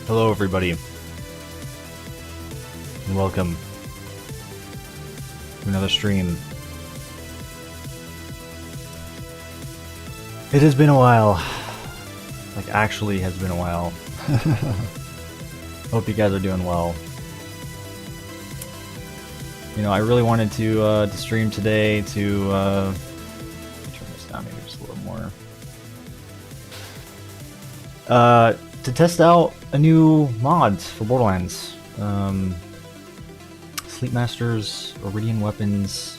Hello everybody, and welcome to another stream. It has been a while, like actually has been a while. Hope you guys are doing well. You know, I really wanted to stream today to turn this down maybe just a little more. To test out a new mod for Borderlands. Sleepmaster's Eridian Weapons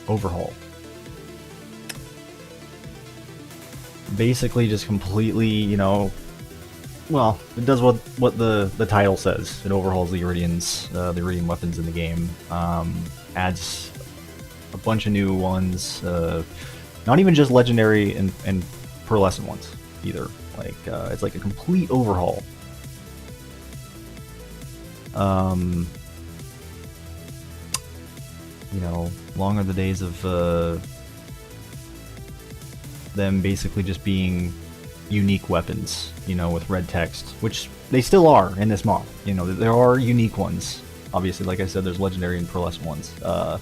Overhaul. Basically just completely, you know, well, it does what the title says. It overhauls the Eridians, the Eridian weapons in the game. Adds a bunch of new ones, not even just legendary and pearlescent ones either. Like, it's like a complete overhaul. You know, long are the days of them basically just being unique weapons, you know, with red text, which they still are in this mod. You know, there are unique ones. Obviously, like I said, there's legendary and pearlescent ones. But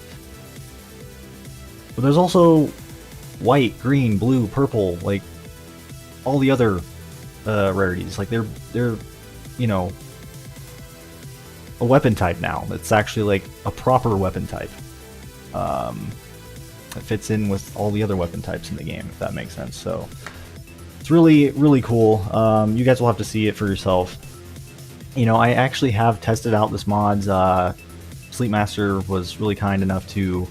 there's also white, green, blue, purple, like all the other rarities. Like they're you know, a weapon type now. It's actually like a proper weapon type. It fits in with all the other weapon types in the game, if that makes sense. So it's really, really cool. You guys will have to see it for yourself. You know, I actually have tested out this mod. Sleepmaster was really kind enough to,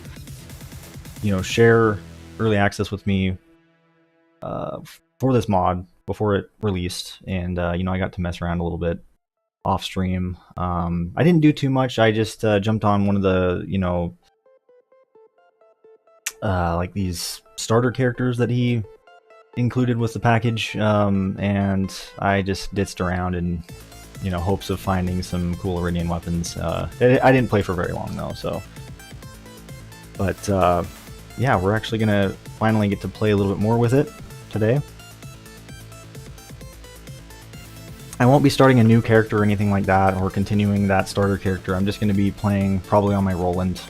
you know, share early access with me for this mod before it released, and you know, I got to mess around a little bit off stream. I didn't do too much. I just jumped on one of the, you know, like these starter characters that he included with the package, and I just ditzed around in, you know, hopes of finding some cool Eridian weapons. I didn't play for very long though, so. But yeah, we're actually gonna finally get to play a little bit more with it today. I won't be starting a new character or anything like that, or continuing that starter character. I'm just going to be playing probably on my Roland.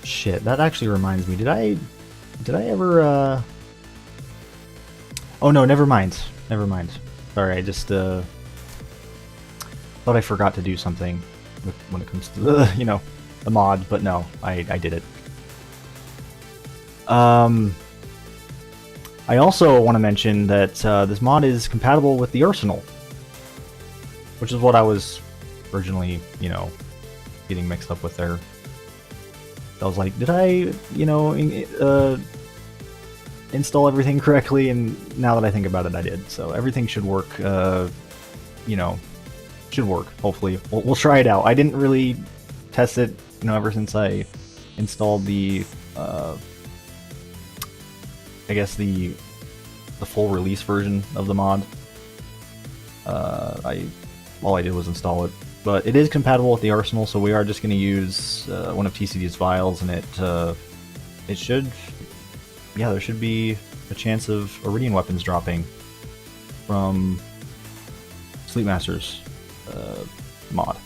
Shit, that actually reminds me. Did I ever? Oh no, never mind. Never mind. Sorry, I just thought I forgot to do something when it comes to the, you know, the mod, but no, I did it. I also want to mention that this mod is compatible with the Arsenal, which is what I was originally, you know, getting mixed up with there. I was like, did I, you know, install everything correctly? And now that I think about it, I did. So everything should work, you know, should work, hopefully. We'll try it out. I didn't really test it, you know, ever since I installed the I guess the full release version of the mod. All I did was install it, but it is compatible with the Arsenal, so we are just going to use one of TCD's vials, and it should, yeah, there should be a chance of Eridian weapons dropping from Sleepmaster's mod,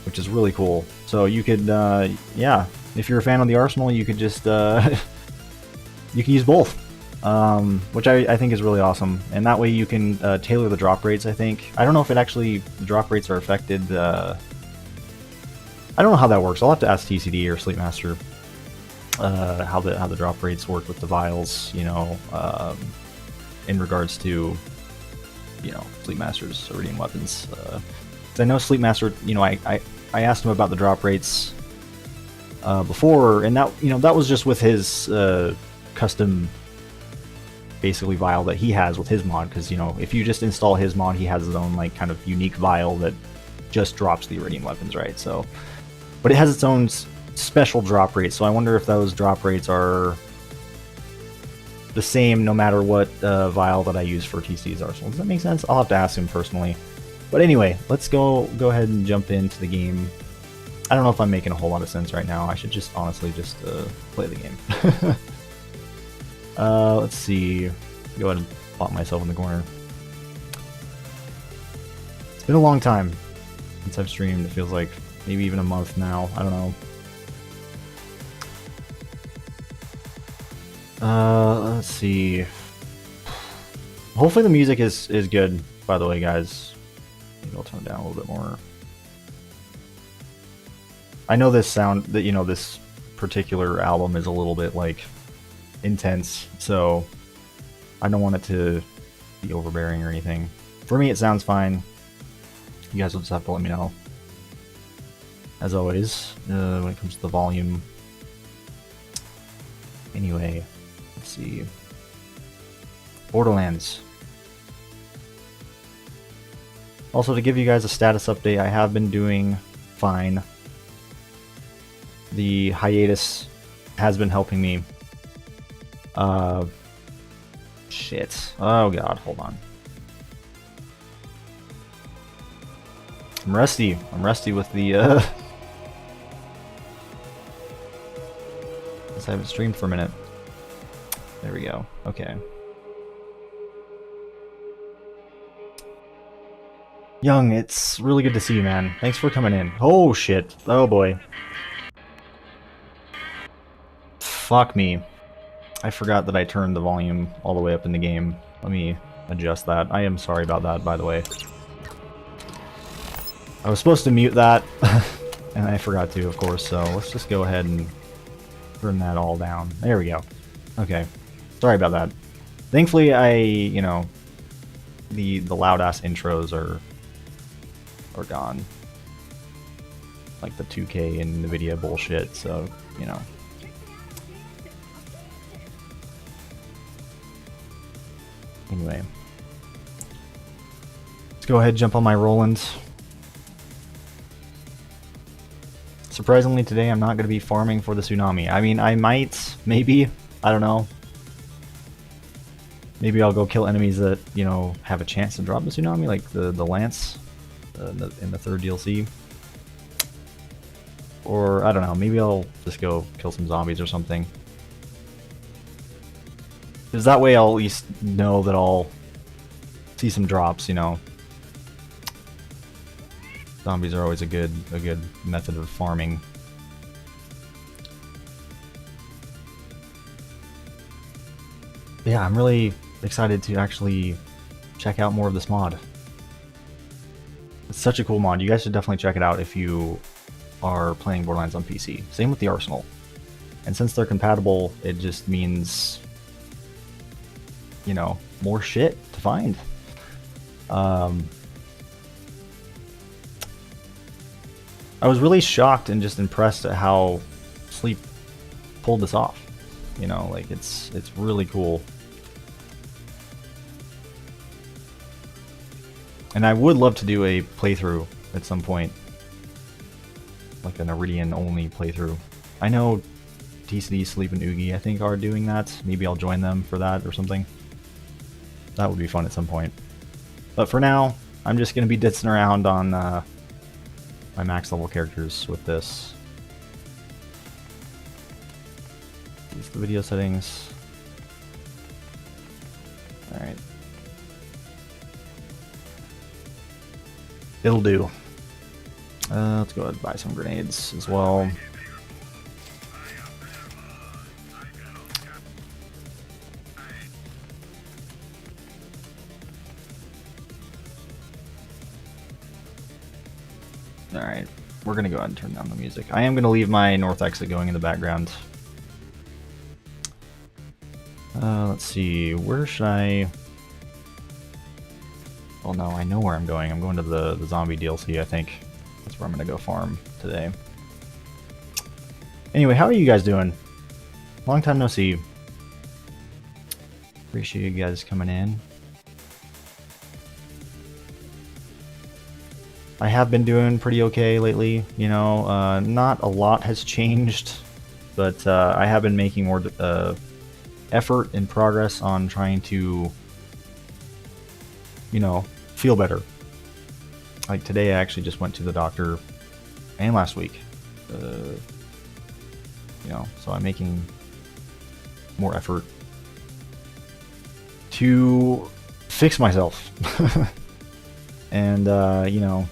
which is really cool. So you could, yeah, if you're a fan of the Arsenal, you could just you can use both, which I think is really awesome. And that way you can tailor the drop rates, I think. I don't know if the drop rates are affected. I don't know how that works. I'll have to ask TCD or Sleepmaster how the drop rates work with the vials, you know, in regards to, you know, Sleepmaster's Eridian weapons. 'Cause I know Sleepmaster, you know, I asked him about the drop rates before, and that, you know, that was just with his custom basically vial that he has with his mod, because, you know, if you just install his mod, he has his own like kind of unique vial that just drops the Eridian weapons, right? So, but it has its own special drop rate, so I wonder if those drop rates are the same no matter what vial that I use for TC's Arsenal. Does that make sense? I'll have to ask him personally. But anyway, let's go ahead and jump into the game. I don't know if I'm making a whole lot of sense right now. I should just honestly just play the game. Let's see. Go ahead and pop myself in the corner. It's been a long time since I've streamed. It feels like maybe even a month now. I don't know. Let's see. Hopefully the music is good, by the way, guys. Maybe I'll turn it down a little bit more. I know this sound, that you know, this particular album is a little bit, like, intense, so I don't want it to be overbearing or anything. For me, it sounds fine. You guys will just have to let me know. As always, when it comes to the volume. Anyway, let's see. Borderlands. Also, to give you guys a status update, I have been doing fine. The hiatus has been helping me. Shit. Oh god, hold on. I'm rusty. I'm rusty with the, guess I haven't streamed for a minute. There we go. Okay. Young, it's really good to see you, man. Thanks for coming in. Oh shit. Oh boy. Fuck me. I forgot that I turned the volume all the way up in the game. Let me adjust that. I am sorry about that, by the way. I was supposed to mute that, and I forgot to, of course, so let's just go ahead and turn that all down. There we go. Okay. Sorry about that. Thankfully, you know, the loud-ass intros are gone. Like the 2K and NVIDIA bullshit, so, you know. Anyway. Let's go ahead and jump on my Roland. Surprisingly today I'm not going to be farming for the tsunami. I mean, I might, maybe, I don't know. Maybe I'll go kill enemies that, you know, have a chance to drop the tsunami, like the Lance in the third DLC. Or, I don't know, maybe I'll just go kill some zombies or something. Because that way I'll at least know that I'll see some drops, you know. Zombies are always a good method of farming. Yeah, I'm really excited to actually check out more of this mod. It's such a cool mod. You guys should definitely check it out if you are playing Borderlands on PC. Same with the Arsenal. And since they're compatible, it just means, you know, more shit to find. I was really shocked and just impressed at how Sleep pulled this off. You know, like it's really cool. And I would love to do a playthrough at some point. Like an Eridian only playthrough. I know TCD, Sleep, and Oogie I think are doing that. Maybe I'll join them for that or something. That would be fun at some point. But for now, I'm just going to be ditzing around on my max level characters with this. Use the video settings. Alright. It'll do. Let's go ahead and buy some grenades as well. Alright, we're gonna go ahead and turn down the music. I am gonna leave my north exit going in the background. Let's see, where should I... Oh no, I know where I'm going. I'm going to the zombie DLC, I think. That's where I'm gonna go farm today. Anyway, how are you guys doing? Long time no see. Appreciate you guys coming in. I have been doing pretty okay lately, you know, not a lot has changed, but I have been making more effort and progress on trying to, you know, feel better. Like today I actually just went to the doctor, and last week, You know, so I'm making more effort to fix myself. And, you know,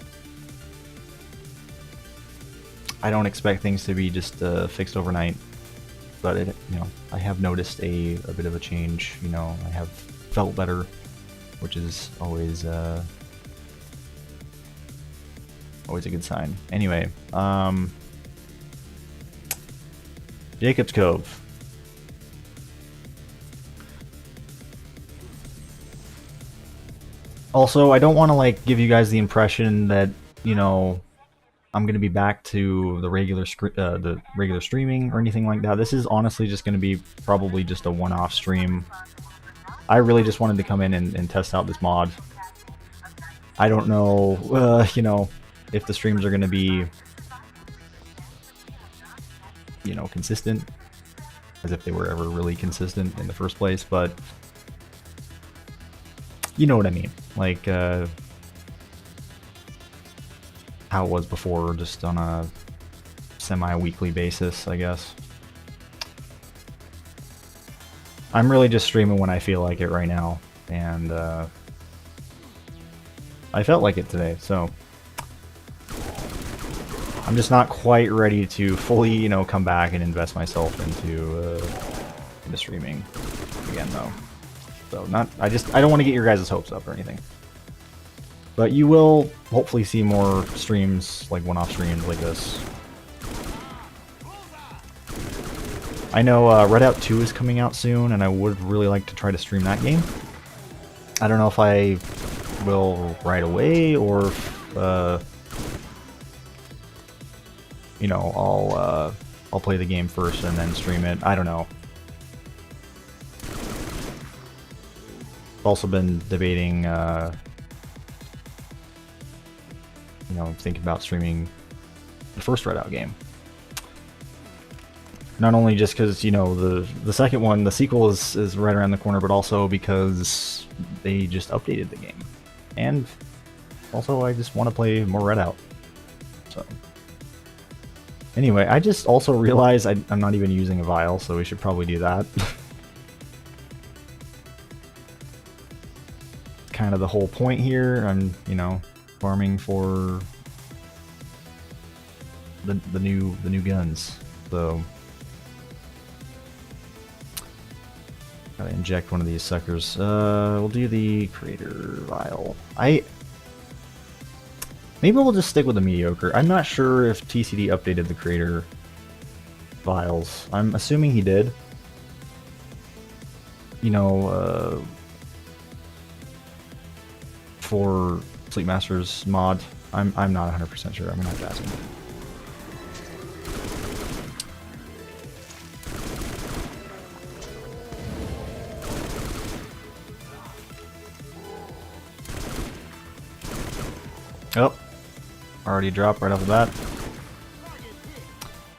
I don't expect things to be just fixed overnight, but it, you know, I have noticed a bit of a change. You know, I have felt better, which is always always a good sign. Anyway, Jacob's Cove. Also, I don't want to like give you guys the impression that, you know, I'm gonna be back to the regular streaming or anything like that. This is honestly just gonna be probably just a one-off stream. I really just wanted to come in and test out this mod. I don't know, you know, if the streams are gonna be, you know, consistent, as if they were ever really consistent in the first place, but you know what I mean. Like, how it was before, just on a semi-weekly basis, I guess. I'm really just streaming when I feel like it right now, and I felt like it today, so I'm just not quite ready to fully, you know, come back and invest myself into streaming again, though. So I don't want to get your guys' hopes up or anything. But you will hopefully see more streams, like one-off streams like this. I know Redout 2 is coming out soon, and I would really like to try to stream that game. I don't know if I will right away, or if, you know, I'll play the game first and then stream it. I don't know. I've also been debating, you know, thinking about streaming the first Redout game. Not only just because, you know, the second one, the sequel is right around the corner, but also because they just updated the game. And also I just want to play more Redout. So anyway, I just also realized I'm not even using a vial, so we should probably do that. Kind of the whole point here. I'm, you know, farming for the new guns. So gotta inject one of these suckers. We'll do the creator vial. Maybe we'll just stick with the mediocre. I'm not sure if TCD updated the creator vials. I'm assuming he did. You know, for Sleepmaster's mod. I'm not 100% sure. I'm gonna have to ask him. Oh, already dropped right off the bat.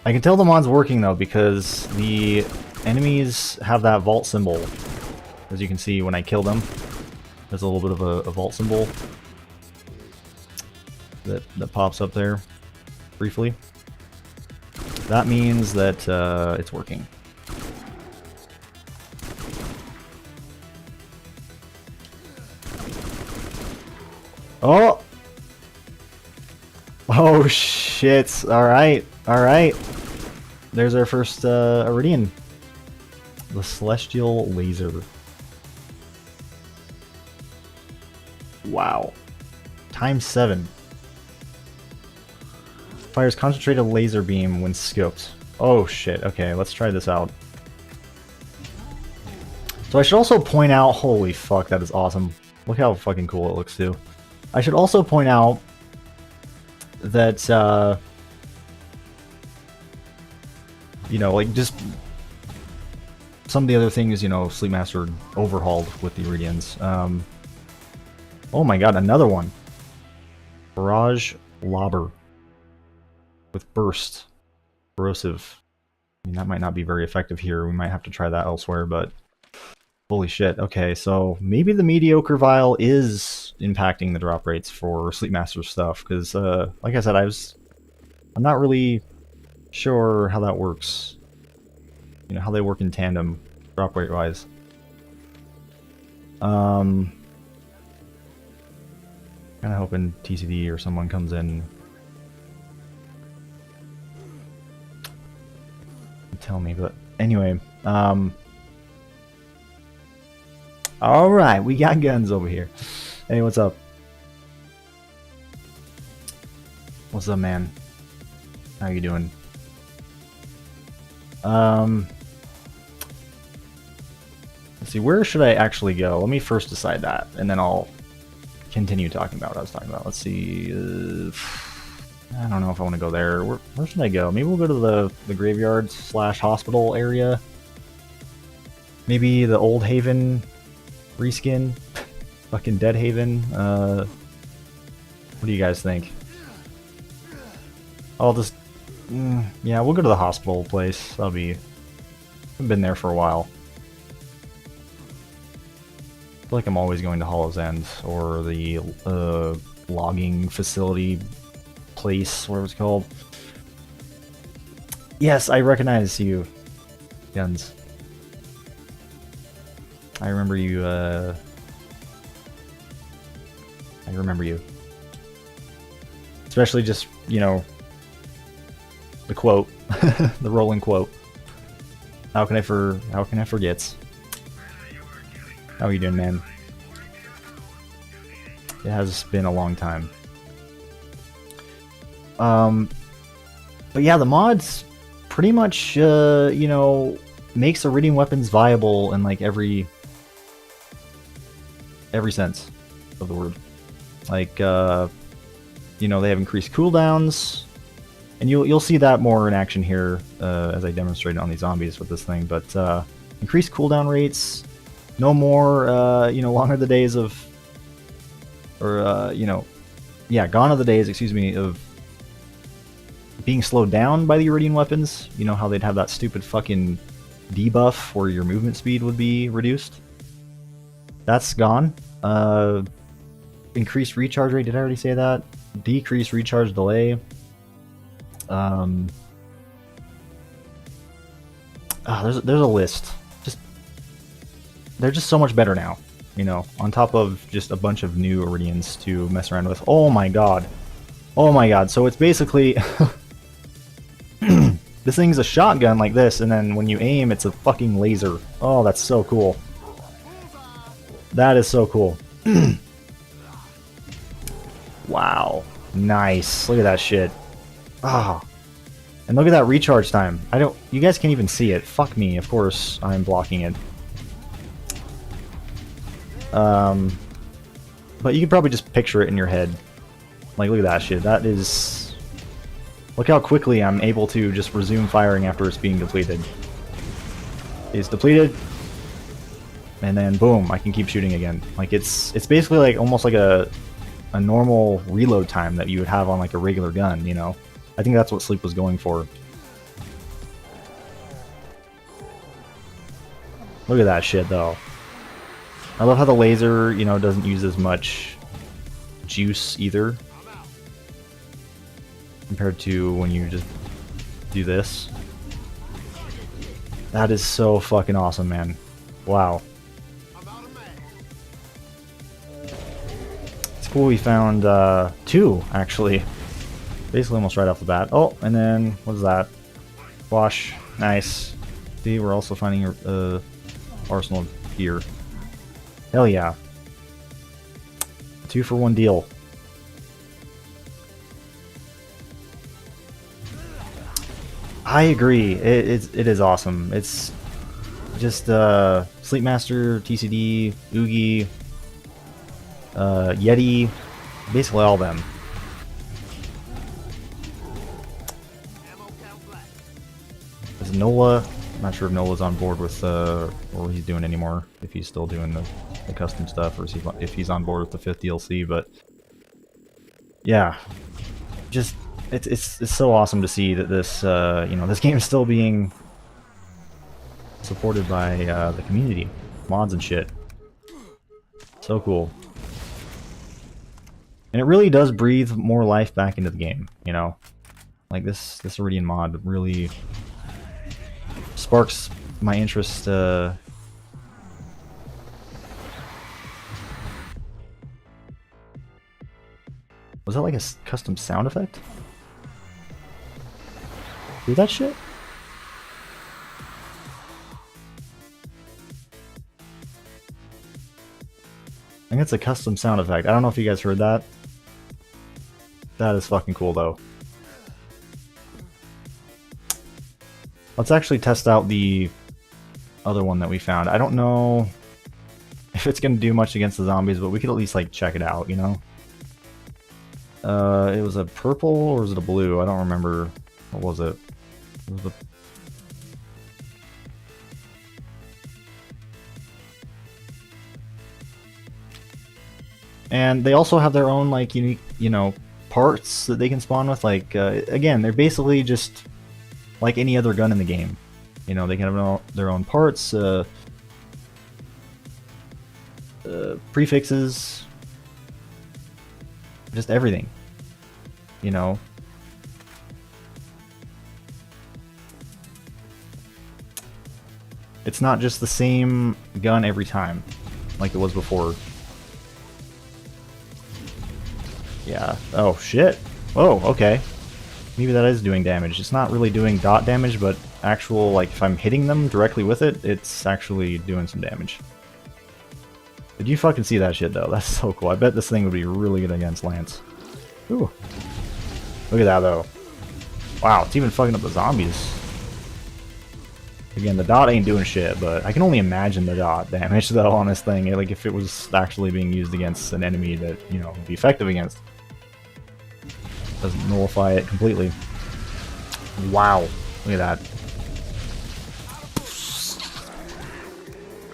I can tell the mod's working though, because the enemies have that vault symbol. As you can see when I kill them, there's a little bit of a vault symbol that pops up there briefly. That means that it's working. Oh! Oh shit! Alright, alright. There's our first Eridian. The Celestial Laser. Wow. Times 7. Fires concentrated laser beam when scoped. Oh shit, okay, let's try this out. So I should also point out, holy fuck, that is awesome. Look how fucking cool it looks too. I should also point out that, you know, like just some of the other things, you know, Sleepmaster overhauled with the Eridians. Oh my god, another one. Barrage Lobber. With Burst. Corrosive. I mean, that might not be very effective here. We might have to try that elsewhere, but holy shit. Okay, so maybe the mediocre vial is impacting the drop rates for Sleepmaster stuff, because, like I said, I'm not really sure how that works. You know, how they work in tandem, drop rate wise. Kinda hoping TCD or someone comes in. Tell me, but anyway, alright, we got guns over here. Hey, what's up? What's up, man? How you doing? Let's see, where should I actually go? Let me first decide that, and then I'll continue talking about what I was talking about. Let's see, I don't know if I want to go there. Where should I go? Maybe we'll go to the graveyard / hospital area. Maybe the Old Haven reskin. Fucking Dead Haven. What do you guys think? I'll just... yeah, we'll go to the hospital place. That'll be... I've been there for a while. I feel like I'm always going to Hollow's End, or the logging facility place, whatever it's called. Yes, I recognize you, Guns. I remember you, I remember you. Especially just, you know, the quote. The rolling quote. How can I forget? How are you doing, man? It has been a long time. But yeah, the mods pretty much, you know, makes Eridian weapons viable in like every sense of the word. Like, you know, they have increased cooldowns, and you'll see that more in action here as I demonstrate on these zombies with this thing. But increased cooldown rates, no more, you know, longer the days of, or you know, yeah, gone are the days, excuse me, of being slowed down by the Eridian weapons. You know how they'd have that stupid fucking debuff where your movement speed would be reduced? That's gone. Increased recharge rate, did I already say that? Decreased recharge delay. There's a list. They're just so much better now, you know, on top of just a bunch of new Eridians to mess around with. Oh my god. Oh my god, so it's basically... This thing's a shotgun like this, and then when you aim, it's a fucking laser. Oh, that's so cool. That is so cool. Wow. Nice. Look at that shit. Ah. And look at that recharge time. You guys can't even see it. Fuck me, of course I'm blocking it. But you can probably just picture it in your head. Like, look at that shit. That is... Look how quickly I'm able to just resume firing after it's being depleted. It's depleted, and then boom, I can keep shooting again. Like, it's basically like almost like a normal reload time that you would have on like a regular gun, you know? I think that's what Sleep was going for. Look at that shit, though. I love how the laser, you know, doesn't use as much juice either, compared to when you just do this. That is so fucking awesome, man. Wow. It's cool we found 2, actually. Basically almost right off the bat. Oh, and then, what is that? Wash. Nice. See, we're also finding arsenal gear. Hell yeah. 2 for 1 deal. I agree. It is awesome. It's just Sleepmaster, TCD, Oogie, Yeti, basically all of them. There's Nola. I'm not sure if Nola's on board with what he's doing anymore. If he's still doing the custom stuff, or if he's on board with the 5th DLC. But yeah, just. It's so awesome to see that this you know, this game is still being supported by the community, mods and shit. So cool, and it really does breathe more life back into the game. You know, Like this Eridian mod really sparks my interest. Was that like a custom sound effect? Hear that shit? I think it's a custom sound effect. I don't know if you guys heard that. That is fucking cool though. Let's actually test out the other one that we found. I don't know if it's gonna do much against the zombies, but we could at least like check it out, you know? It was a purple or was it a blue? I don't remember. What was it? It was the... And they also have their own like unique, you know, parts that they can spawn with. Like again, they're basically just like any other gun in the game. You know, they can have their own parts, prefixes, just everything. You know. It's not just the same gun every time, like it was before. Yeah. Oh, shit. Oh, okay. Maybe that is doing damage. It's not really doing dot damage, but actual, like, if I'm hitting them directly with it, it's actually doing some damage. Did you fucking see that shit, though? That's so cool. I bet this thing would be really good against Lance. Ooh. Look at that, though. Wow, it's even fucking up the zombies. Again, the dot ain't doing shit, but I can only imagine the dot damage, though, on this thing. Like, if it was actually being used against an enemy that, you know, would be effective against. Doesn't nullify it completely. Wow. Look at that.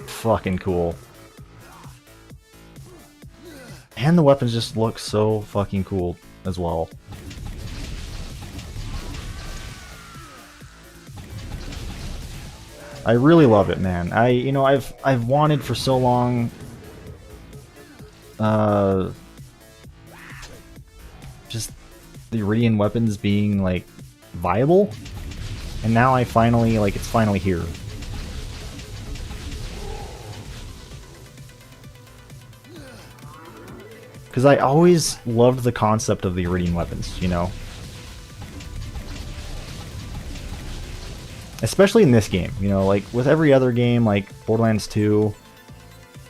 Fucking cool. And the weapons just look so fucking cool as well. I really love it, man. I've wanted for so long just the Eridian weapons being like viable, and now I finally, like, it's finally here. Because I always loved the concept of the Eridian weapons, you know? Especially in this game, you know, like with every other game, like Borderlands 2,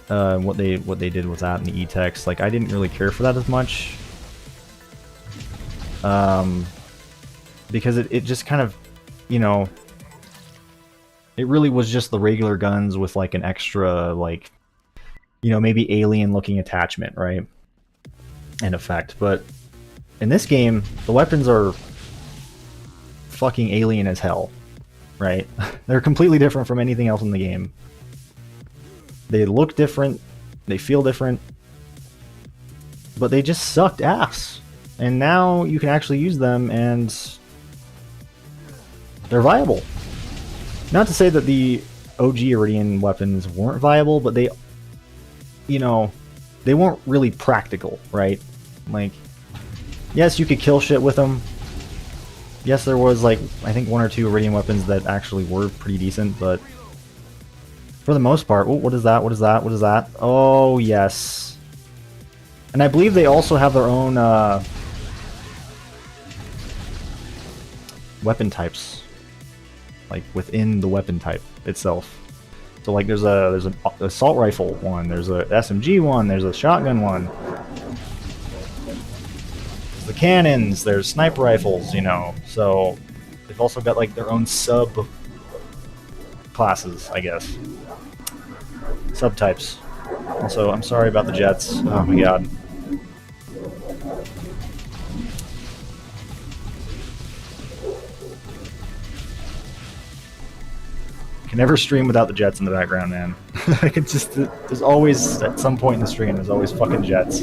what they did with that in the E-text, like I didn't really care for that as much. Because it just kind of, you know, it really was just the regular guns with like an extra, like, you know, maybe alien looking attachment, right? And effect. But in this game, the weapons are fucking alien as hell, right? They're completely different from anything else in the game. They look different, they feel different, but they just sucked ass. And now you can actually use them and they're viable. Not to say that the OG Eridian weapons weren't viable, but they, you know, they weren't really practical, right? Like, yes, you could kill shit with them. Yes, there was, like, I think 1 or 2 Eridian weapons that actually were pretty decent, but for the most part... Oh, what is that? What is that? What is that? Oh, yes. And I believe they also have their own weapon types, like, within the weapon type itself. So, like, there's an assault rifle one, there's a SMG one, there's a shotgun one. There's the cannons, there's sniper rifles, you know. So, they've also got, like, their own sub-classes, I guess. Subtypes. Also, I'm sorry about the jets. Oh my god. Can never stream without the jets in the background, man. I could just... There's always, at some point in the stream, there's always fucking jets.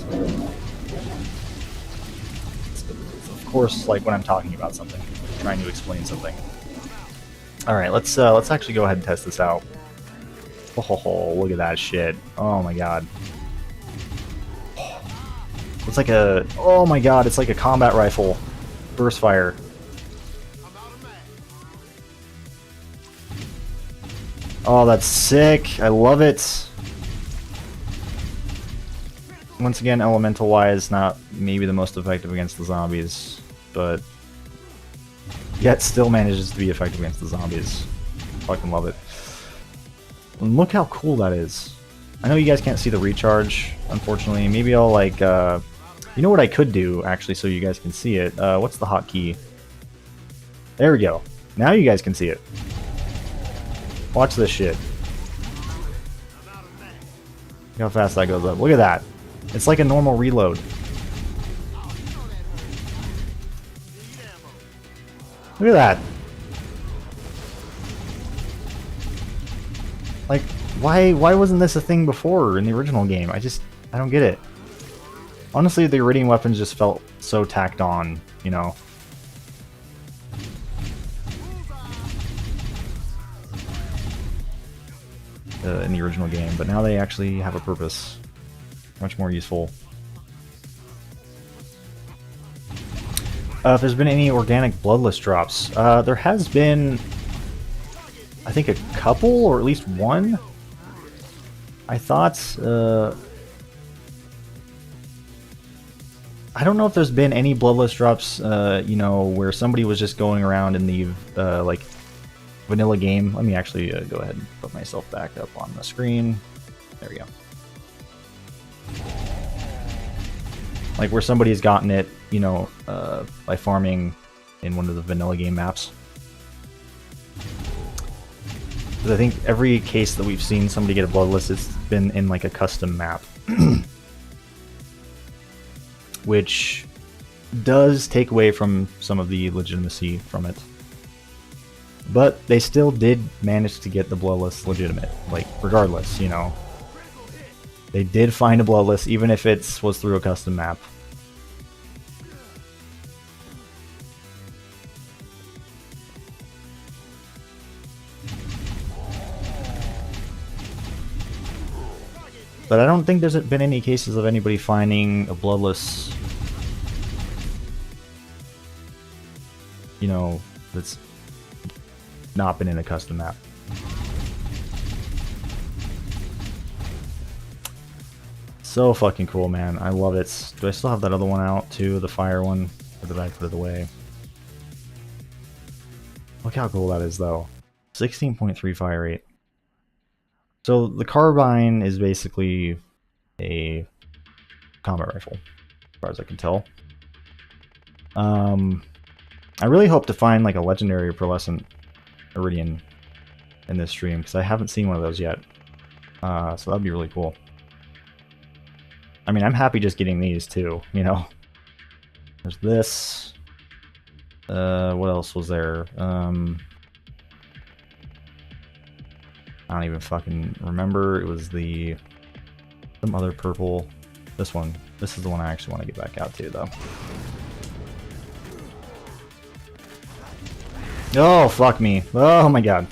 It's of course, like when I'm talking about something, trying to explain something. Alright, let's actually go ahead and test this out. Oh, look at that shit. Oh my god. It's like a... Oh my god, it's like a combat rifle. Burst fire. Oh, that's sick. I love it. Once again, elemental-wise, not maybe the most effective against the zombies, but yet still manages to be effective against the zombies. Fucking love it. And look how cool that is. I know you guys can't see the recharge, unfortunately. Maybe I'll, like, you know what I could do, actually, so you guys can see it? What's the hotkey? There we go. Now you guys can see it. Watch this shit. Look how fast that goes up. Look at that. It's like a normal reload. Look at that. Like, why wasn't this a thing before in the original game? I don't get it. Honestly, the Eridian weapons just felt so tacked on, you know. In the original game, but now they actually have a purpose. Much more useful. If there's been any organic bloodless drops, there has been, I think, a couple, or at least one. I thought, I don't know if there's been any bloodless drops, you know, where somebody was just going around in the, like, vanilla game. Let me actually go ahead and put myself back up on the screen. There we go. Like where somebody's gotten it, you know, by farming in one of the vanilla game maps. Because I think every case that we've seen somebody get a bloodless, it's been in like a custom map. Which does take away from some of the legitimacy from it. But they still did manage to get the bloodless legitimate, like, regardless, you know. They did find a bloodless, even if it was through a custom map. But I don't think there's been any cases of anybody finding a bloodless, you know, that's not been in a custom map. So fucking cool, man. I love it. Do I still have that other one out too, the fire one? Or did I put it away? Look how cool that is though. 16.3 fire rate. So the carbine is basically a combat rifle, as far as I can tell. I really hope to find like a legendary or pearlescent Eridian in this stream, because I haven't seen one of those yet. So that'd be really cool. I mean, I'm happy just getting these too, you know. There's this. What else was there? I don't even fucking remember. It was the some other purple. This one. This is the one I actually want to get back out to, though. Oh, fuck me. Oh my god.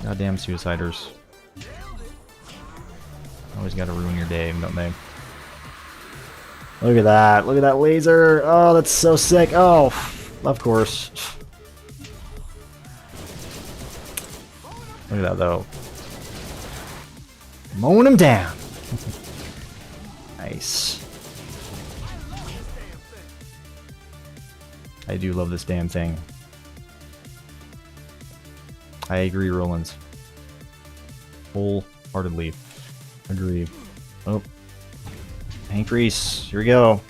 Goddamn suiciders. Always gotta ruin your day, don't they? Look at that. Look at that laser. Oh, that's so sick. Oh, of course. Look at that, though. Mowing him down. Nice. I do love this damn thing. I agree, Rollins. Wholeheartedly agree. Oh. Increase. Here we go.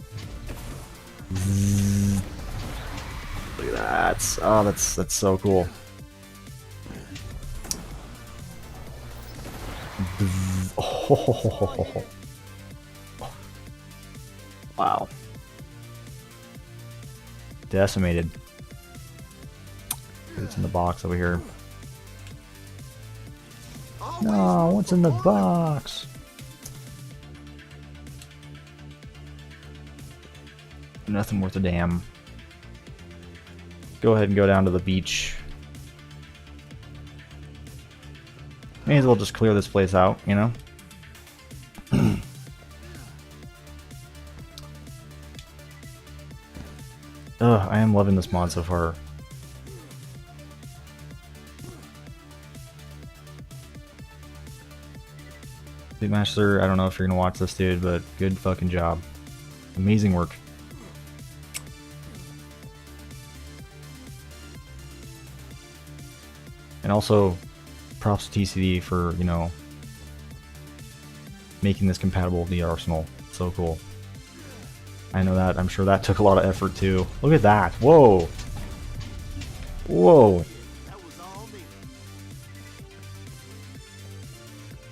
Look at that. Oh, that's so cool. Oh. Wow. Decimated. It's in the box over here. No, what's in the box? Nothing worth a damn. Go ahead and go down to the beach. May as well just clear this place out, you know? Ugh, I am loving this mod so far. Sleepmaster, I don't know if you're gonna watch this, dude, but good fucking job. Amazing work. And also, props to TCD for, you know, making this compatible with the Arsenal. So cool. I know that. I'm sure that took a lot of effort too. Look at that. Whoa. Whoa.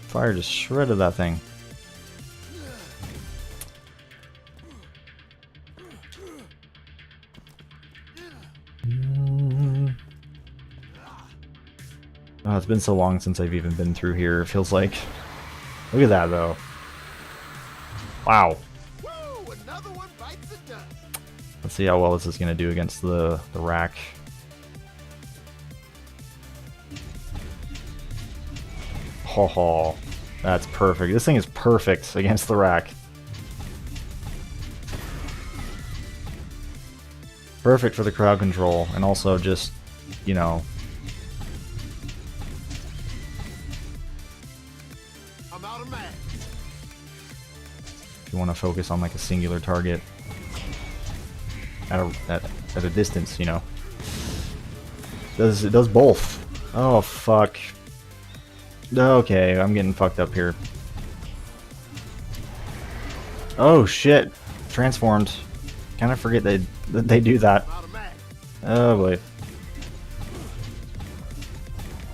Fire just shredded that thing. Oh, it's been so long since I've even been through here. It feels like. Look at that though. Wow. Let's see how well this is gonna do against the rack. Oh, that's perfect. This thing is perfect against the rack. Perfect for the crowd control, and also just, you know. I'm out of mag. If you want to focus on like a singular target at a distance, you know. It does both. Oh fuck. Okay, I'm getting fucked up here. Oh shit! Transformed. Kind of forget that they do that. Oh boy.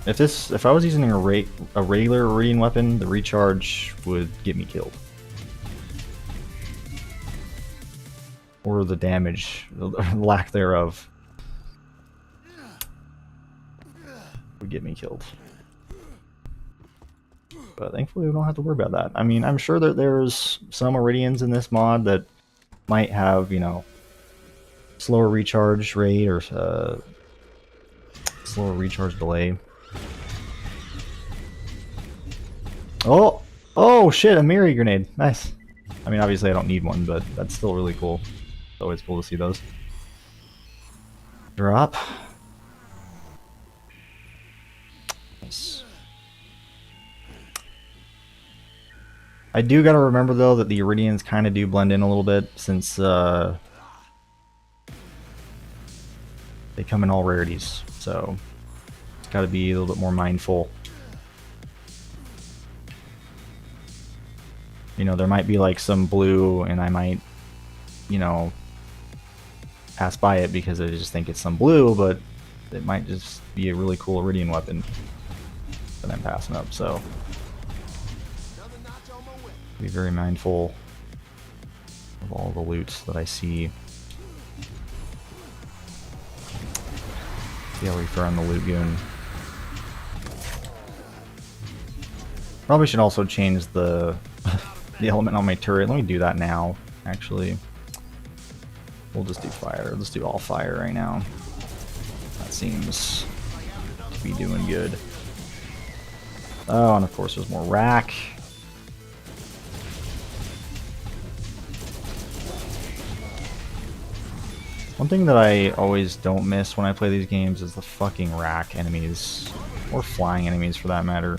If I was using a regular Eridian weapon, the recharge would get me killed. Or the damage, the lack thereof, would get me killed. But thankfully we don't have to worry about that. I mean, I'm sure that there's some Eridians in this mod that might have, you know, slower recharge rate or slower recharge delay. Oh! Oh shit, a Armory grenade. Nice. I mean, obviously I don't need one, but that's still really cool. It's always cool to see those. Drop. Nice. I do gotta remember though that the Eridians kind of do blend in a little bit since they come in all rarities, so it's gotta be a little bit more mindful. You know, there might be like some blue and I might, you know, pass by it because I just think it's some blue, but it might just be a really cool Eridian weapon that I'm passing up, so be very mindful of all the loot that I see. See how we fare on the loot goon. Probably should also change the the element on my turret. Let me do that now, actually. We'll just do fire. Let's do all fire right now. That seems to be doing good. Oh, and of course there's more rack. One thing that I always don't miss when I play these games is the fucking rack enemies. Or flying enemies for that matter.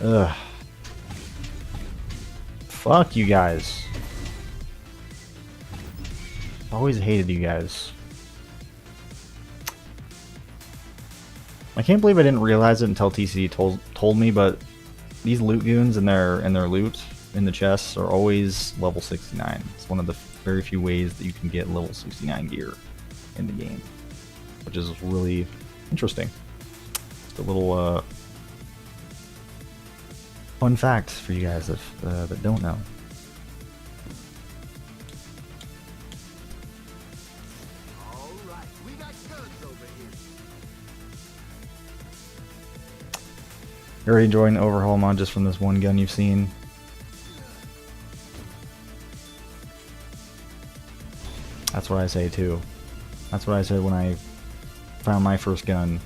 Ugh. Fuck you guys. Always hated you guys. I can't believe I didn't realize it until TCD told me, but these loot goons and their loot in the chests are always level 69. It's one of the very few ways that you can get level 69 gear in the game, which is really interesting. Just a little fun fact for you guys that don't know. You're already enjoying the Overhaul mod just from this one gun you've seen. That's what I say too. That's what I said when I found my first gun.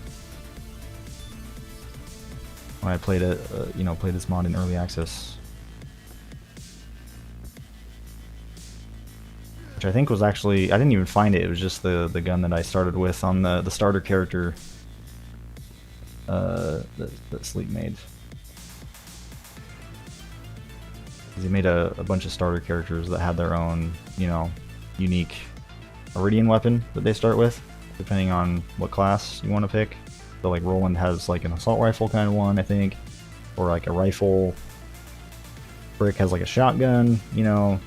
When I played it, you know, played this mod in early access, which I think was actually, I didn't even find it. It was just the gun that I started with on the starter character that Sleep made. Because they made a bunch of starter characters that had their own, you know, unique Eridian weapon that they start with, depending on what class you want to pick. So like Roland has like an assault rifle kind of one, I think, or like a rifle. Brick has like a shotgun, you know,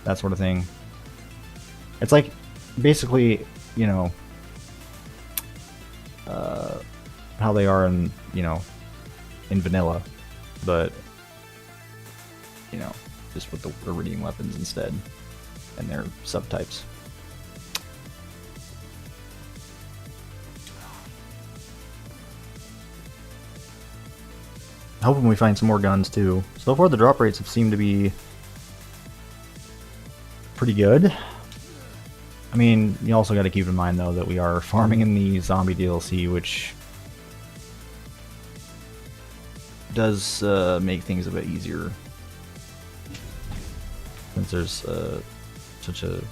that sort of thing. It's like basically, you know, how they are in, you know, in vanilla, but you know, just with the Eridian weapons instead and their subtypes. Hoping we find some more guns too. So far the drop rates have seemed to be pretty good. I mean, you also got to keep in mind though that we are farming in the zombie DLC, which does make things a bit easier, since there's such a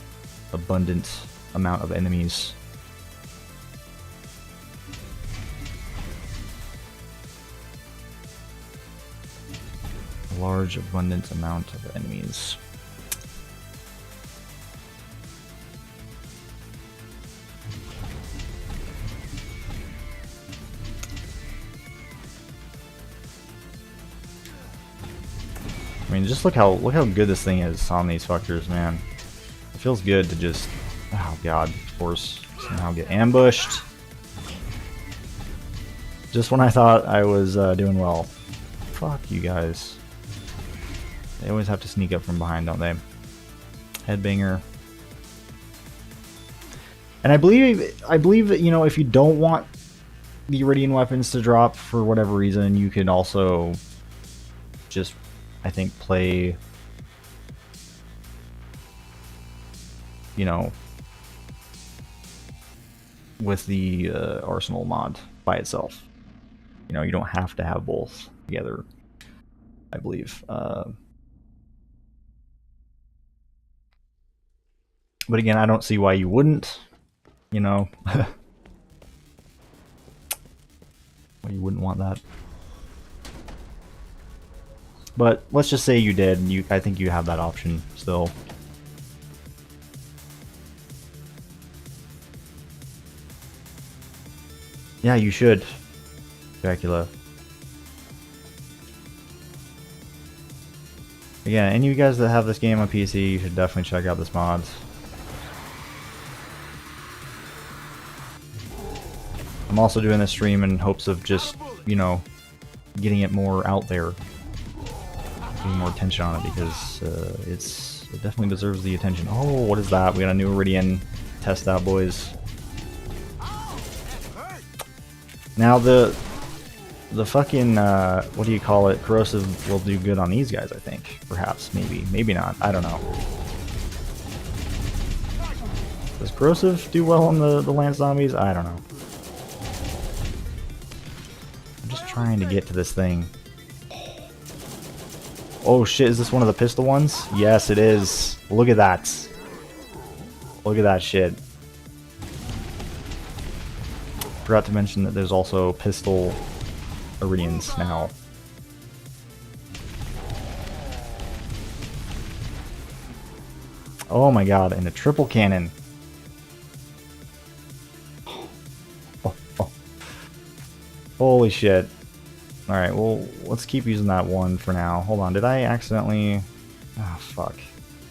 abundant amount of enemies. A large abundant amount of enemies. I mean, just look how good this thing is on these fuckers, man. It feels good to just, oh god, of course, somehow get ambushed. Just when I thought I was doing well. Fuck you guys. They always have to sneak up from behind, don't they? Headbanger. And I believe that, you know, if you don't want the Eridian weapons to drop for whatever reason, you can also just, I think, play, you know, with the Arsenal mod by itself. You know, you don't have to have both together, I believe. But again, I don't see why you wouldn't, you know. Why you wouldn't want that. But let's just say you did, and I think you have that option still. Yeah, you should, Dracula. Again, any of you guys that have this game on PC, you should definitely check out this mod. I'm also doing this stream in hopes of just, you know, getting it more out there. Getting more attention on it, because it definitely deserves the attention. Oh, what is that? We got a new Eridian. Test out, boys. Now the fucking what do you call it? Corrosive will do good on these guys, I think. Perhaps, maybe not. I don't know. Does corrosive do well on the lance zombies? I don't know. I'm just trying to get to this thing. Oh shit, is this one of the pistol ones? Yes, it is. Look at that. Look at that shit. Forgot to mention that there's also pistol Eridians now. Oh my god, and a triple cannon. Oh. Holy shit. Alright, well, let's keep using that one for now. Hold on, did I accidentally... Oh, fuck.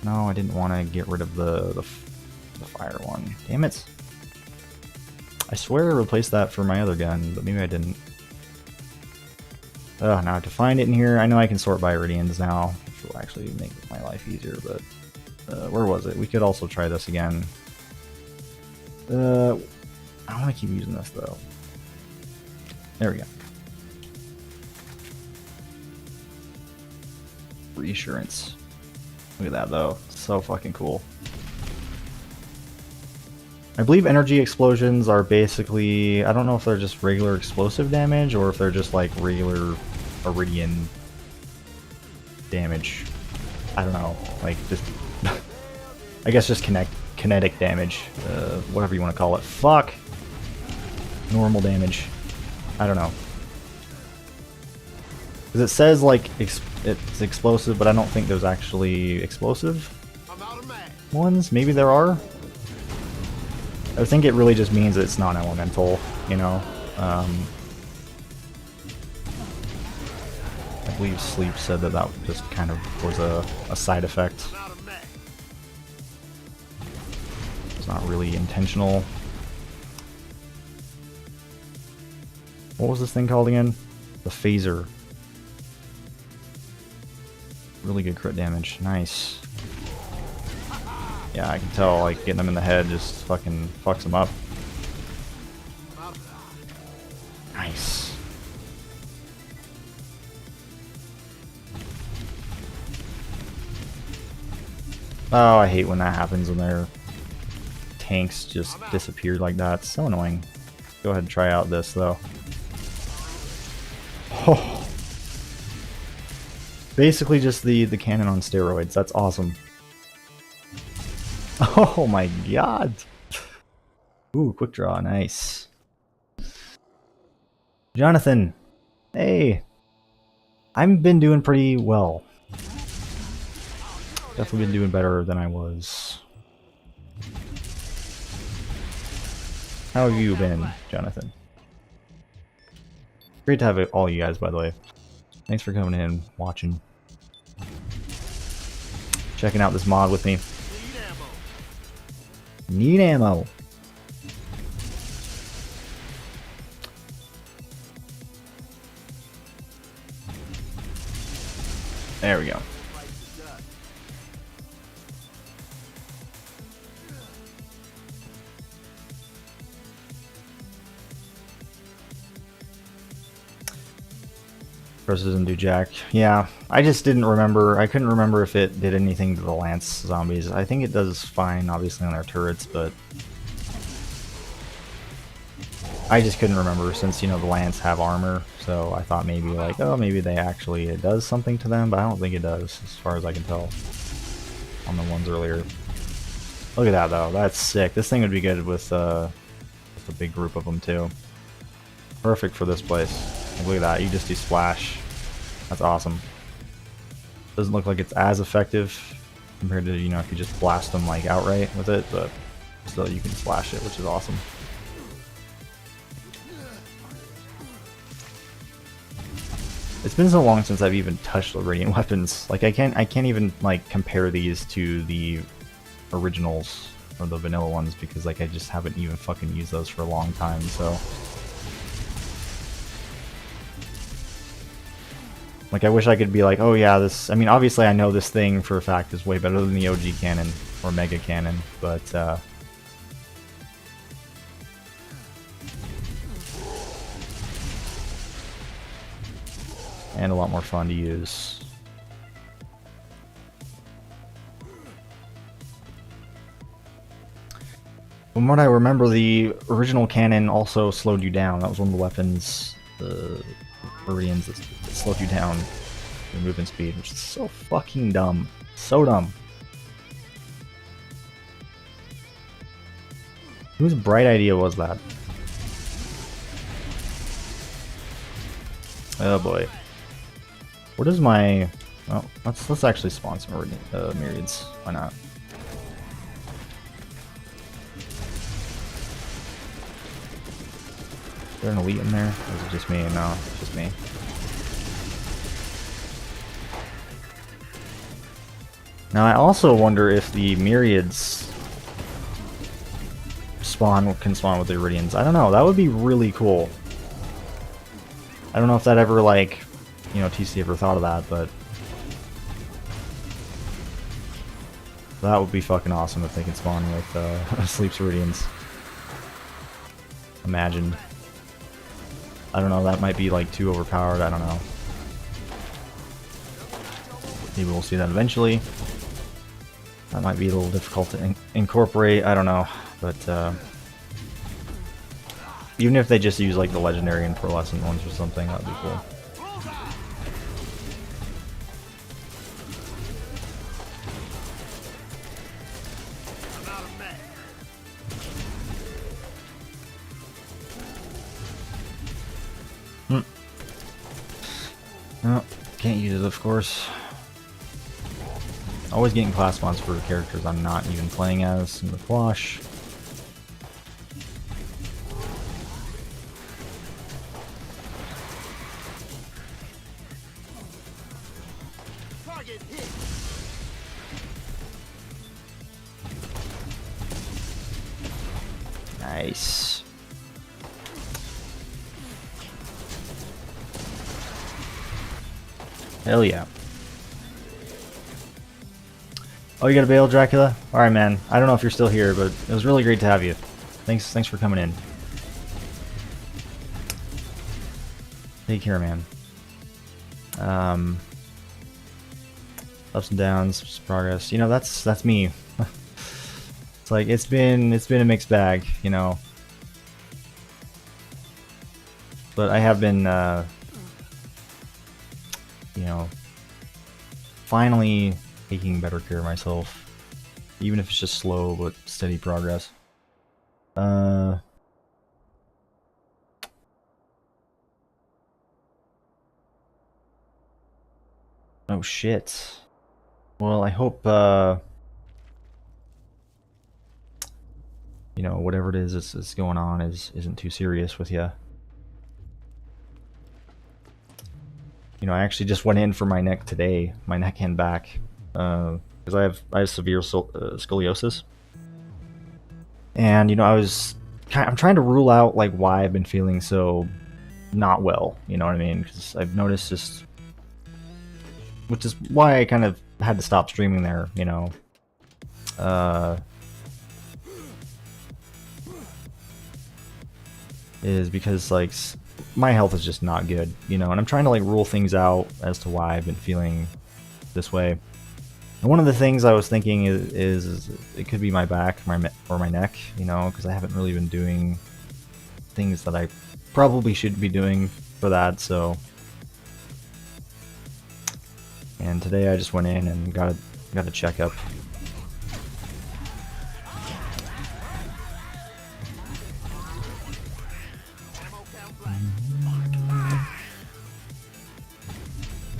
No, I didn't want to get rid of the fire one. Damn it. I swear I replaced that for my other gun, but maybe I didn't. Now I have to find it in here. I know I can sort by Eridians now, which will actually make my life easier, but... where was it? We could also try this again. I want to keep using this, though. There we go. Reassurance. Look at that, though. So fucking cool. I believe energy explosions are basically... I don't know if they're just regular explosive damage, or if they're just like regular Eridian damage. I don't know. Like, just... I guess just kinetic damage. Whatever you want to call it. Fuck! Normal damage. I don't know. Because it says, like, it's explosive, but I don't think there's actually explosive ones. Maybe there are. I think it really just means that it's non-elemental, you know. I believe Sleep said that that just kind of was a side effect. It's not really intentional. What was this thing called again? The phaser. Really good crit damage. Nice. Yeah, I can tell, like, getting them in the head just fucking fucks them up. Nice. Oh, I hate when that happens when their tanks just disappeared like that. It's so annoying. Go ahead and try out this, though. Oh. Basically just the cannon on steroids. That's awesome. Oh my god. Ooh, quick draw. Nice. Jonathan. Hey. I've been doing pretty well. Definitely been doing better than I was. How have you been, Jonathan? Great to have all you guys, by the way. Thanks for coming in, watching. Checking out this mod with me. Need ammo. There we go. First doesn't do jack. Yeah, I just didn't remember. I couldn't remember if it did anything to the lance zombies. I think it does fine, obviously, on their turrets, but I just couldn't remember since, you know, the lance have armor. So I thought maybe like, oh, maybe it does something to them, but I don't think it does, as far as I can tell on the ones earlier. Look at that though. That's sick. This thing would be good with a big group of them too. Perfect for this place. Look at that, you just do splash. That's awesome. Doesn't look like it's as effective compared to, you know, if you just blast them like outright with it, but still you can splash it, which is awesome. It's been so long since I've even touched Eridian weapons. Like I can't even like compare these to the originals or the vanilla ones because like I just haven't even fucking used those for a long time, so like, I wish I could be like, oh yeah, this... I mean, obviously I know this thing for a fact is way better than the OG cannon, or Mega Cannon, but, and a lot more fun to use. From what I remember, the original cannon also slowed you down. That was one of the weapons, Eridians that slowed you down your movement speed, which is so fucking dumb. So dumb. Whose bright idea was that? Oh boy. What is my... Well, let's actually spawn some myriads. Why not? Is there an elite in there? Or is it just me? No, it's just me. Now I also wonder if the myriads can spawn with the Eridians. I don't know, that would be really cool. I don't know if that ever, like, you know, TC ever thought of that, but that would be fucking awesome if they can spawn with Sleep's Eridians. Imagine. I don't know, that might be like too overpowered, I don't know. Maybe we'll see that eventually. That might be a little difficult to incorporate, I don't know, but even if they just use like the legendary and pearlescent ones or something, that'd be cool. can't use it, of course. Always getting class mods for characters I'm not even playing as in the wash. Nice. Hell yeah. Oh, you got a bail, Dracula? Alright, man. I don't know if you're still here, but it was really great to have you. Thanks for coming in. Take care, man. Ups and downs, progress. You know, that's me. It's like it's been a mixed bag, you know. But I have been you know, finally taking better care of myself. Even if it's just slow but steady progress. Oh shit. Well, I hope you know, whatever it is that's going on isn't too serious with you. You know, I actually just went in for my neck today, my neck and back, because I have severe scoliosis, and you know, I'm trying to rule out like why I've been feeling so not well. You know what I mean? Because I've noticed just, which is why I kind of had to stop streaming there. You know, is because like my health is just not good, you know, and I'm trying to like rule things out as to why I've been feeling this way. And one of the things I was thinking is it could be my back or my neck, you know, because I haven't really been doing things that I probably should be doing for that. So, and today I just went in and got a checkup.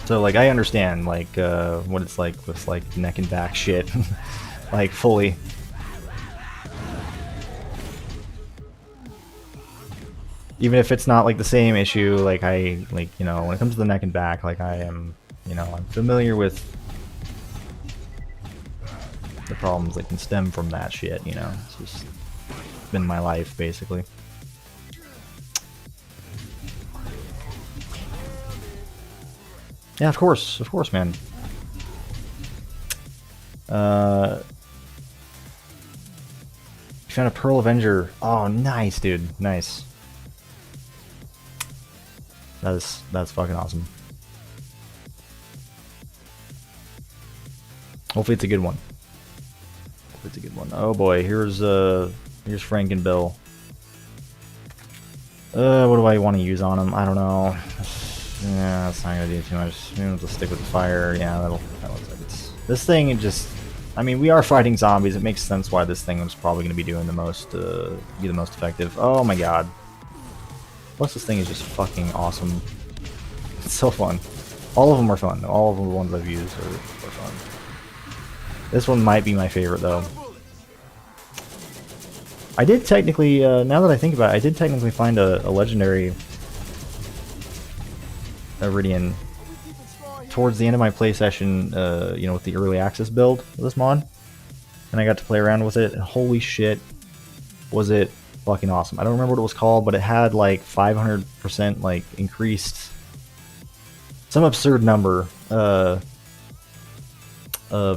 So like I understand like what it's like with like neck and back shit, like fully. Even if it's not like the same issue, like you know, when it comes to the neck and back, like I am, you know, I'm familiar with the problems that can stem from that shit, you know. It's just been my life basically. Yeah, of course, man. You found a Pearl Avenger. Oh, nice, dude. Nice. That's fucking awesome. Hopefully it's a good one. Hopefully it's a good one. Oh boy, here's Frank and Bill. What do I want to use on him? I don't know. Yeah, that's not gonna do too much. Maybe we'll just stick with the fire. Yeah, that looks like it's... This thing, it just... I mean, we are fighting zombies. It makes sense why this thing was probably gonna be doing the most, be the most effective. Oh my god. Plus this thing is just fucking awesome. It's so fun. All of them are fun. All of the ones I've used are fun. This one might be my favorite, though. I did technically, now that I think about it, I did technically find a legendary Eridian towards the end of my play session, you know, with the early access build of this mod, and I got to play around with it, and holy shit, was it fucking awesome. I don't remember what it was called, but it had like 500% like increased, some absurd number of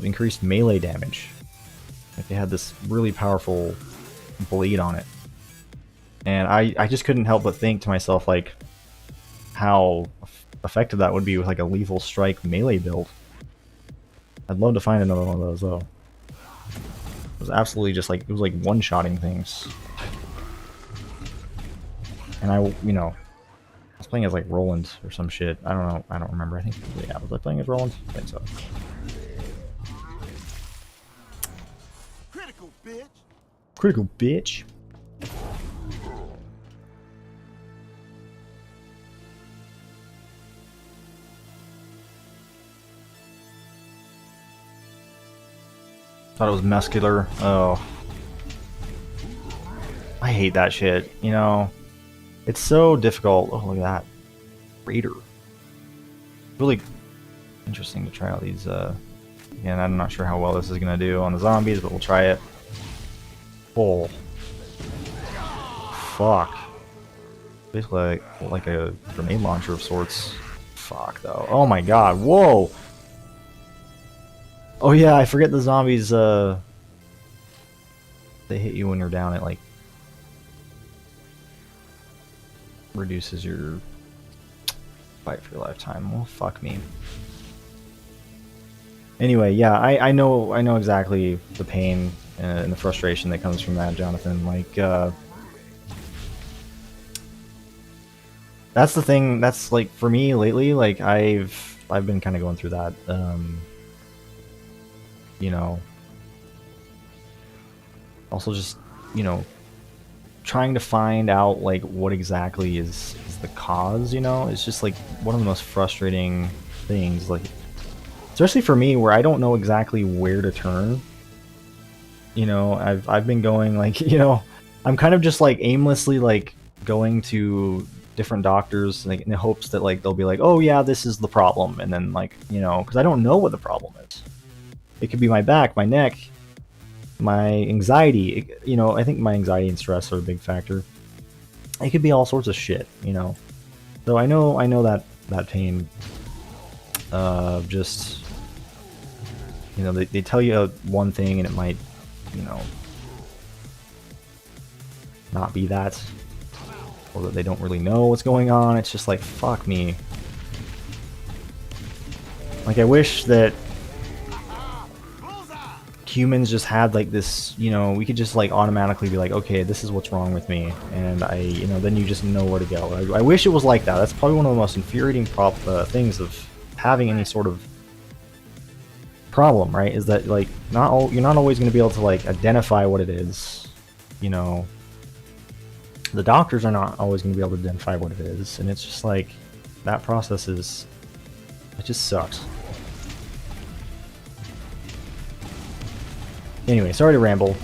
increased melee damage. Like it had this really powerful bleed on it, and I just couldn't help but think to myself like how effective that would be with like a lethal strike melee build. I'd love to find another one of those though. It was absolutely just like, it was like one-shotting things. And I, you know, I was playing as like Roland or some shit. I don't know, I don't remember. I think, yeah, was I playing as Roland? I think so. Critical bitch. Critical bitch. Thought it was muscular. Oh. I hate that shit, you know? It's so difficult. Oh, look at that. Raider. Really interesting to try out these, again, I'm not sure how well this is gonna do on the zombies, but we'll try it. Oh. Fuck. Basically like a grenade launcher of sorts. Fuck, though. Oh my god, whoa! Oh yeah, I forget the zombies, they hit you when you're down. It, like, reduces your fight for your lifetime. Well, fuck me. Anyway, yeah, I know exactly the pain and the frustration that comes from that, Jonathan. Like, that's the thing. That's, like, for me lately. Like, I've been kind of going through that. You know, also just, you know, trying to find out, like, what exactly is the cause. You know, it's just like one of the most frustrating things. Like, especially for me, where I don't know exactly where to turn. You know, I've been going, like, you know, I'm kind of just like aimlessly, like, going to different doctors, like, in the hopes that, like, they'll be like, oh yeah, this is the problem, and then, like, you know, because I don't know what the problem is. It could be my back, my neck, my anxiety. You know, I think my anxiety and stress are a big factor. It could be all sorts of shit, you know. So I know that pain. Just, you know, they tell you one thing and it might, you know, not be that, or that they don't really know what's going on. It's just like, fuck me. Like, I wish that humans just had, like, this, you know, we could just, like, automatically be like, okay, this is what's wrong with me, and you know, then you just know where to go. I wish it was like that. That's probably one of the most infuriating things of having any sort of problem, right? Is that, like, you're not always going to be able to, like, identify what it is. You know, the doctors are not always going to be able to identify what it is, and it's just like, that process it just sucks. Anyway, sorry to ramble.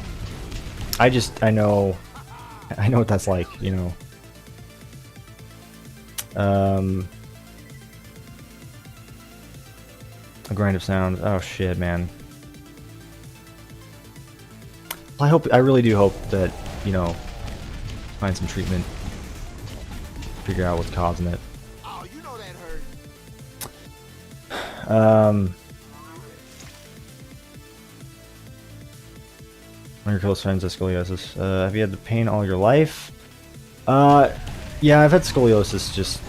I know what that's like, you know. A grind of sound. Oh shit, man. I really do hope that, you know, find some treatment, figure out what's causing it. Oh, you know that hurt. One of your close friends has scoliosis. Have you had the pain all your life? Yeah, I've had scoliosis just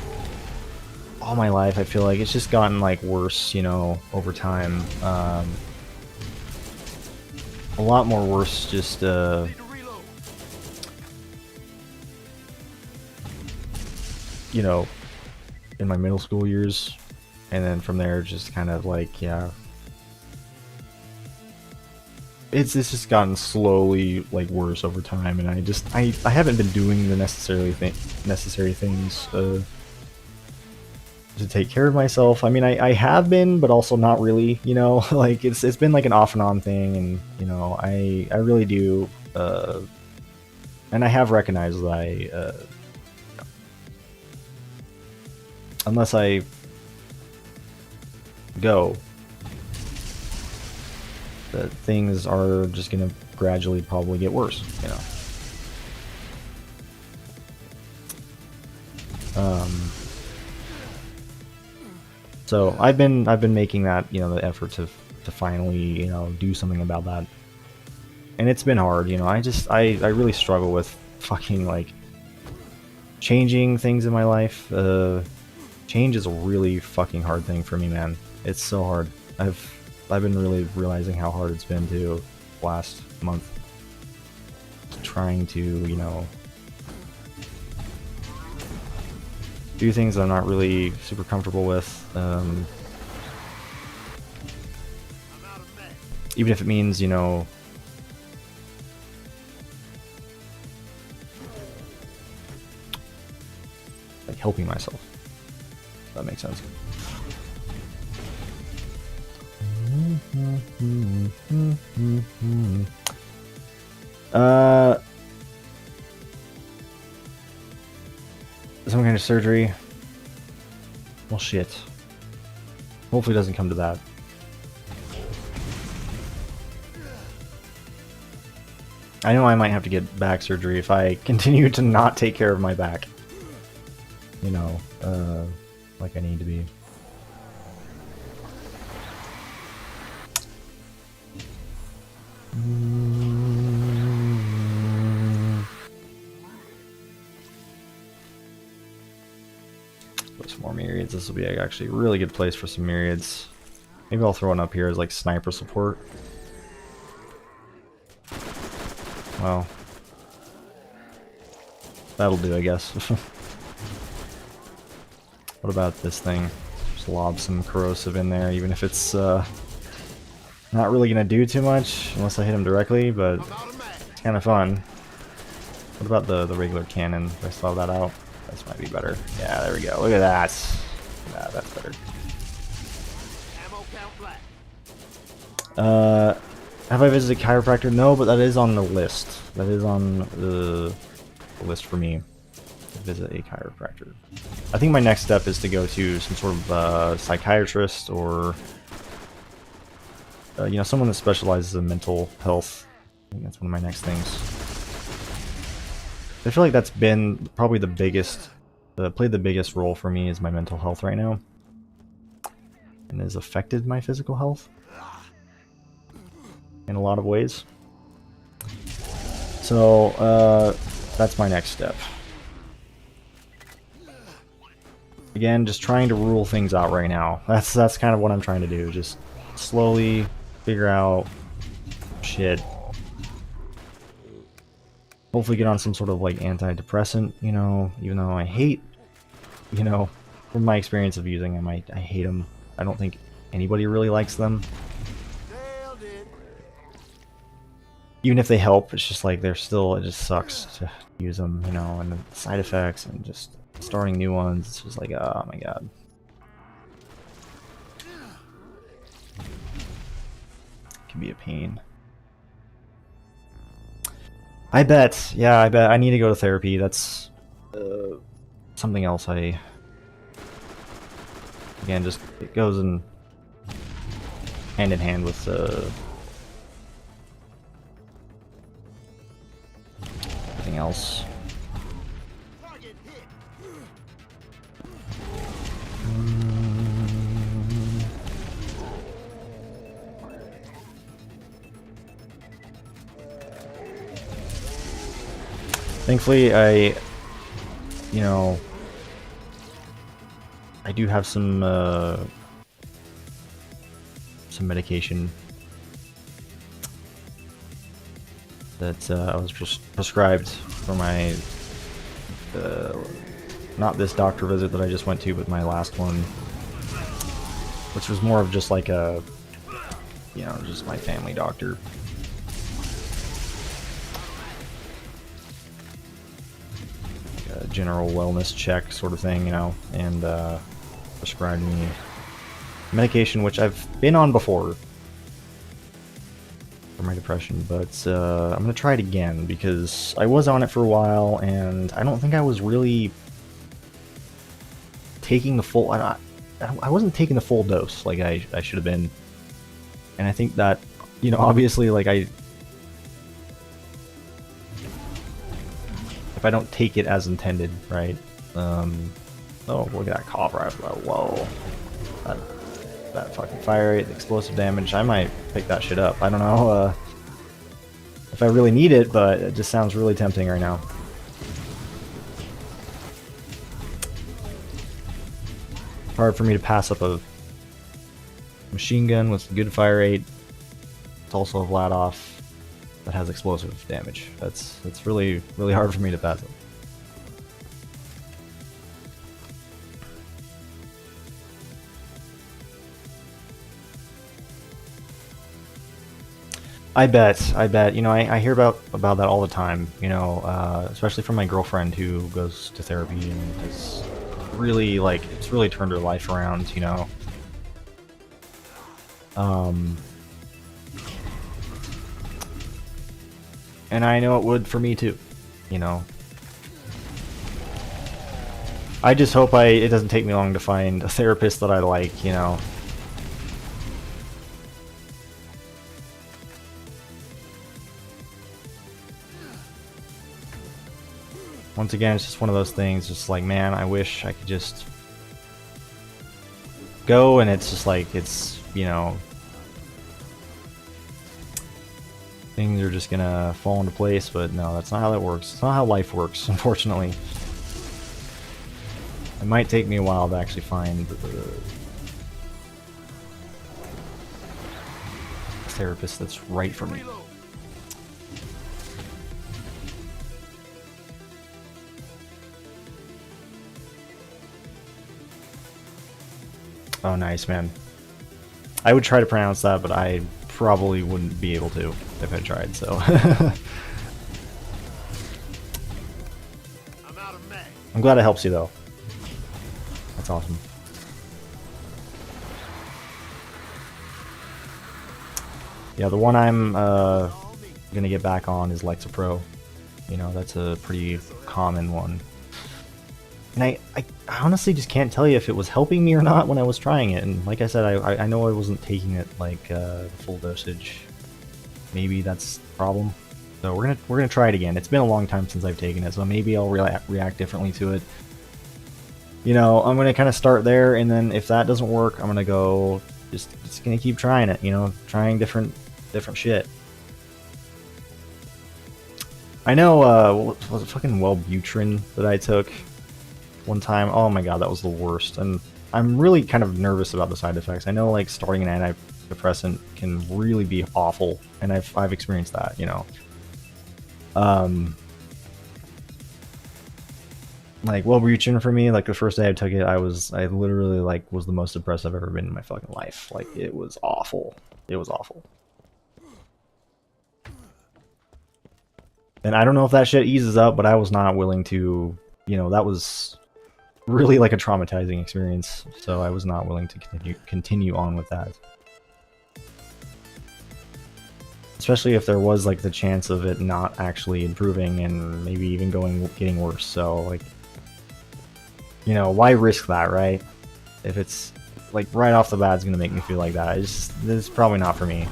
all my life. I feel like it's just gotten, like, worse, you know, over time. A lot more worse, just, you know, in my middle school years, and then from there, just kind of like, yeah. It's just gotten slowly, like, worse over time, and I haven't been doing the necessary things to take care of myself. I mean, I have been, but also not really, you know. Like, it's been like an off and on thing, and, you know, I really do, and I have recognized that unless I go, that things are just gonna gradually probably get worse, you know. So I've been making that, you know, the effort to finally, you know, do something about that, and it's been hard, you know. I really struggle with fucking, like, changing things in my life. Change is a really fucking hard thing for me, man. It's so hard. I've been really realizing how hard it's been to last month, trying to, you know, do things that I'm not really super comfortable with, even if it means, you know, like, helping myself. If that makes sense. Some kind of surgery. Well, shit. Hopefully it doesn't come to that. I know I might have to get back surgery if I continue to not take care of my back. You know, like I need to be. Put some more myriads. This will be actually a really good place for some myriads. Maybe I'll throw one up here as like sniper support. Well, that'll do, I guess. What about this thing? Just lob some corrosive in there, even if it's not really gonna do too much unless I hit him directly, but it's kind of fun. What about the regular cannon? If I swap that out, this might be better. Yeah, there we go. Look at that. Yeah, that's better. Have I visited chiropractor? No, but that is on the list. That is on the list for me to visit a chiropractor. I think my next step is to go to some sort of psychiatrist or you know, someone that specializes in mental health. I think that's one of my next things. I feel like that's been probably the biggest, played the biggest role for me is my mental health right now, and has affected my physical health in a lot of ways. So that's my next step. Again, just trying to rule things out right now. That's kind of what I'm trying to do. Just slowly figure out shit. Hopefully get on some sort of like antidepressant, you know, even though I hate, you know, from my experience of using them, I hate them. I don't think anybody really likes them. Even if they help, it's just like they're still, it just sucks to use them, you know, and the side effects and just starting new ones. It's just like, oh my god. It can be a pain. I bet, yeah, I bet I need to go to therapy. That's something else I, again, just, it goes in hand with everything else. Thankfully, you know, I do have some medication that I was prescribed for my, not this doctor visit that I just went to, but my last one, which was more of just like a, you know, just my family doctor. General wellness check sort of thing, you know, and prescribed me medication which I've been on before for my depression, but I'm gonna try it again because I was on it for a while and I don't think I was really taking the full, I wasn't taking the full dose like I should have been, and I think that, you know, obviously, like if I don't take it as intended, right? Oh, look at that cough right there. Whoa. That fucking fire rate, explosive damage, I might pick that shit up. I don't know if I really need it, but it just sounds really tempting right now. Hard for me to pass up a machine gun with good fire rate. It's also a Vladoff that has explosive damage. That's really hard for me to pass up. I bet. You know, I hear about that all the time. You know, especially from my girlfriend who goes to therapy and has really, like, it's really turned her life around. You know, And I know it would for me too, you know. I just hope it doesn't take me long to find a therapist that I like, you know. Once again, it's just one of those things, just like, man, I wish I could just go, and it's just like, it's, you know, things are just gonna fall into place, but no, that's not how that works. It's not how life works, unfortunately. It might take me a while to actually find the therapist that's right for me. Oh, nice, man. I would try to pronounce that, but I probably wouldn't be able to if I tried, so. I'm glad it helps you, though. That's awesome. Yeah, the one I'm gonna get back on is Lexapro. You know, that's a pretty common one. And I honestly just can't tell you if it was helping me or not when I was trying it. And like I said, I know I wasn't taking it like the full dosage. Maybe that's the problem. So we're gonna try it again. It's been a long time since I've taken it, so maybe I'll react differently to it. You know, I'm gonna kind of start there, and then if that doesn't work, I'm gonna go just gonna keep trying it. You know, trying different shit. I know, was it fucking Wellbutrin that I took one time? Oh my god, that was the worst. And I'm really kind of nervous about the side effects. I know, like, starting an antidepressant can really be awful, and I've experienced that, you know. Like, Wellbutrin for me, like, the first day I took it, I literally, like, was the most depressed I've ever been in my fucking life. Like, it was awful. It was awful. And I don't know if that shit eases up, but I was not willing to, you know, that was really like a traumatizing experience, so I was not willing to continue on with that. Especially if there was like the chance of it not actually improving and maybe even getting worse. So, like, you know, why risk that, right? If it's like right off the bat it's gonna make me feel like that, it's probably not for me.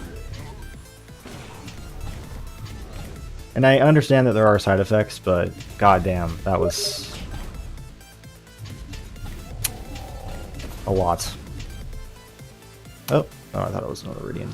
And I understand that there are side effects, but goddamn, that was a lot. Oh, I thought it was another Eridian.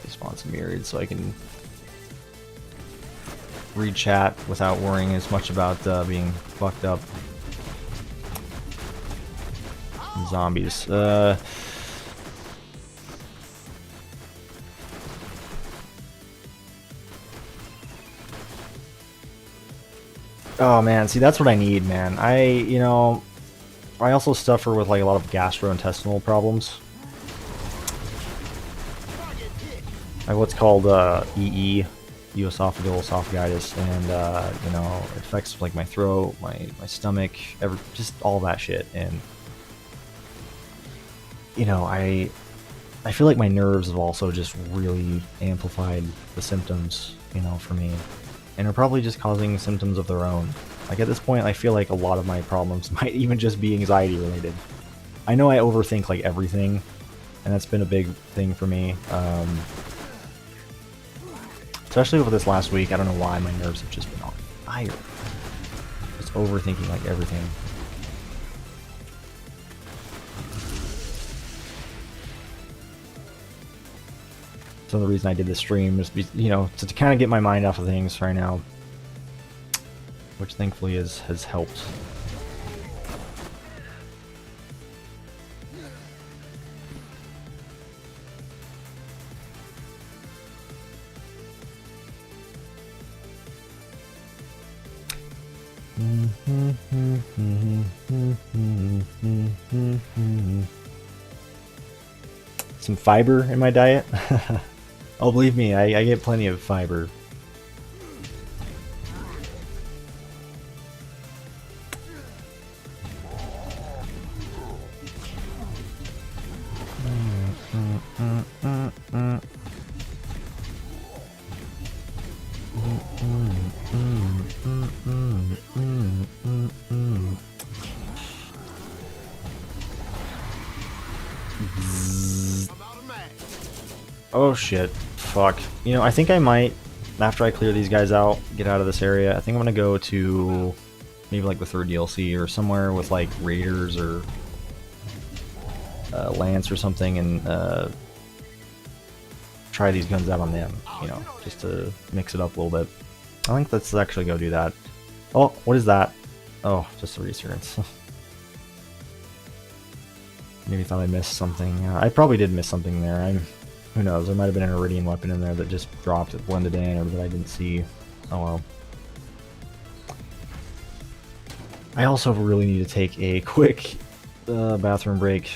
Respawn some myriad so I can read chat without worrying as much about being fucked up. Zombies. Oh man, see, that's what I need, man. You know, I also suffer with like a lot of gastrointestinal problems. I have what's called EE, esophageal esophagitis, and you know, it affects like my throat, my stomach, just all that shit. And you know, I feel like my nerves have also just really amplified the symptoms, you know, for me, and are probably just causing symptoms of their own. Like, at this point, I feel like a lot of my problems might even just be anxiety related. I know I overthink like everything, and that's been a big thing for me. Especially over this last week, I don't know why my nerves have just been on fire. Just overthinking like everything. So the reason I did this stream is, you know, to kind of get my mind off of things right now, which thankfully has helped. Some fiber in my diet? Oh, believe me, I get plenty of fiber. Oh shit. Fuck. You know, I think I might, after I clear these guys out, get out of this area, I think I'm gonna go to maybe like the 3rd DLC or somewhere with like raiders or Lance or something and try these guns out on them, you know, just to mix it up a little bit. I think let's actually go do that. Oh, what is that? Oh, just a resurgence. Maybe thought I missed something. I probably did miss something there. Who knows? There might have been an Eridian weapon in there that just dropped, it blended in, or that I didn't see. Oh well. I also really need to take a quick bathroom break.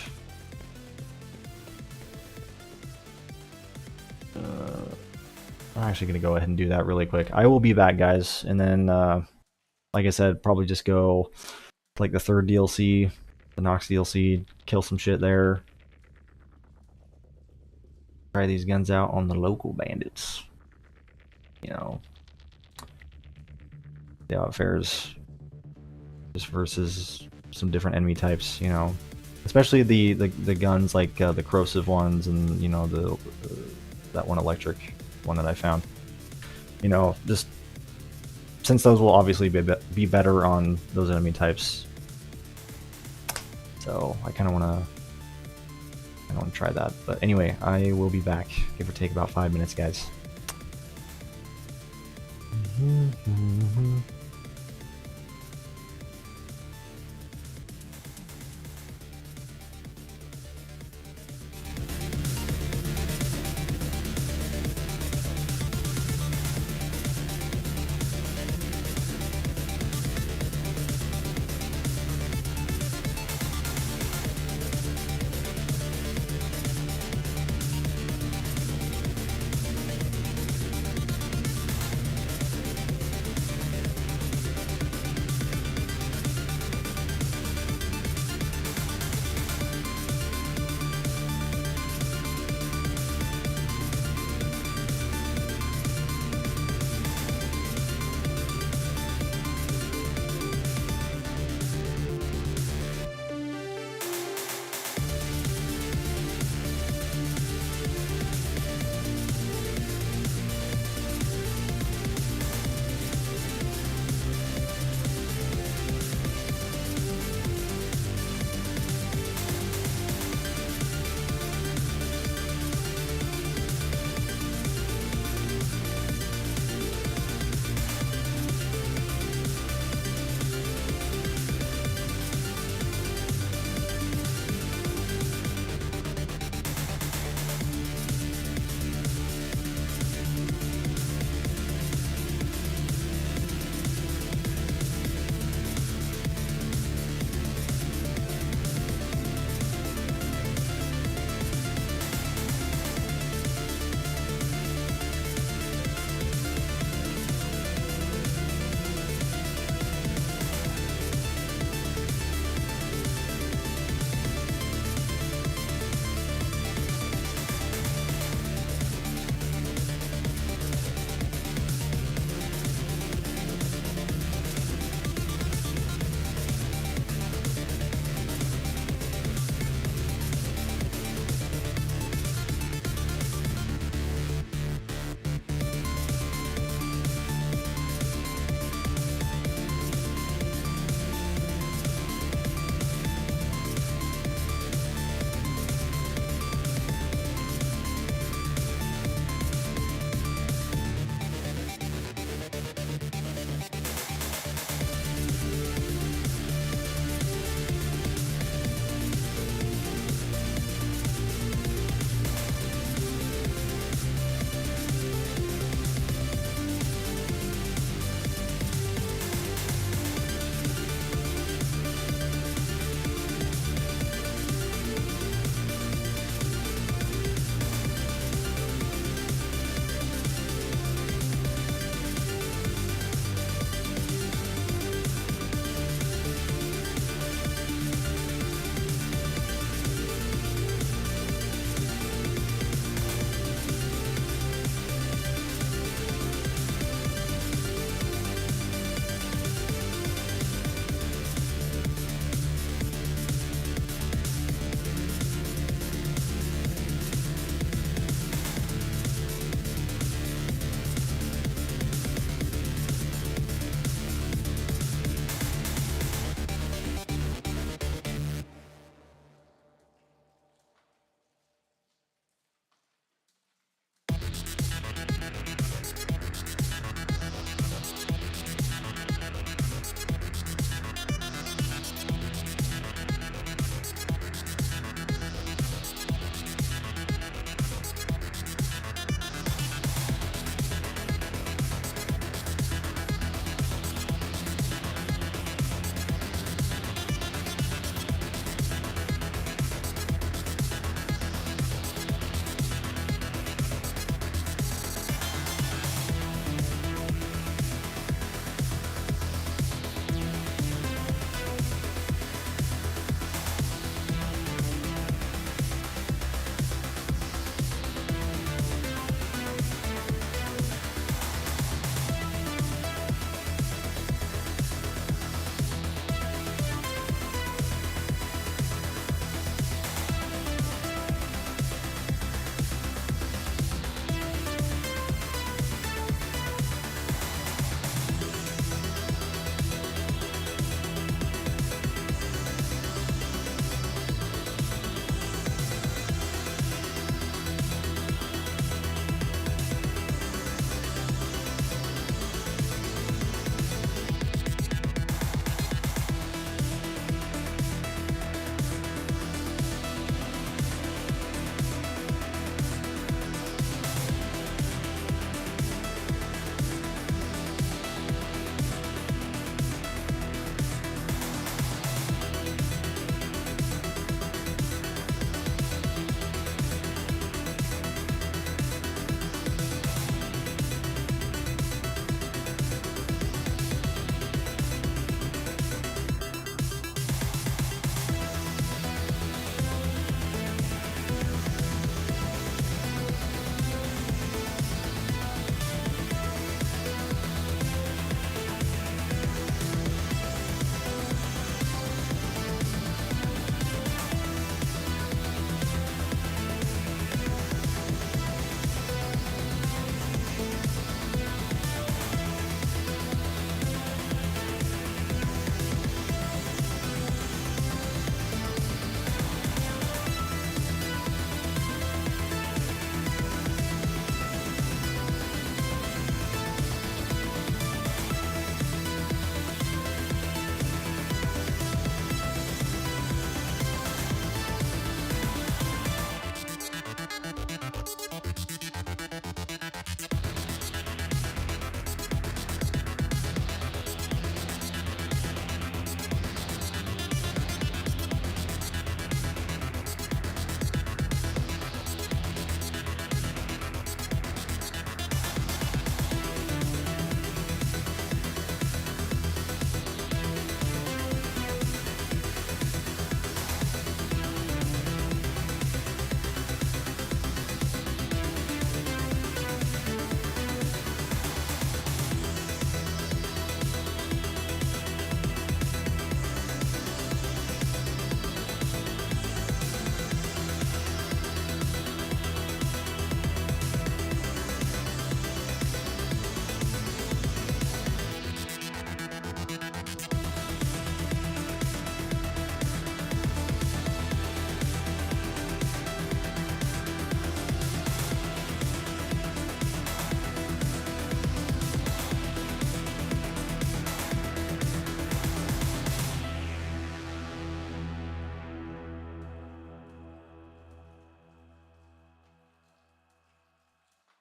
I'm actually going to go ahead and do that really quick. I will be back, guys, and then, like I said, probably just go to, like, the 3rd DLC, the Nox DLC, kill some shit there. Try these guns out on the local bandits. You know, see how it fares. Just versus some different enemy types, you know. Especially the guns like the corrosive ones and, you know, that one electric one that I found. You know, just since those will obviously be better on those enemy types. So I kind of want to try that. But anyway, I will be back, give or take about 5 minutes, guys.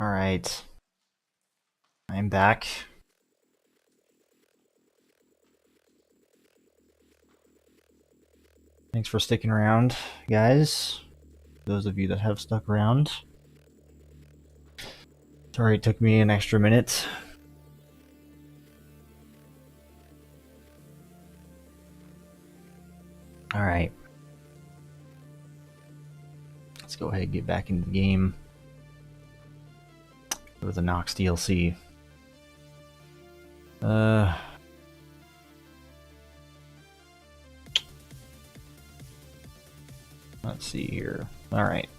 Alright. I'm back. Thanks for sticking around, guys. Those of you that have stuck around. Sorry it took me an extra minute. Alright. Let's go ahead and get back into the game. Go to the Nox DLC. Let's see here. Alright.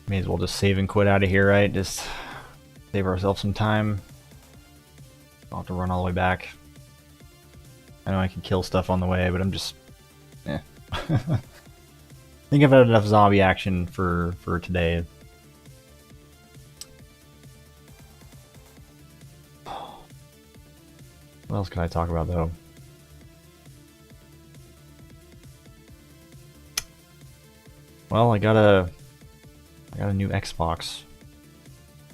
May as well just save and quit out of here, right? Just save ourselves some time. I'll have to run all the way back. I know I can kill stuff on the way, but I'm just... eh. I think I've had enough zombie action for today. What else can I talk about, though? Well, I got a new Xbox.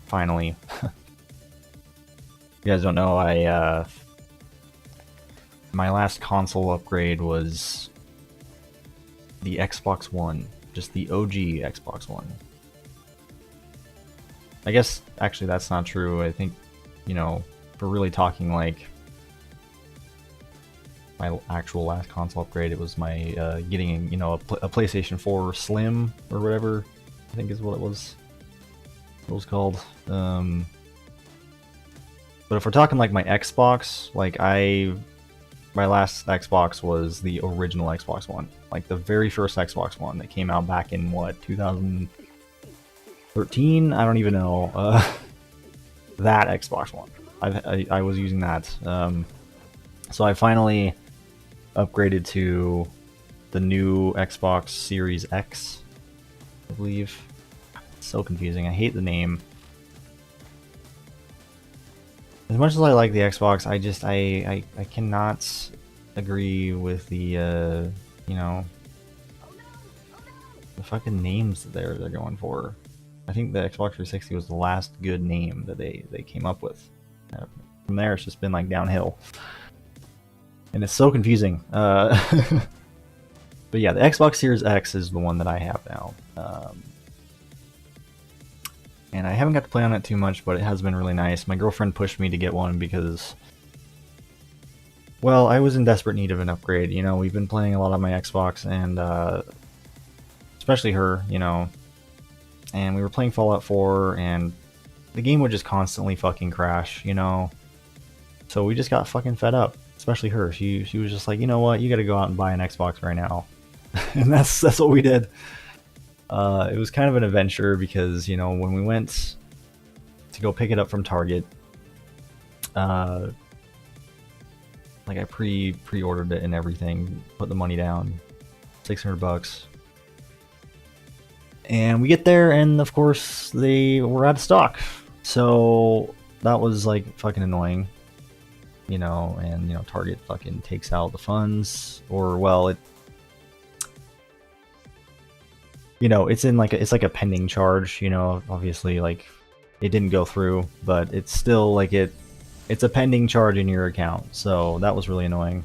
Finally. You guys don't know, my last console upgrade was the Xbox One. Just the OG Xbox One. I guess, actually, that's not true. I think, you know, if we're really talking, like, my actual last console upgrade, it was my getting, you know, a PlayStation 4 Slim or whatever, I think is what it was called. But if we're talking like my Xbox, like my last Xbox was the original Xbox One, like the very first Xbox One that came out back in what, 2013? I don't even know. That Xbox One, I was using that. So I finally upgraded to the new Xbox Series X, I believe. It's so confusing. I hate the name. As much as I like the Xbox, I cannot agree with the you know, the fucking names that they're going for. I think the Xbox 360 was the last good name that they came up with. From there, it's just been like downhill. And it's so confusing. But yeah, the Xbox Series X is the one that I have now. And I haven't got to play on it too much, but it has been really nice. My girlfriend pushed me to get one because, well, I was in desperate need of an upgrade. You know, we've been playing a lot on my Xbox, and especially her, you know. And we were playing Fallout 4, and the game would just constantly fucking crash, you know. So we just got fucking fed up. Especially her. She was just like, you know what, you gotta go out and buy an Xbox right now. And that's what we did. It was kind of an adventure because, you know, when we went to go pick it up from Target, like I pre-ordered it and everything, put the money down, $600. And we get there, and of course they were out of stock. So that was like fucking annoying. You know, and you know, Target fucking takes out the funds, or well, it, you know, it's in like it's like a pending charge. You know, obviously, like it didn't go through, but it's still like it's a pending charge in your account. So that was really annoying.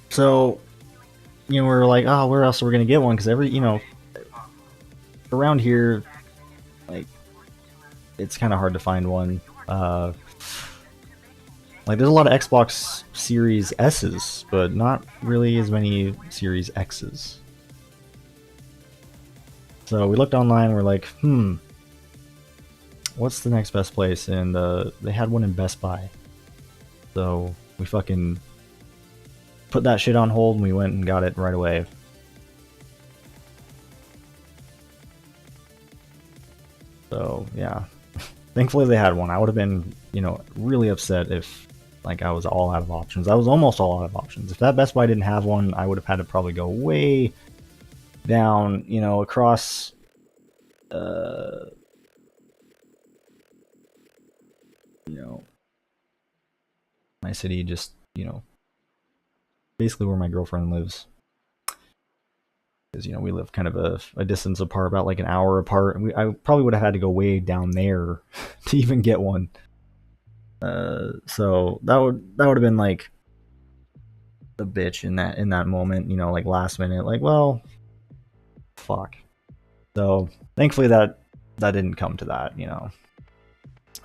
So, you know, we were like, oh, where else are we gonna get one? Because every, you know, around here, like, it's kind of hard to find one. Like there's a lot of Xbox Series S's, but not really as many Series X's. So we looked online, we're like, what's the next best place? And they had one in Best Buy. So we fucking put that shit on hold, and we went and got it right away. So yeah. Thankfully they had one. I would have been, you know, really upset if like I was all out of options. I was almost all out of options. If that Best Buy didn't have one, I would have had to probably go way down, you know, across you know, my city, just, you know, basically where my girlfriend lives. because we live kind of a distance apart, about like an hour apart, and I probably would have had to go way down there to even get one. So that would have been like the bitch in that moment, like last minute, like, well, fuck. So thankfully that didn't come to that.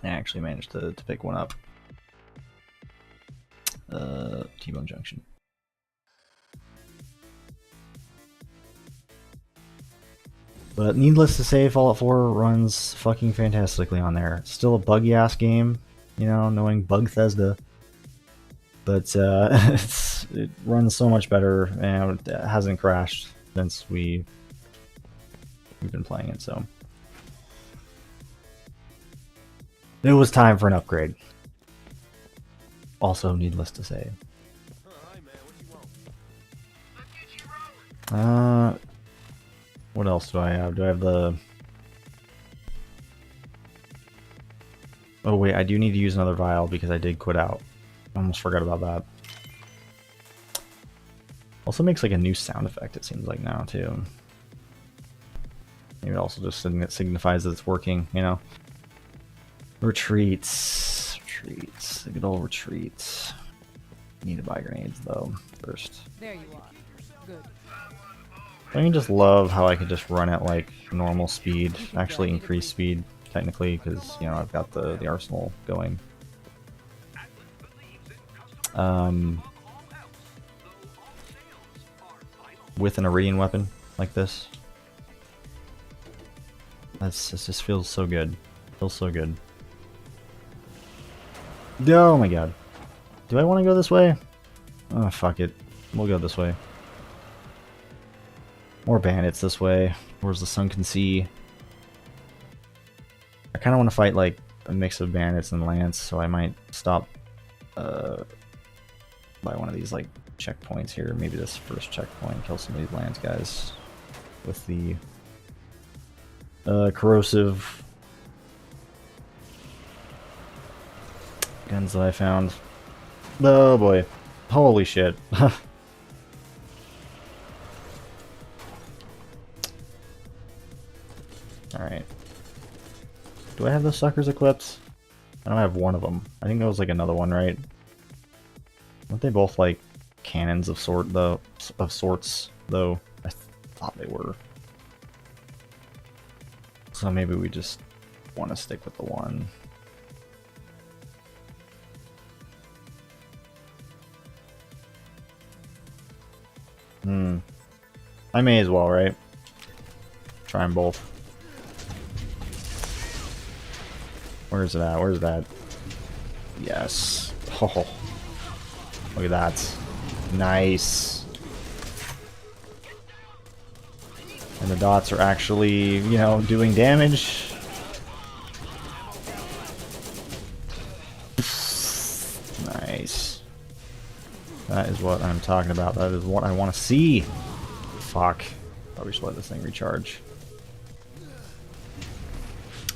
I actually managed to pick one up. T-Bone Junction. But needless to say, Fallout 4 runs fucking fantastically on there. It's still a buggy ass game, knowing Bugthesda. But it runs so much better, and it hasn't crashed since we've been playing it, so it was time for an upgrade. Also, needless to say. What else do I have? Do I have the... Oh wait, I do need to use another vial because I did quit out. I almost forgot about that. Also makes like a new sound effect, it seems like now too. Maybe it also just signifies that it's working, Retreats. The good old retreats. Need to buy grenades though first. There you are. Good. I can just love how I can just run at like normal speed, actually increase speed technically, because I've got the arsenal going. With an Eridian weapon like this, this just feels so good. Feels so good. Oh my god. Do I want to go this way? Oh, fuck it. We'll go this way. More bandits this way, towards the sunken sea. I kind of want to fight like a mix of bandits and lance, so I might stop by one of these like checkpoints here. Maybe this first checkpoint, kill some of these lance guys with the corrosive guns that I found. Oh boy. Holy shit. Alright. Do I have those suckers equipped? I don't have one of them. I think there was like another one, right? Aren't they both like cannons of sorts, though? I thought they were. So maybe we just want to stick with the one. I may as well, right? Try them both. Where's it at? Where's that? Yes. Oh, look at that. Nice. And the dots are actually, doing damage. Nice. That is what I'm talking about. That is what I want to see. Fuck. Probably should let this thing recharge.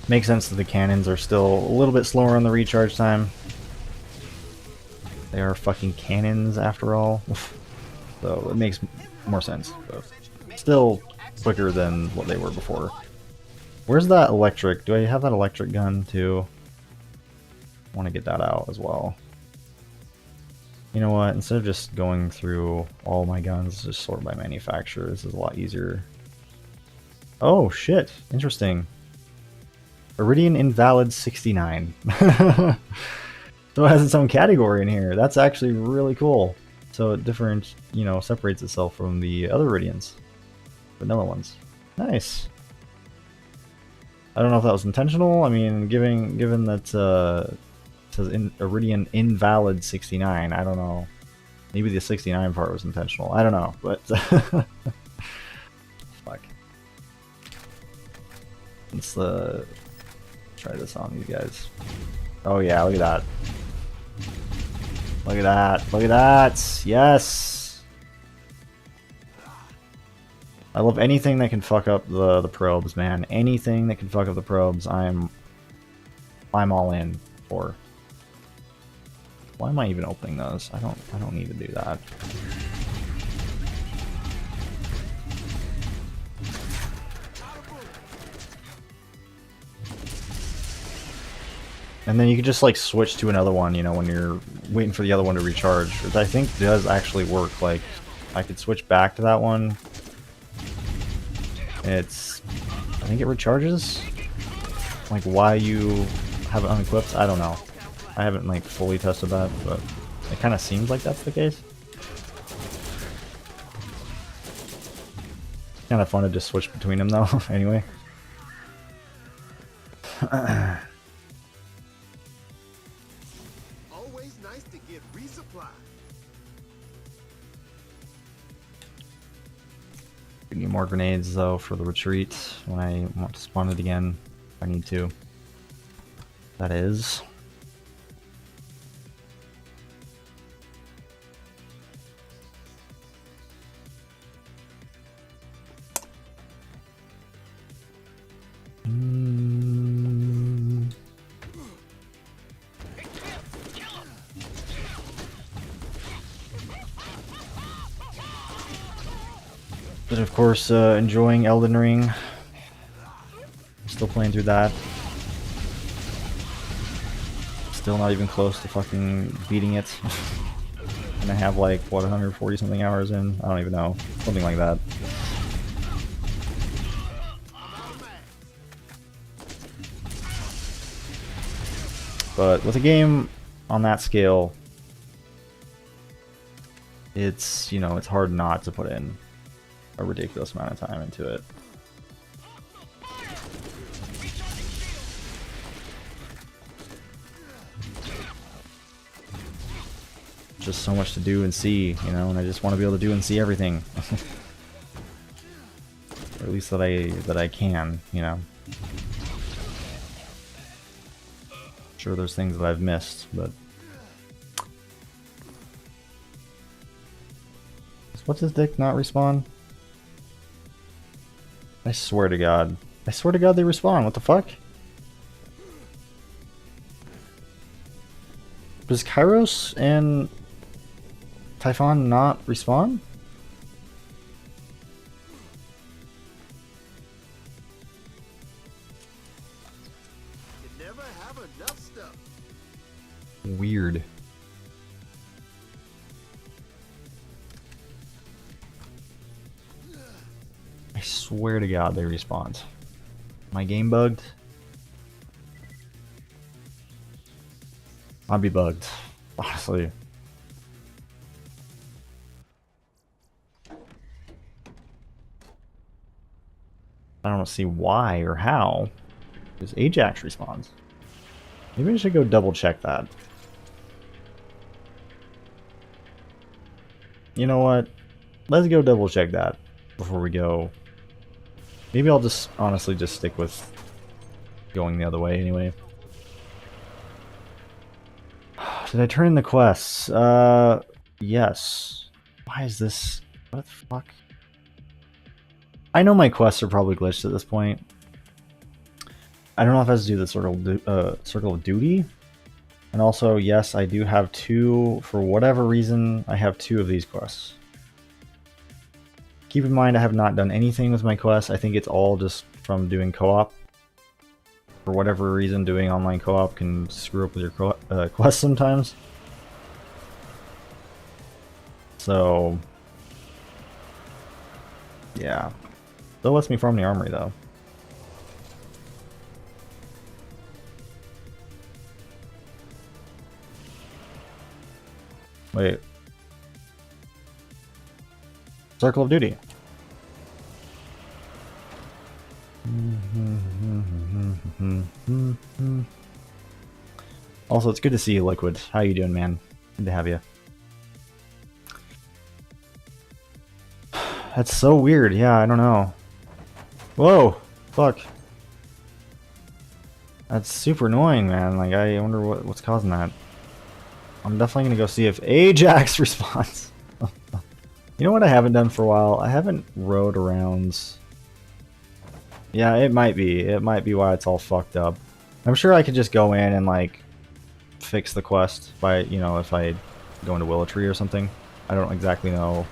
Makes sense that the cannons are still a little bit slower on the recharge time. They are fucking cannons after all. So it makes more sense. But still quicker than what they were before. Where's that electric? Do I have that electric gun too? I want to get that out as well. You know what? Instead of just going through all my guns, just sort by manufacturer. This is a lot easier. Oh shit! Interesting. Eridian Invalid 69. So it has its own category in here. That's actually really cool. So it separates itself from the other Eridians. Vanilla ones. Nice. I don't know if that was intentional. I mean, given that it says Eridian Invalid 69, I don't know. Maybe the 69 part was intentional. I don't know, but fuck. Let's try this on these guys. Oh yeah, look at that. Look at that. Look at that. Yes. I love anything that can fuck up the probes, man. Anything that can fuck up the probes, I'm all in for. Why am I even opening those? I don't need to do that. And then you can just like switch to another one, you know, when you're waiting for the other one to recharge, which I think does actually work. Like, I could switch back to that one. I think it recharges, like, why you have it unequipped. I don't know. I haven't like fully tested that, but it kind of seems like that's the case. Kind of fun to just switch between them though. Anyway. Always nice to get resupply. We need more grenades though for the retreat when I want to spawn it again. If I need to. That is. But of course, enjoying Elden Ring. Still playing through that. Still not even close to fucking beating it. And I have like, what, 140 something hours in? I don't even know. Something like that. But with a game on that scale, it's, you know, it's hard not to put in a ridiculous amount of time into it. Just so much to do and see, you know, and I just want to be able to do and see everything. Or at least that I can, you know. Sure, there's things that I've missed, but what's his dick not respawn? I swear to God. I swear to God they respawn. What the fuck? Does Kairos and Typhon not respawn? You never have enough stuff. Weird. I swear to God they respawned. My game bugged? I'd be bugged, honestly. I don't see why or how. Because Ajax respawns. Maybe I should go double check that. You know what? Let's go double check that before we go. Maybe I'll just honestly just stick with going the other way anyway. Did I turn in the quests? Yes. Why is this? What the fuck? I know my quests are probably glitched at this point. I don't know if it has to do with the circle of duty. And also, yes, I do have two. For whatever reason, I have two of these quests. Keep in mind, I have not done anything with my quests. I think it's all just from doing co-op. For whatever reason, doing online co-op can screw up with your quests sometimes. So, yeah. Still lets me farm the armory, though. Wait. Circle of Duty. Also, it's good to see you, Liquid. How you doing, man? Good to have you. That's so weird. Yeah, I don't know. Whoa! Fuck. That's super annoying, man. Like, I wonder what's causing that. I'm definitely gonna go see if Ajax responds. You know what I haven't done for a while? I haven't rode around. Yeah, it might be. It might be why it's all fucked up. I'm sure I could just go in and, like, fix the quest by, you know, if I go into Willow Tree or something. I don't exactly know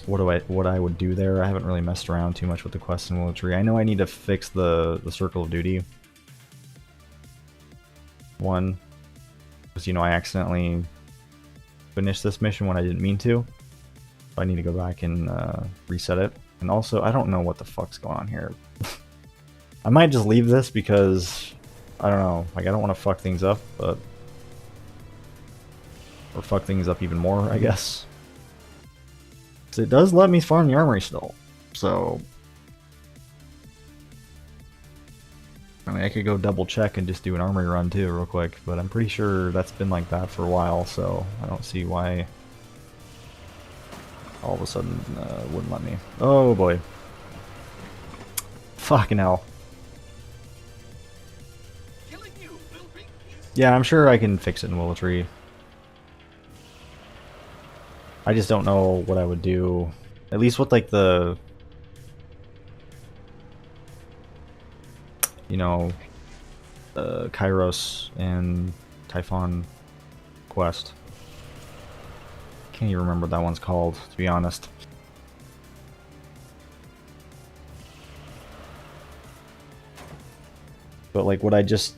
what I would do there. I haven't really messed around too much with the quest in Willow Tree. I know I need to fix the Circle of Duty. one. Because, you know, I accidentally finished this mission when I didn't mean to. I need to go back and reset it. And also, I don't know what the fuck's going on here. I might just leave this because, I don't know, like I don't want to fuck things up, but... Or fuck things up even more, I guess. Because it does let me farm the armory still, so... I mean, I could go double check and just do an armory run too real quick, but I'm pretty sure that's been like that for a while, so I don't see why all of a sudden wouldn't let me. Oh boy. Fucking hell. Yeah, I'm sure I can fix it in Willow Tree. I just don't know what I would do. At least with like the... You know... Kairos and Typhon quest. Can't even remember what that one's called, to be honest. But like, would I just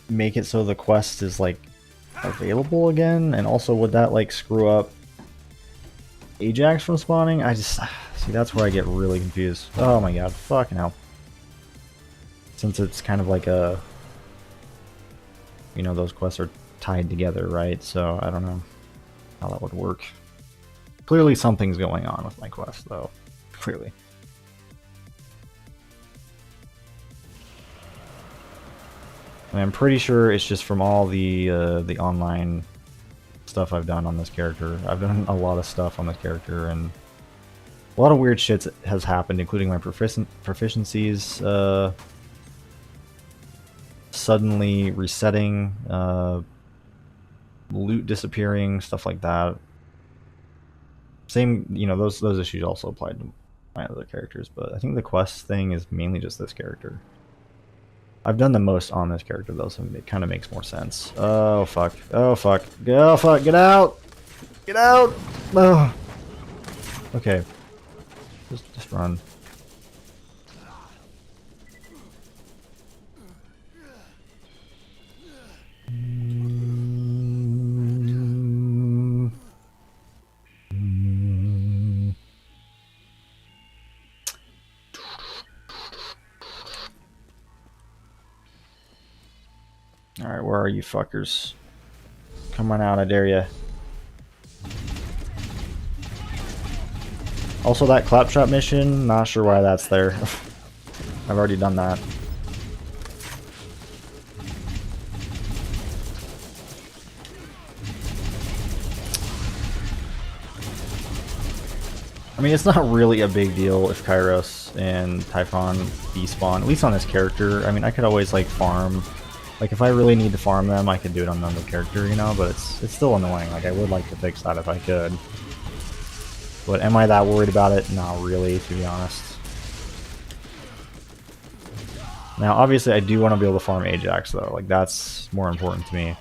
make it so the quest is like available again? And also, would that like screw up Ajax from spawning? I just see, that's where I get really confused. Oh my god, fucking hell. Since it's kind of like a, you know, those quests are tied together, right? So I don't know how that would work. Clearly something's going on with my quest, though. Clearly. And I'm pretty sure it's just from all the online stuff I've done on this character. I've done a lot of stuff on this character, and a lot of weird shit has happened, including my proficiencies suddenly resetting, loot disappearing, stuff like that. Same, you know, those issues also applied to my other characters, but I think the quest thing is mainly just this character. I've done the most on this character though, so it kind of makes more sense. Oh fuck! Oh fuck! Oh fuck! Get out! Get out! Oh. Okay. Just run. Alright, where are you fuckers? Come on out, I dare ya. Also, that claptrap mission, not sure why that's there. I've already done that. I mean, it's not really a big deal if Kairos and Typhon despawn, at least on this character. I mean, I could always, like, farm. Like, if I really need to farm them, I could do it on another character, you know? But it's still annoying. Like, I would like to fix that if I could. But am I that worried about it? Not really, to be honest. Now, obviously, I do want to be able to farm Ajax, though. Like, that's more important to me.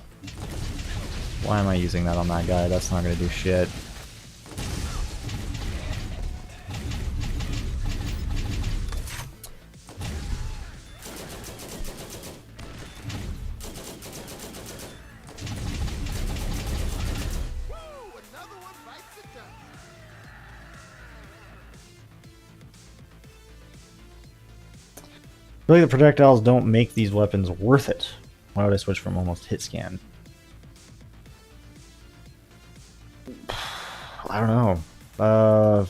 Why am I using that on that guy? That's not going to do shit. Really, the projectiles don't make these weapons worth it. Why would I switch from almost hit scan? I don't know.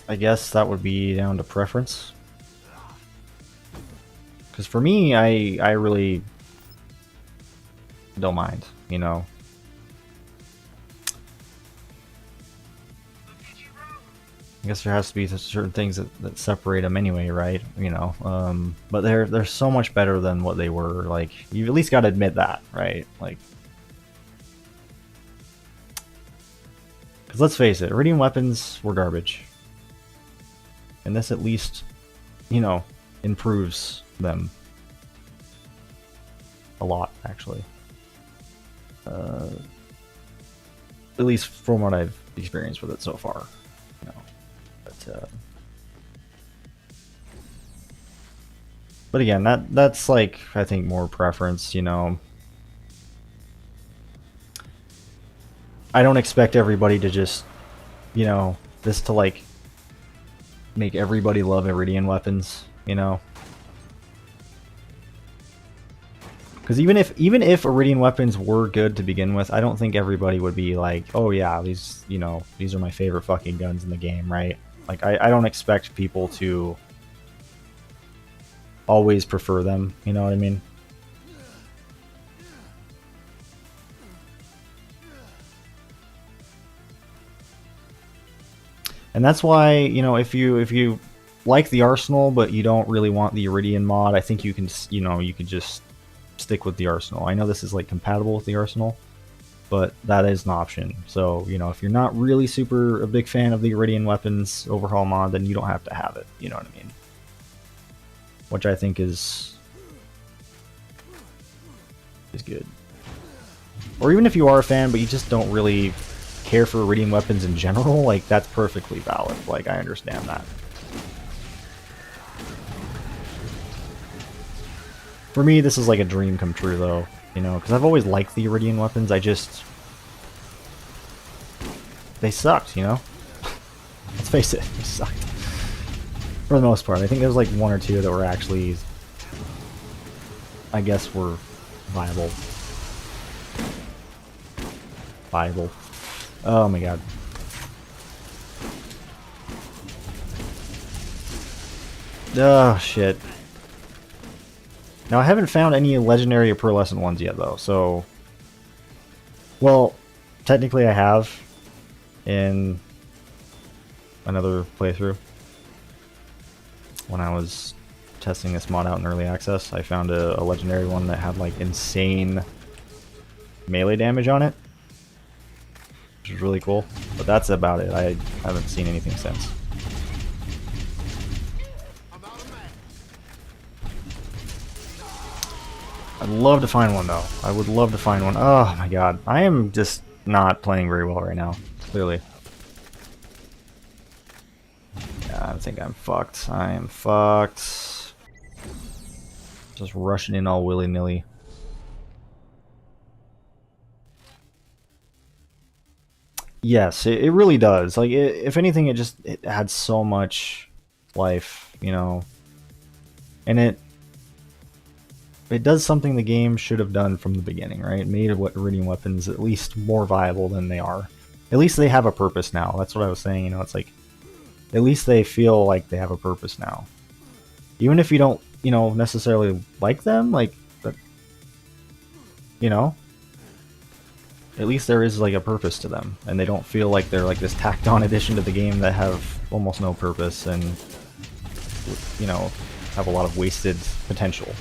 I guess that would be down to preference. Because for me, I really don't mind, you know. I guess there has to be certain things that separate them anyway, right? You know, but they're so much better than what they were. Like, you at least got to admit that, right? Like, because let's face it, Eridian weapons were garbage, and this at least, you know, improves them a lot, actually. At least from what I've experienced with it so far, you know. But again, that's like, I think, more preference, you know. I don't expect everybody to just, you know, this to like make everybody love Eridian weapons, you know. Because even if Eridian weapons were good to begin with, I don't think everybody would be like, oh yeah, these, you know, these are my favorite fucking guns in the game, right? Like I don't expect people to always prefer them, you know what I mean? And that's why, you know, if you like the Arsenal but you don't really want the Eridian mod, I think you can, you know, you could just stick with the Arsenal. I know this is like compatible with the Arsenal, but that is an option. So, you know, if you're not really super a big fan of the Eridian weapons overhaul mod, then you don't have to have it, you know what I mean? Which I think is good. Or even if you are a fan but you just don't really care for Eridian weapons in general, like that's perfectly valid. Like I understand that. For me, this is like a dream come true though, you know, because I've always liked the Eridian weapons. I just, they sucked, you know. Let's face it, they sucked for the most part. I think there was like one or two that were actually, I guess, were viable. Oh my god. Oh shit. Now I haven't found any legendary or pearlescent ones yet though, so... Well, technically I have in another playthrough. When I was testing this mod out in early access, I found a legendary one that had like insane melee damage on it, which is really cool. But that's about it. I haven't seen anything since. I'd love to find one though. I would love to find one. Oh my god. I am just not playing very well right now, clearly. Yeah, I think I'm fucked. I am fucked. Just rushing in all willy-nilly. Yes, it really does. Like, if anything, it adds so much life, you know. And it does something the game should have done from the beginning, right? It made Eridian weapons at least more viable than they are. At least they have a purpose now. That's what I was saying, you know, it's like, at least they feel like they have a purpose now. Even if you don't, you know, necessarily like them, like, but, you know, at least there is like a purpose to them, and they don't feel like they're like this tacked on addition to the game that have almost no purpose and, you know, have a lot of wasted potential.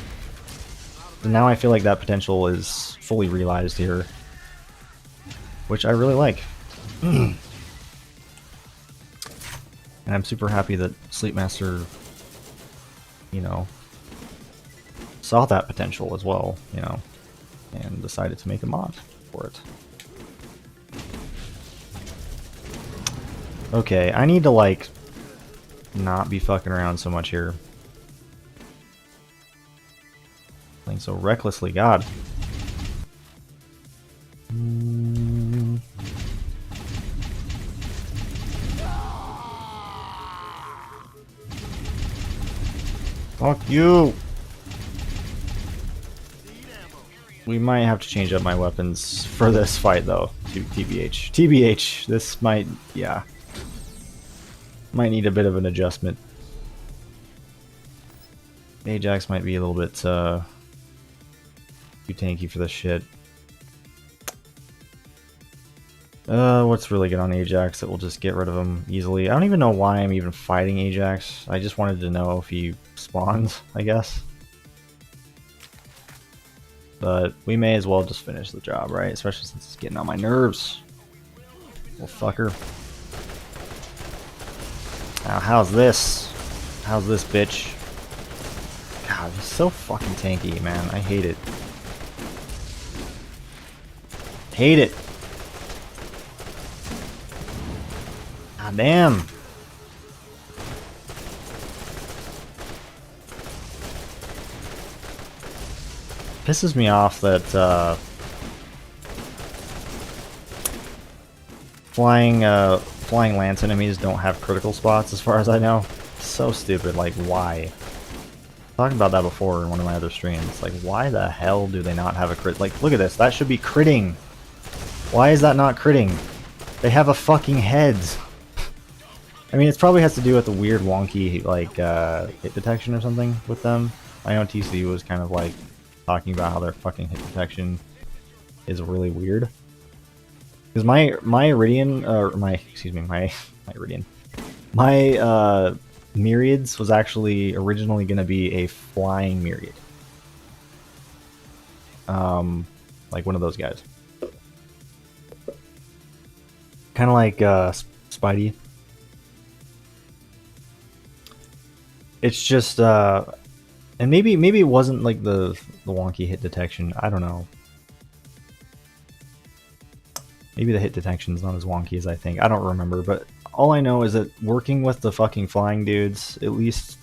And now I feel like that potential is fully realized here, which I really like. And I'm super happy that Sleepmaster, you know, saw that potential as well, you know, and decided to make a mod for it. Okay, I need to, like, not be fucking around so much here. Playing so recklessly, God. Fuck you! We might have to change up my weapons for this fight, though, to TBH. TBH, this might, yeah. Might need a bit of an adjustment. Ajax might be a little bit, too tanky for this shit. What's really good on Ajax that will just get rid of him easily? I don't even know why I'm even fighting Ajax. I just wanted to know if he spawns, I guess. But we may as well just finish the job, right? Especially since it's getting on my nerves. Little fucker. Now, how's this? How's this, bitch? God, he's so fucking tanky, man. I hate it. Hate it. God damn. pisses me off that flying lance enemies don't have critical spots, as far as I know. So stupid. Like, why? Talked about that before in one of my other streams. Like, why the hell do they not have a crit? Like, look at this. That should be critting. Why is that not critting? They have a fucking head. I mean, it probably has to do with the weird wonky, like, hit detection or something with them. I know TC was kind of, like, talking about how their fucking hit detection is really weird. Because my Eridian, or my Eridian. My, Myriads was actually originally going to be a flying Myriad. Like one of those guys. Kind of like Spidey. It's just and maybe it wasn't like the wonky hit detection. I don't know. Maybe the hit detection is not as wonky as I think. I don't remember, but all I know is that working with the fucking flying dudes, at least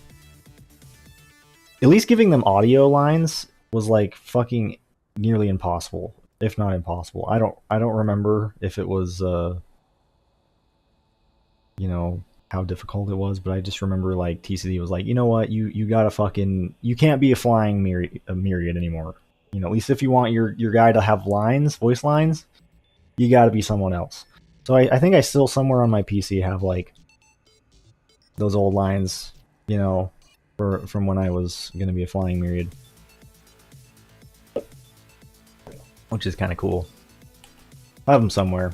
giving them audio lines was like fucking nearly impossible, if not impossible. I don't remember if it was you know, how difficult it was, but I just remember like TCD was like, you know what, you gotta fucking, you can't be a flying myriad anymore. You know, at least if you want your guy to have lines, voice lines, you gotta be someone else. So I think I still somewhere on my PC have like those old lines, you know, from when I was gonna be a flying myriad, which is kind of cool. I have them somewhere.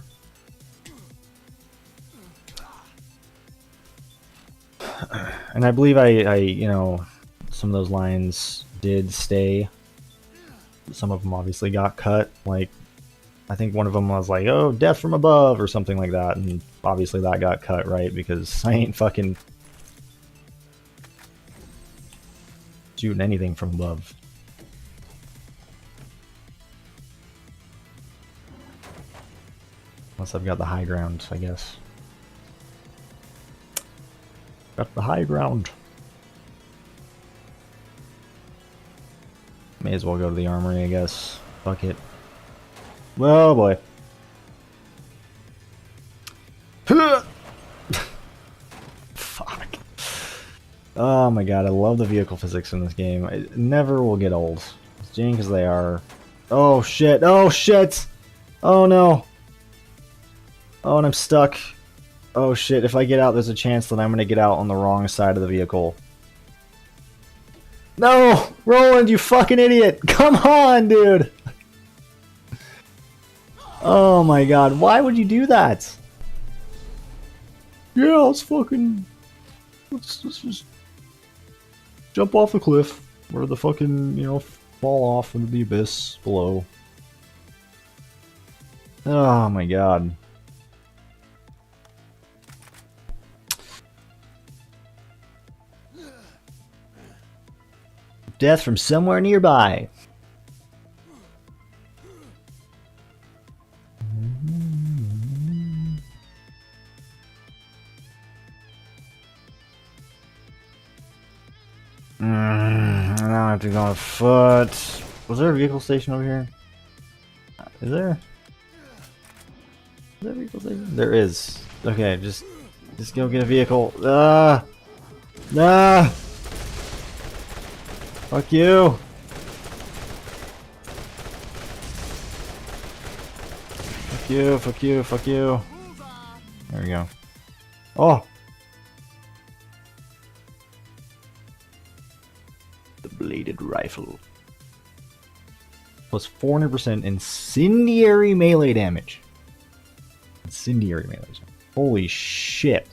And I believe I you know, some of those lines did stay. Some of them obviously got cut. Like, I think one of them was like, oh, death from above, or something like that. And obviously that got cut, right? Because I ain't fucking shooting anything from above. Unless I've got the high ground, I guess. Got the high ground. May as well go to the armory, I guess. Fuck it. Oh boy. Fuck. Oh my god, I love the vehicle physics in this game. It never will get old. As jank as they are. Oh shit, oh shit! Oh no! Oh, and I'm stuck. Oh shit, if I get out, there's a chance that I'm gonna get out on the wrong side of the vehicle. No! Roland, you fucking idiot! Come on, dude! Oh my god, why would you do that? Yeah, let's just jump off the cliff, or the fucking, you know, fall off into the abyss below. Oh my god. Death from somewhere nearby. Now I have to go on foot. Was there a vehicle station over here? Is there? Is there a vehicle station? There is. Okay, just go get a vehicle. Ah! Fuck you! Fuck you, fuck you, fuck you. There we go. Oh! The bladed rifle. Plus 400% incendiary melee damage. Incendiary melee damage. Holy shit.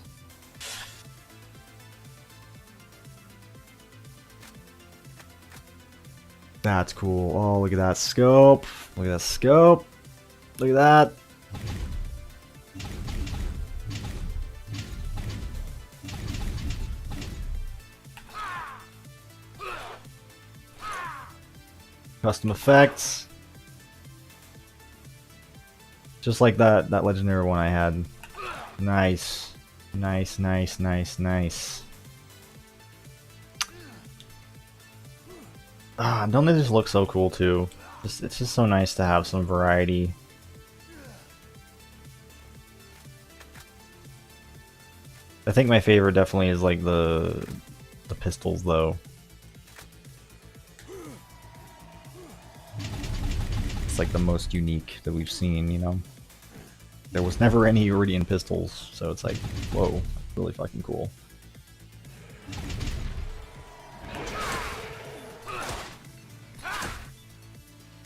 That's cool. Oh, look at that scope. Look at that scope. Look at that. Custom effects. Just like that legendary one I had. Nice. Nice, nice, nice, nice. Don't they just look so cool too? It's just so nice to have some variety. I think my favorite definitely is like the pistols though. It's like the most unique that we've seen, you know? There was never any Eridian pistols, so it's like, whoa, really fucking cool.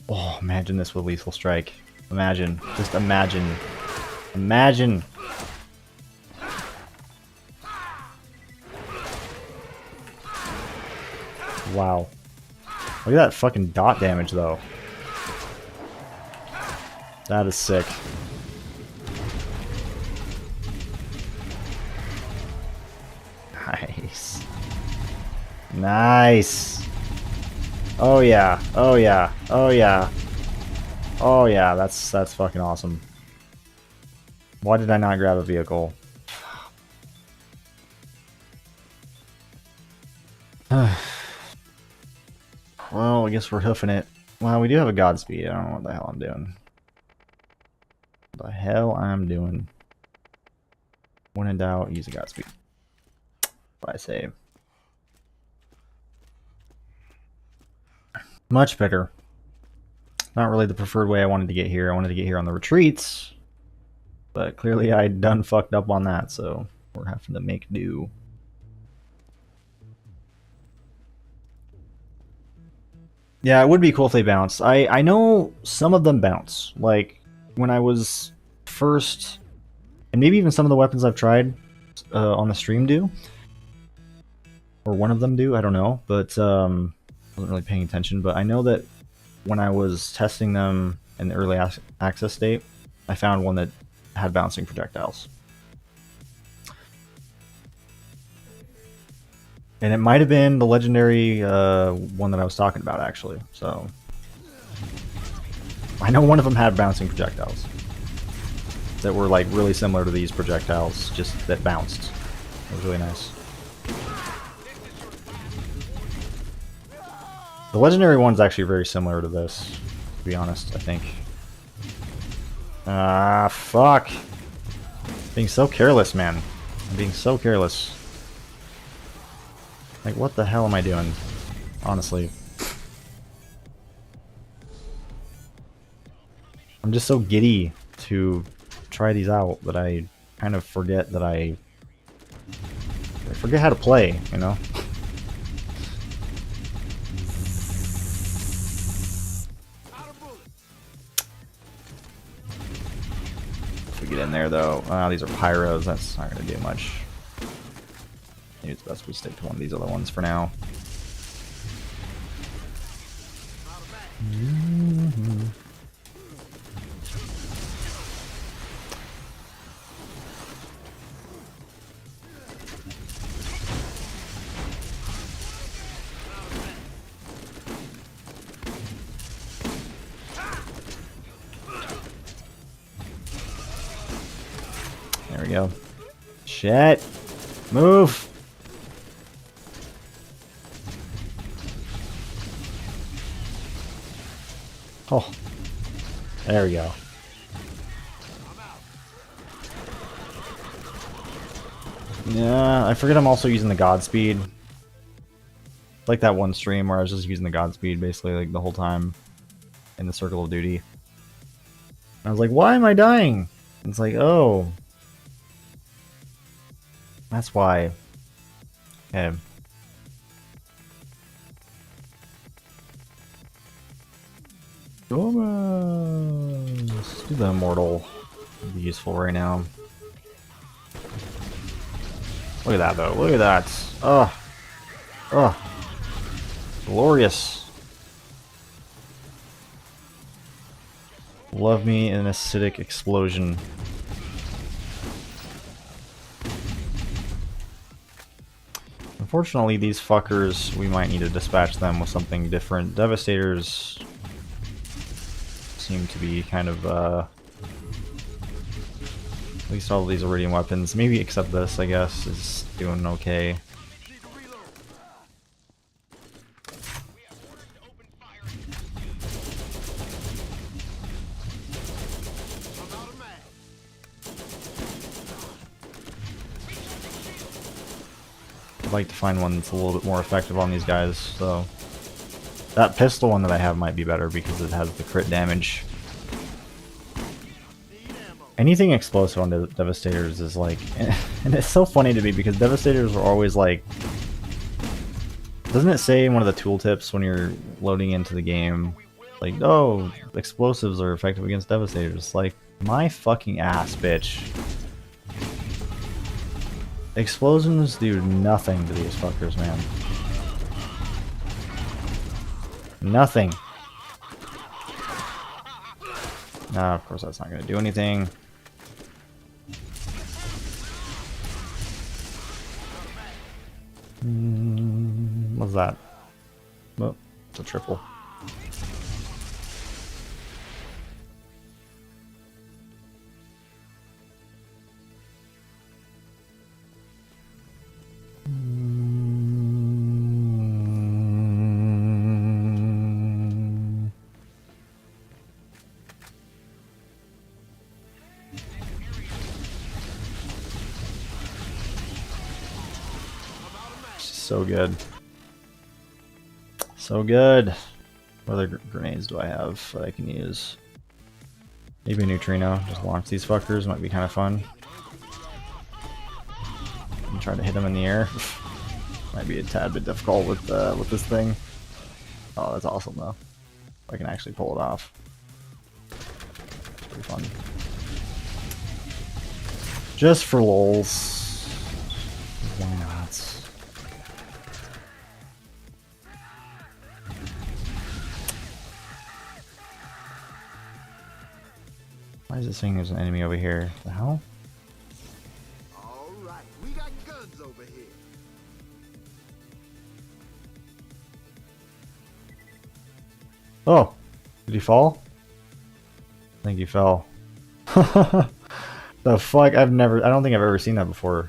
Oh, imagine this with Lethal Strike. Imagine. Just imagine. Imagine! Wow. Look at that fucking dot damage, though. That is sick. Nice. Nice! Oh yeah, oh yeah, oh yeah. Oh yeah, that's fucking awesome. Why did I not grab a vehicle? Well, I guess we're hoofing it. Well, we do have a Godspeed. I don't know what the hell I'm doing. What the hell I'm doing. When in doubt, use a Godspeed. What I say. Much better. Not really the preferred way I wanted to get here. I wanted to get here on the retreats. But clearly I done fucked up on that, so we're having to make do. Yeah, it would be cool if they bounce. I know some of them bounce. Like, when I was first... And maybe even some of the weapons I've tried on the stream do. Or one of them do, I don't know. But, I wasn't really paying attention. But I know that when I was testing them in the early access state, I found one that had bouncing projectiles. And it might have been the legendary one that I was talking about, actually. So I know one of them had bouncing projectiles that were like really similar to these projectiles, just that bounced. It was really nice. The legendary one's actually very similar to this, to be honest, I think. Ah, fuck. Being so careless, man. I'm being so careless. Like, what the hell am I doing? Honestly. I'm just so giddy to try these out that I kind of forget that I forget how to play, you know? If we get in there, though... Oh, these are pyros. That's not going to do much. Maybe it's best we stick to one of these other ones for now. There we go. Shit! Move! Oh, there we go. Yeah, I forget I'm also using the Godspeed. Like that one stream where I was just using the Godspeed basically like the whole time in the Circle of Duty. And I was like, why am I dying? And it's like, oh. That's why. Okay. Let's do the Immortal. It'd be useful right now. Look at that, though. Look at that. Oh. Oh. Glorious. Love me an acidic explosion. Unfortunately, these fuckers, we might need to dispatch them with something different. Devastators seem to be kind of, at least all of these Eridian weapons, maybe except this, I guess, is doing okay. I'd like to find one that's a little bit more effective on these guys, so... That pistol one that I have might be better because it has the crit damage. Anything explosive on the Devastators is like... And it's so funny to me because Devastators are always like... Doesn't it say in one of the tooltips when you're loading into the game, like, oh, explosives are effective against Devastators? Like, my fucking ass, bitch. Explosions do nothing to these fuckers, man. Nothing. No, of course that's not going to do anything. What's that? Oh, it's a triple. So good. So good. What other grenades do I have that I can use? Maybe a neutrino. Just launch these fuckers. Might be kind of fun. And try to hit them in the air. Might be a tad bit difficult with this thing. Oh, that's awesome though. I can actually pull it off. It's pretty fun. Just for lols. Why not? Why is it saying there's an enemy over here? The hell? Alright, we got guns over here. Oh! Did he fall? I think he fell. The fuck? I don't think I've ever seen that before.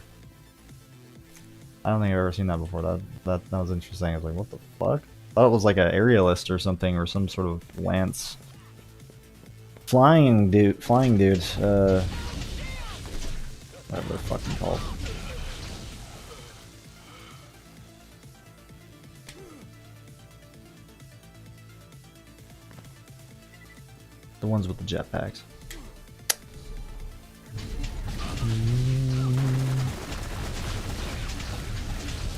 I don't think I've ever seen that before. That was interesting. I was like, what the fuck? I thought it was like an aerialist or something, or some sort of lance. Flying dude, whatever they're fucking called. The ones with the jetpacks.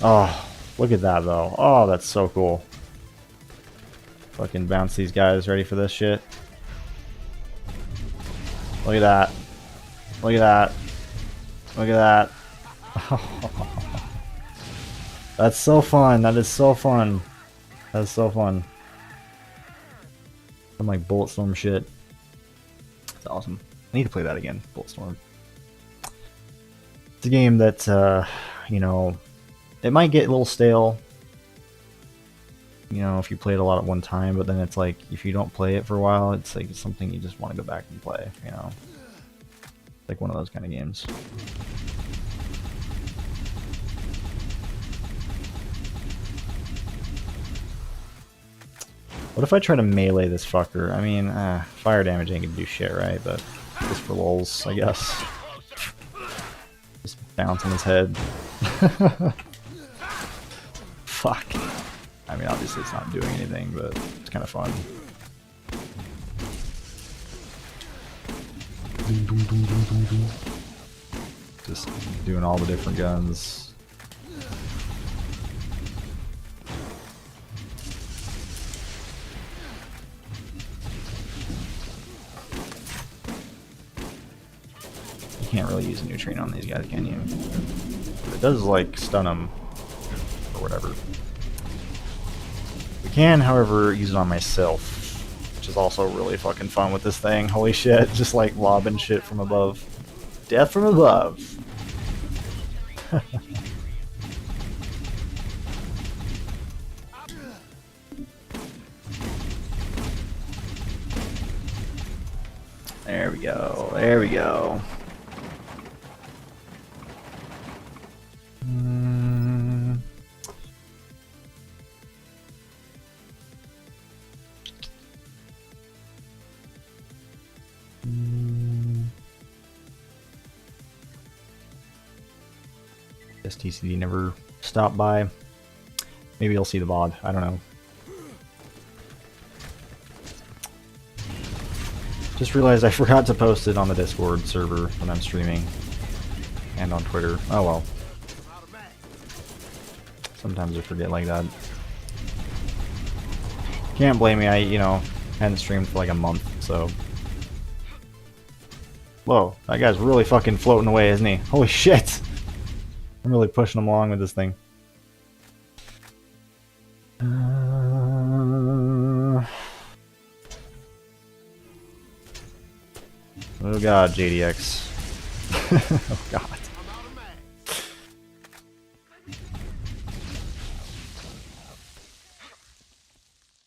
Oh, look at that though. Oh, that's so cool. Fucking bounce these guys. Ready for this shit? Look at that. Look at that. Look at that. That's so fun. That is so fun. That is so fun. Some like Bulletstorm shit. It's awesome. I need to play that again. Bulletstorm. It's a game that, you know, it might get a little stale, you know, if you play it a lot at one time, but then it's like, if you don't play it for a while, it's like something you just want to go back and play, you know? Like one of those kind of games. What if I try to melee this fucker? I mean, fire damage ain't gonna do shit, right? But just for lols, I guess. Just bounce on his head. Fuck. I mean, obviously it's not doing anything, but it's kind of fun. Just doing all the different guns. You can't really use a neutrino on these guys, can you? It does, like, stun them or whatever. We can, however, use it on myself, which is also really fucking fun with this thing. Holy shit, just like lobbing shit from above. Death from above. There we go. There we go. Guess TCD never stop by. Maybe you'll see the VOD. I don't know. Just realized I forgot to post it on the Discord server when I'm streaming. And on Twitter. Oh well. Sometimes I forget like that. Can't blame me, I, you know, hadn't streamed for like a month, so... Whoa, that guy's really fucking floating away, isn't he? Holy shit! I'm really pushing him along with this thing. Oh god, JDX. Oh god.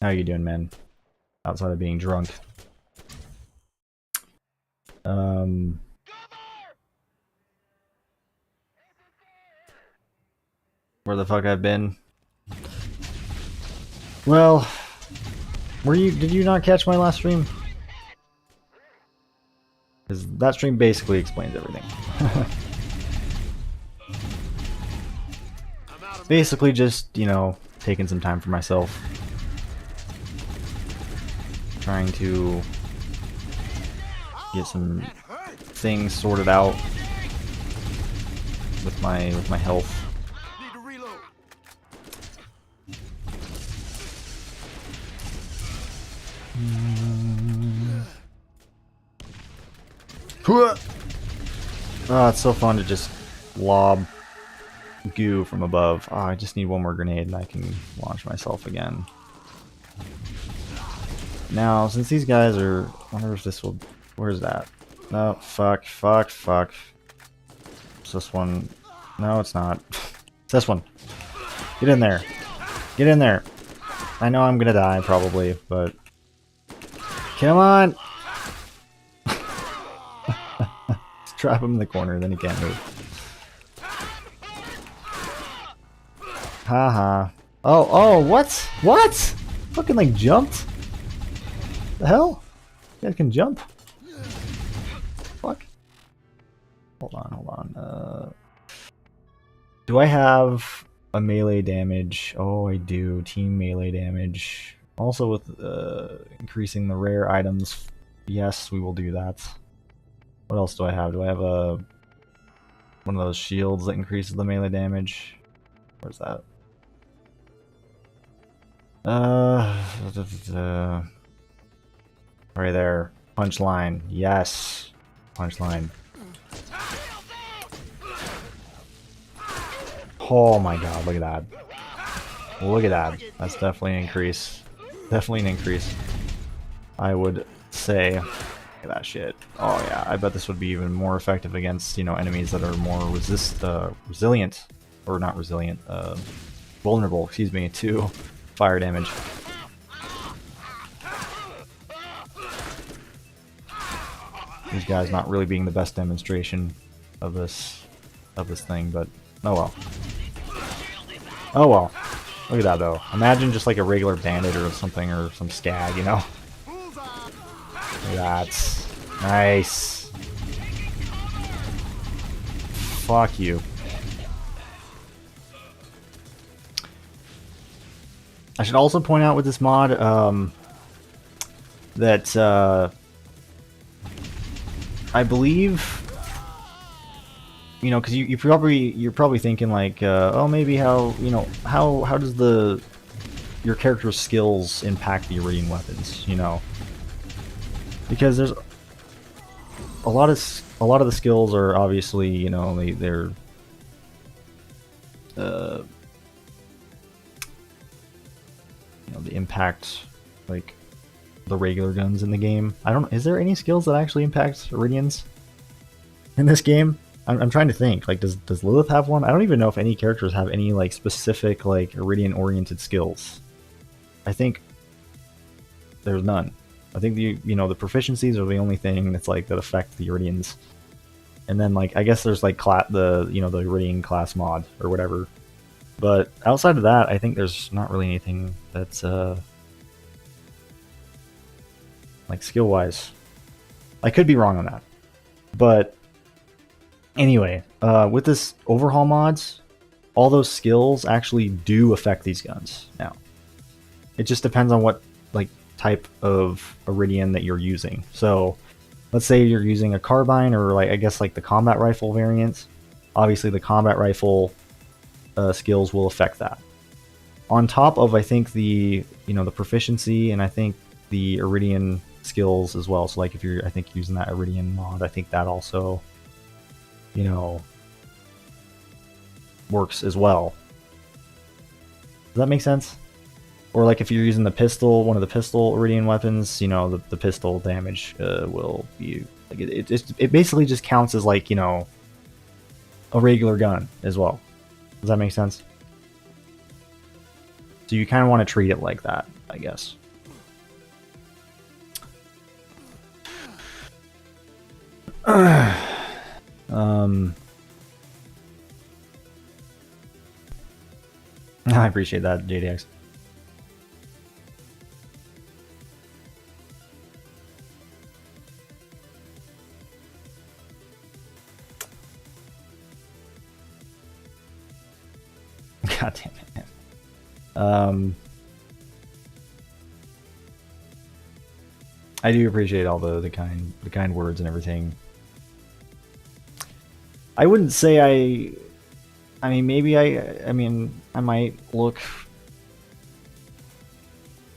How you doing, man? Outside of being drunk. Where the fuck I've been? Well, did you not catch my last stream? Because that stream basically explains everything. Basically just, you know, taking some time for myself. Trying to get some things sorted out with my health. Oh, it's so fun to just lob goo from above. Oh, I just need one more grenade and I can launch myself again. Now, since these guys are... I wonder if this will... Where's that? No, fuck. It's this one. No, it's not. It's this one. Get in there. Get in there. I know I'm gonna die, probably, but... Come on! Trap him in the corner, then he can't move. Haha. Oh, what? What? Fucking, like, jumped? The hell? You guys can jump? Fuck. Hold on. Do I have a melee damage? Oh, I do. Team melee damage. Also with increasing the rare items. Yes, we will do that. What else do I have? Do I have one of those shields that increases the melee damage? Where's that? Right there. Punchline. Yes. Punchline. Oh my god, look at that. Look at that. That's definitely an increase. Definitely an increase. I would say. Look at that shit. Oh yeah, I bet this would be even more effective against, you know, enemies that are more resilient. Or not resilient, vulnerable, excuse me, to fire damage. These guys not really being the best demonstration of this thing, but oh well. Oh well. Look at that though. Imagine just like a regular bandit or something, or some skag, you know? Look at that. Nice. Fuck you. I should also point out with this mod that I believe, you know, because you're probably thinking like, oh, maybe how, you know, how does your character's skills impact the Eridian weapons, you know? Because there's a lot of the skills are obviously, you know, they're you know, the impact like the regular guns in the game. I don't. Is there any skills that actually impact Eridians in this game? I'm trying to think. Like, does Lilith have one? I don't even know if any characters have any like specific like Eridian oriented skills. I think there's none. I think the proficiencies are the only thing that's like that affect the Eridians. And then like I guess there's like the Eridian class mod or whatever. But outside of that, I think there's not really anything that's like skill-wise. I could be wrong on that. But anyway, with this Overhaul mods, all those skills actually do affect these guns now. It just depends on what like type of Eridian that you're using. So let's say you're using a carbine, or like I guess like the combat rifle variants. Obviously the combat rifle skills will affect that. On top of, I think, the the proficiency, and I think the Eridian skills as well. So like if you're, I think, using that Eridian mod, I think that also works as well. Does that make sense? Or like if you're using the pistol, one of the pistol Eridian weapons, the pistol damage will be like it basically just counts as like a regular gun as well. Does that make sense? So you kind of want to treat it like that, I guess. I appreciate that, JDX. God damn it, man. I do appreciate all the kind words and everything. I wouldn't say I mean, maybe I might look.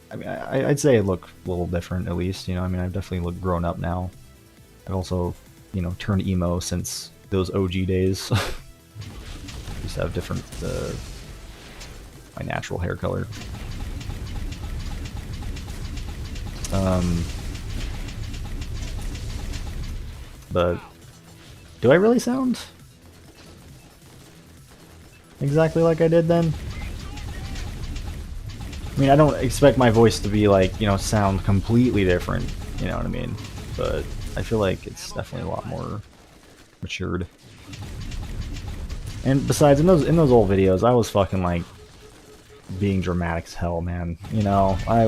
I mean, I'd say I look a little different, at least. I mean, I've definitely looked grown up now. I've also, turned emo since those OG days. Used to have different, my natural hair color. But do I really sound exactly like I did then? I mean, I don't expect my voice to be like, sound completely different, you know what I mean? But I feel like it's definitely a lot more matured. And besides, in those old videos, I was fucking like being dramatic as hell, man. I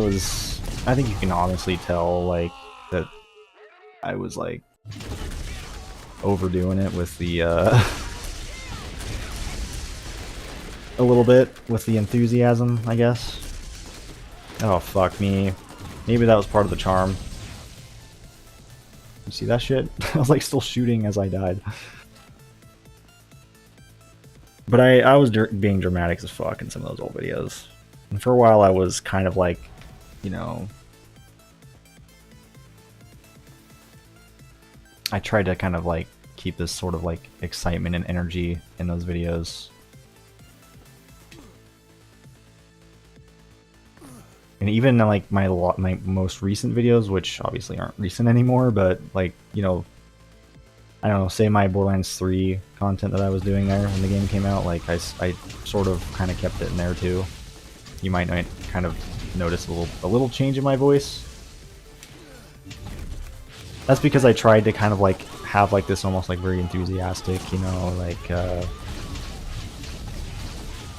think you can honestly tell like that I was like overdoing it with the a little bit with the enthusiasm, I guess. Oh fuck me. Maybe that was part of the charm. You see that shit? I was like still shooting as I died. But I was being dramatic as fuck in some of those old videos. And for a while I was kind of like, I tried to kind of like keep this sort of like excitement and energy in those videos. And even like my most recent videos, which obviously aren't recent anymore, but like, I don't know, say my Borderlands 3 content that I was doing there when the game came out, like I sort of kind of kept it in there too. You might kind of notice a little change in my voice. That's because I tried to kind of like have like this almost like very enthusiastic, like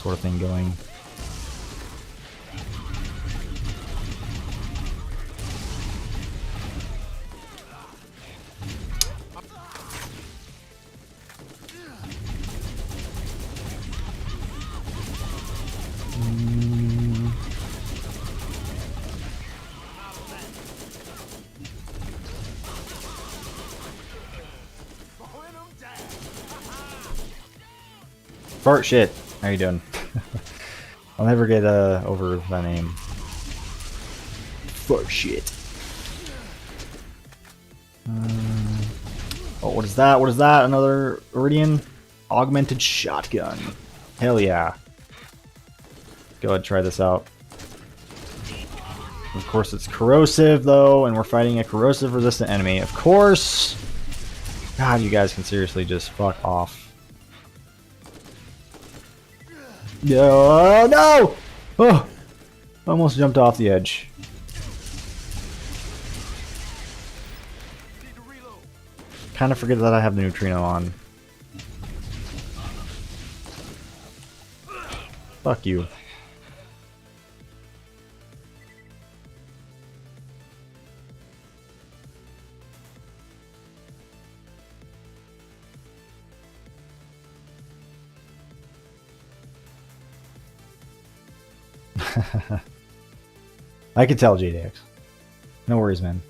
sort of thing going. Fart shit. How you doing? I'll never get over that name. Fart shit. Oh, what is that? What is that? Another Eridian augmented shotgun. Hell yeah. Go ahead and try this out. Of course, it's corrosive though, and we're fighting a corrosive resistant enemy. Of course. God, you guys can seriously just fuck off. No, no! Oh, almost jumped off the edge. Kind of forget that I have the neutrino on. Fuck you. I could tell, JDX. No worries, man.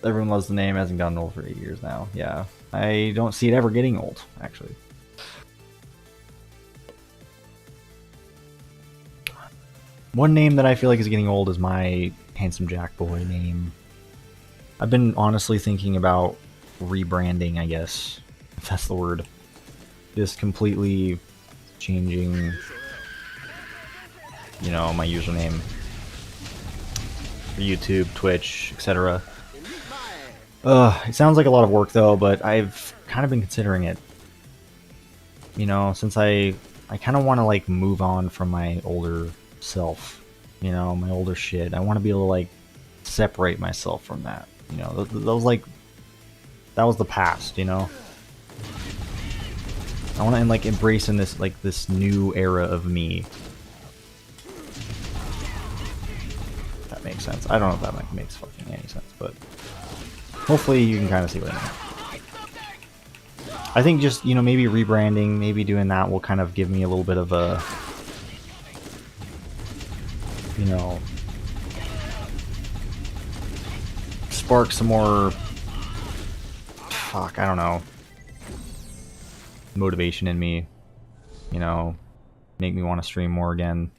Everyone loves the name. Hasn't gotten old for 8 years now. Yeah, I don't see it ever getting old, actually. One name that I feel like is getting old is my Handsome Jack Boy name. I've been honestly thinking about rebranding, I guess, if that's the word. Just completely changing, you know, my username for YouTube, Twitch, etc. It sounds like a lot of work though, but I've kind of been considering it. You know, since I kind of want to like move on from my older self, you know, my older shit. I want to be able to like separate myself from that. You know, that was the past, you know. I want to like embrace in this like this new era of me. If that makes sense. I don't know if that like, makes fucking any sense, but hopefully you can kind of see what I mean. I think just, you know, maybe rebranding, maybe doing that will kind of give me a little bit of a, you know, spark some more, fuck, I don't know, motivation in me, you know, make me want to stream more again.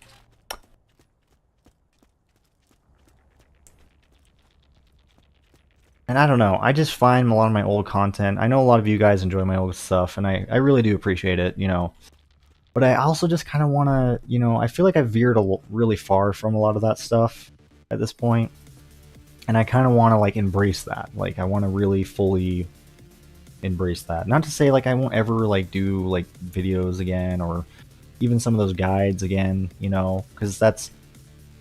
And I don't know, I just find a lot of my old content, I know a lot of you guys enjoy my old stuff, and I really do appreciate it, you know. But I also just kind of want to, you know, I feel like I veered really far from a lot of that stuff at this point. And I kind of want to, like, embrace that. Like, I want to really fully embrace that. Not to say, like, I won't ever, like, do, like, videos again or even some of those guides again, you know, because that's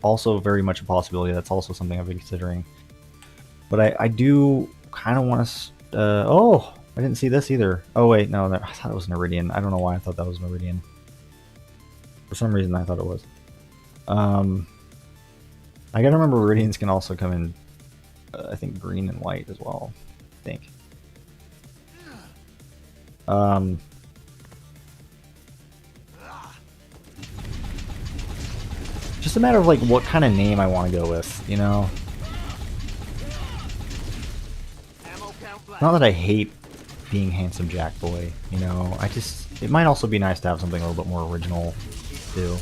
also very much a possibility. That's also something I've been considering. But I do kind of want to... oh, I didn't see this either. Oh, wait, no, I thought it was an Eridian. I don't know why I thought that was an Eridian. For some reason, I thought it was. I gotta remember Eridians can also come in, I think, green and white as well. I think. Just a matter of like what kind of name I want to go with, you know. Not that I hate being Handsome Jack Boy, you know. It might also be nice to have something a little bit more original, too.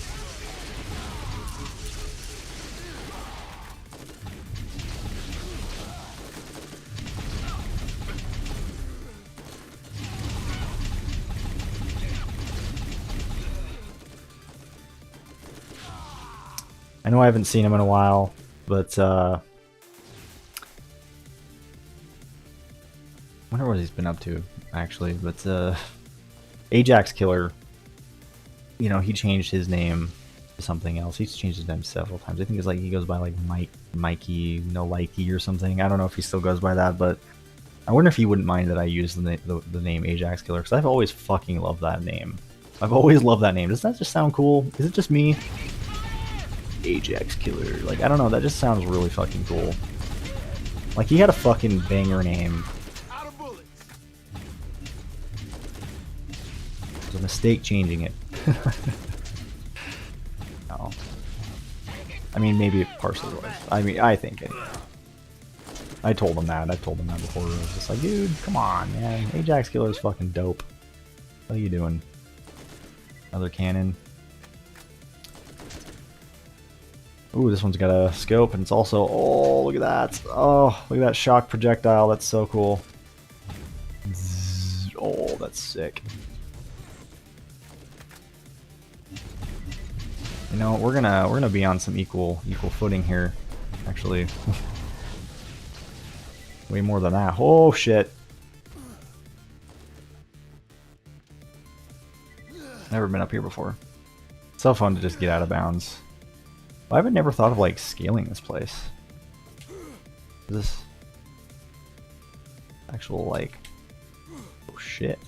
I know I haven't seen him in a while, but I wonder what he's been up to, actually. But Ajax Killer, you know, he changed his name to something else. He's changed his name several times. I think it's like he goes by like Mikey, no Likey or something. I don't know if he still goes by that, but I wonder if he wouldn't mind that I use the name Ajax Killer, because I've always fucking loved that name. I've always loved that name. Does that just sound cool? Is it just me? Ajax Killer. Like, I don't know, that just sounds really fucking cool. Like, he had a fucking banger name. It was a mistake changing it. No. I mean, maybe it partially was. I mean, I think anyway. I told him that. I've told him that before. I was just like, dude, come on, man. Ajax Killer is fucking dope. What are you doing? Another cannon. Ooh, this one's got a scope, and it's also... Oh, look at that. Oh, look at that shock projectile. That's so cool. Zzz. Oh, that's sick. You know, we're gonna be on some equal footing here, actually. Way more than that. Oh shit. Never been up here before. So fun to just get out of bounds. I haven't never thought of like scaling this place. Is this actual like... Oh shit.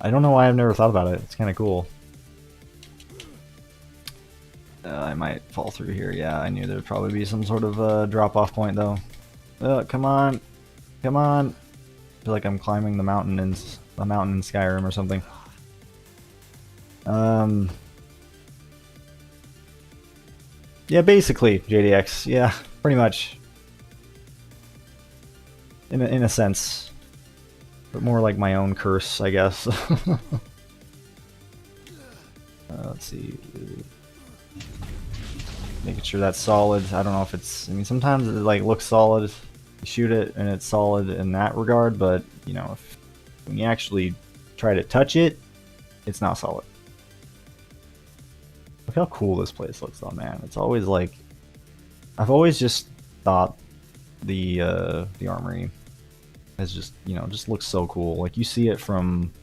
I don't know why I've never thought about it. It's kind of cool. I might fall through here. Yeah, I knew there would probably be some sort of drop-off point though. Come on. Come on. I feel like I'm climbing the mountain in Skyrim or something. Yeah, basically JDX. Yeah, pretty much. In a sense, but more like my own curse, I guess. Let's see. Making sure that's solid. I don't know if it's. I mean, sometimes it like looks solid. You shoot it and it's solid in that regard, but you know, when you actually try to touch it, it's not solid. Look how cool this place looks, though, man. It's always like, I've always just thought the armory is just, you know, just looks so cool. Like you see it from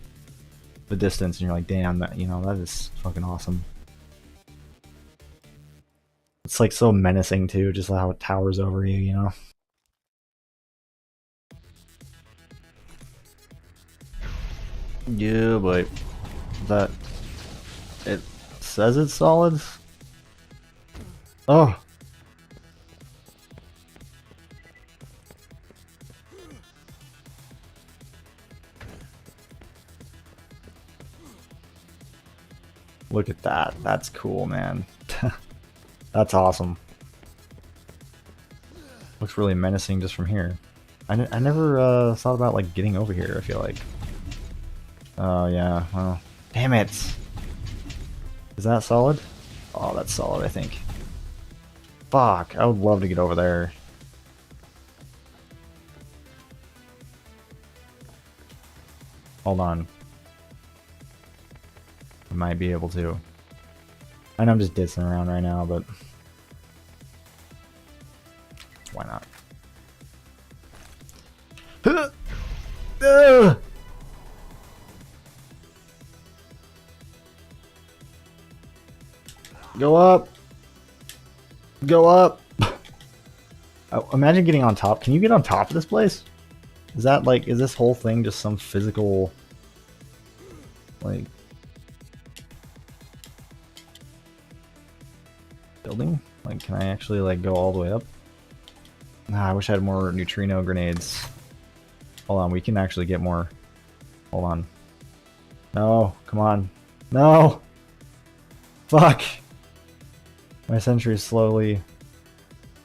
the distance, and you're like, damn, that, you know, that is fucking awesome. It's like so menacing too, just how it towers over you, you know. Yeah, but that it says it's solid. Oh. Look at that. That's cool, man. That's awesome. Looks really menacing just from here. I never thought about like getting over here, I feel like. Oh yeah, well, damn it. Is that solid? Oh, that's solid, I think. Fuck, I would love to get over there. Hold on. I might be able to. I know I'm just ditzing around right now, but why not? Go up! Go up! Oh, imagine getting on top. Can you get on top of this place? Is that like, is this whole thing just some physical, like, building? Like, can I actually like go all the way up? Ah, I wish I had more neutrino grenades. Hold on, we can actually get more. Hold on. No, come on. No! Fuck! My sentry is slowly.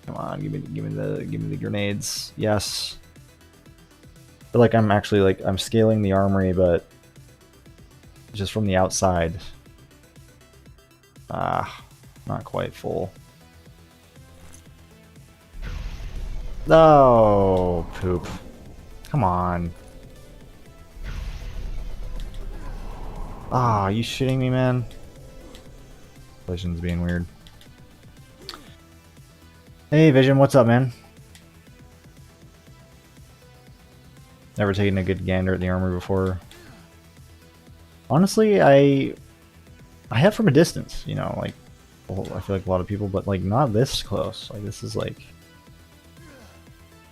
Come on, give me the grenades. Yes. I feel like I'm actually like I'm scaling the armory, but just from the outside. Ah, not quite full. No, poop. Come on. Ah, are you shitting me, man? Collision's being weird. Hey, Vision, what's up, man? Never taken a good gander at the armor before. Honestly, I have from a distance, you know, like, well, I feel like a lot of people, but like not this close. Like this is like,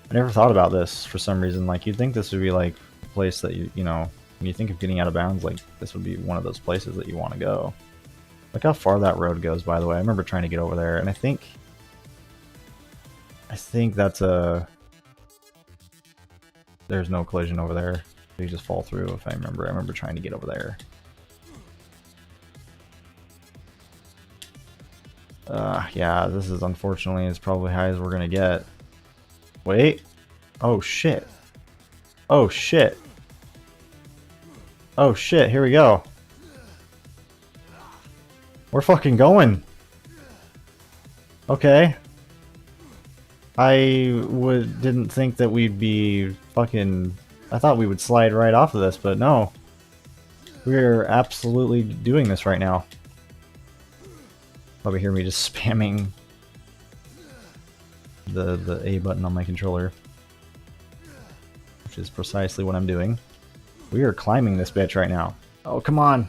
I never thought about this for some reason. Like you'd think this would be like a place that you know, when you think of getting out of bounds, like this would be one of those places that you want to go. Look how far that road goes, by the way. I remember trying to get over there, and I think that's a... There's no collision over there. You just fall through, if I remember. I remember trying to get over there. Yeah, this is unfortunately as probably high as we're gonna get. Wait. Oh shit. Oh shit. Oh shit, here we go. We're fucking going. Okay. Didn't think that we'd be fucking... I thought we would slide right off of this, but no. We're absolutely doing this right now. Probably hear me just spamming the A button on my controller, which is precisely what I'm doing. We are climbing this bitch right now. Oh, come on.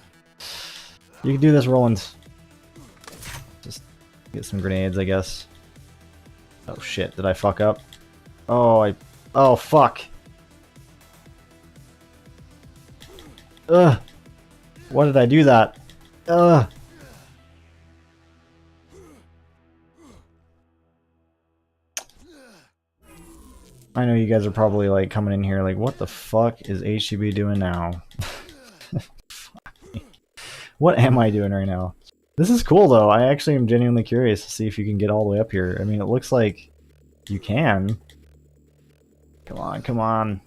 You can do this, Roland. Just get some grenades, I guess. Oh shit, did I fuck up? Oh, oh fuck. Ugh. Why did I do that? Ugh. I know you guys are probably like coming in here like, what the fuck is HCB doing now? What am I doing right now? This is cool though. I actually am genuinely curious to see if you can get all the way up here. I mean, it looks like you can. Come on, come on.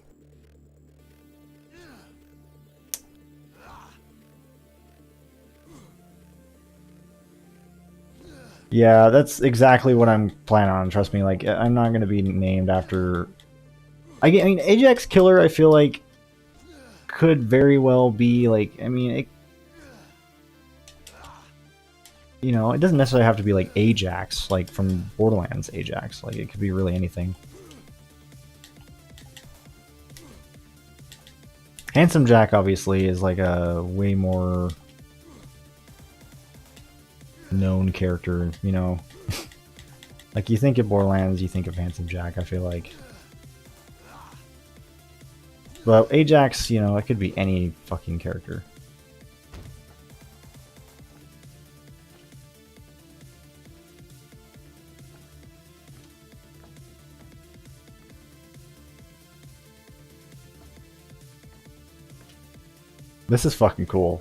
Yeah, that's exactly what I'm planning on. Trust me, like, I'm not going to be named after... I mean, Ajax Killer, I feel like, could very well be, like, I mean, it, you know, it doesn't necessarily have to be, like, Ajax, like, from Borderlands Ajax. Like, it could be really anything. Handsome Jack, obviously, is, like, a way more known character, you know? Like, you think of Borderlands, you think of Handsome Jack, I feel like. But Ajax, you know, it could be any fucking character. This is fucking cool.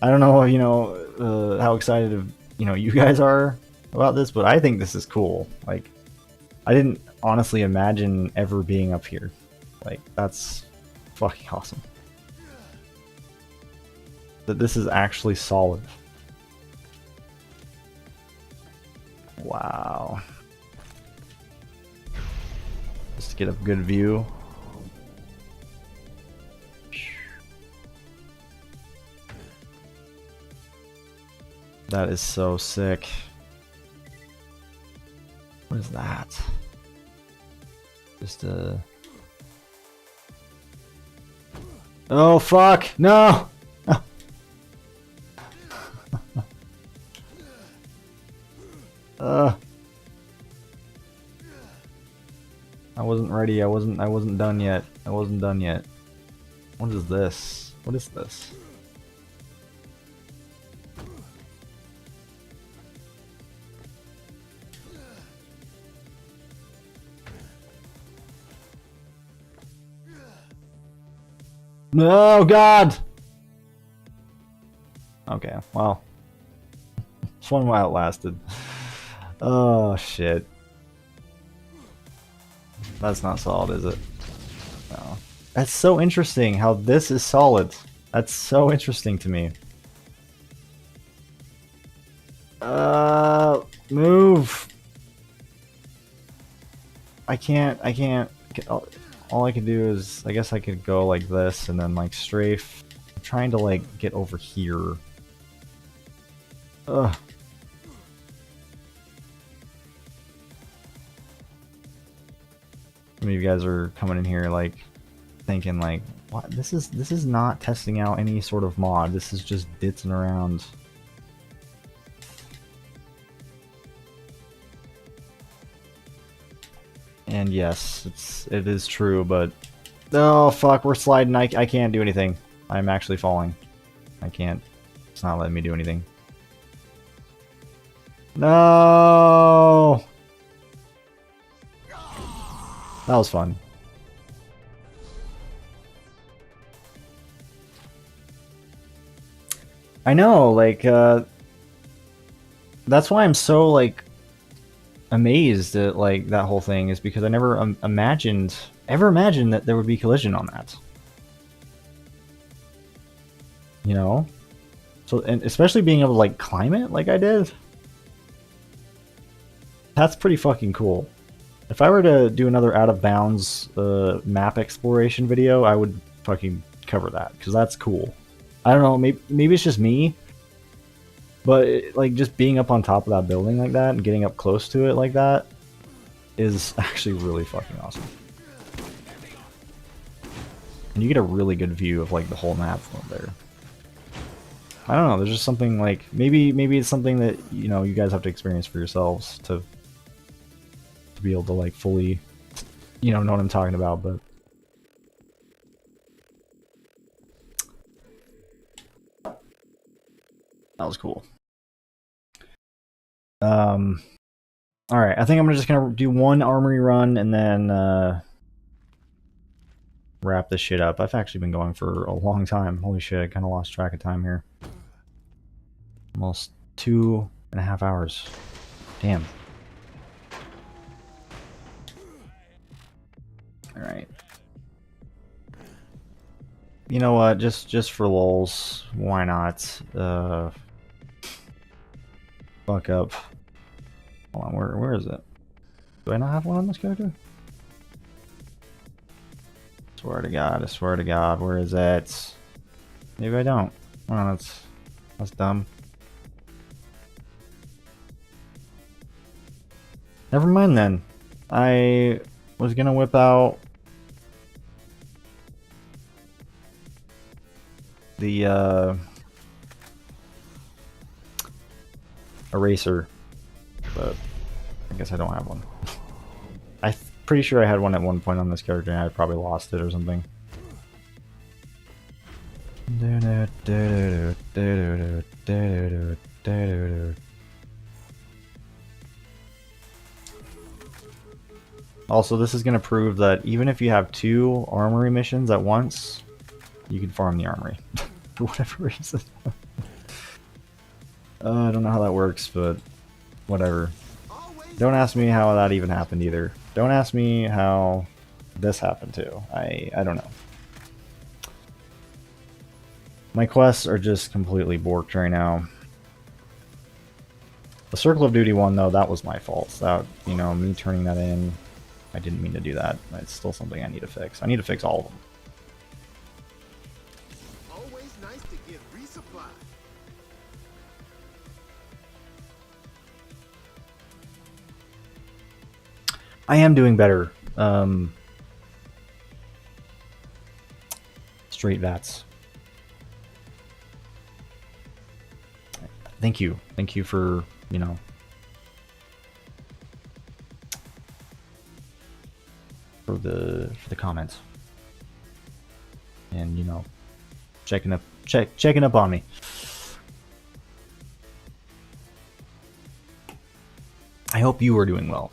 I don't know, you know, how excited, you know, you guys are about this, but I think this is cool. Like, I didn't honestly imagine ever being up here. Like, that's fucking awesome. That this is actually solid. Wow. Just to get a good view. That is so sick. What is that? Just a... Oh fuck! No! I wasn't ready. I wasn't done yet. I wasn't done yet. What is this? What is this? No, God! Okay, well. This one outlasted. Oh, shit. That's not solid, is it? No. That's so interesting how this is solid. That's so interesting to me. Move! I can't. All I can do is, I guess I could go like this and then like strafe. I'm trying to like get over here. Ugh. Some of you guys are coming in here like thinking like, what? This is not testing out any sort of mod. This is just ditzing around. And yes, it is true, but oh fuck, we're sliding. I can't do anything. I'm actually falling. I can't. It's not letting me do anything. No. That was fun. I know, like, that's why I'm so, like, amazed at, like, that whole thing, is because I never imagined that there would be collision on that. You know? So, and especially being able to, like, climb it like I did. That's pretty fucking cool. If I were to do another out of bounds map exploration video, I would fucking cover that, because that's cool. I don't know, maybe it's just me, but like just being up on top of that building like that and getting up close to it like that is actually really fucking awesome. And you get a really good view of like the whole map from up there. I don't know, there's just something like, maybe it's something that, you know, you guys have to experience for yourselves to be able to like fully, you know what I'm talking about, but that was cool. Alright, I think I'm just gonna do one armory run and then wrap this shit up. I've actually been going for a long time. Holy shit, I kind of lost track of time here. Almost 2.5 hours. Damn. Alright. You know what? Just for lulz, why not? Fuck up. Hold on, where is it? Do I not have one on this character? Swear to God, I swear to God, where is it? Maybe I don't. Oh, that's dumb. Never mind then. I was gonna whip out the eraser, but I guess I don't have one. I'm pretty sure I had one at one point on this character and I probably lost it or something. Also, this is going to prove that even if you have 2 armory missions at once, you can farm the armory. For whatever reason. I don't know how that works, but whatever. Don't ask me how that even happened either. Don't ask me how this happened too. I don't know. My quests are just completely borked right now. The Circle of Duty one, though, that was my fault. That, you know, me turning that in, I didn't mean to do that. It's still something I need to fix. I need to fix all of them. Always nice to get resupply. I am doing better. Straight VATs. Thank you. Thank you for, you know, for the comments. And, you know, checking up on me. I hope you are doing well,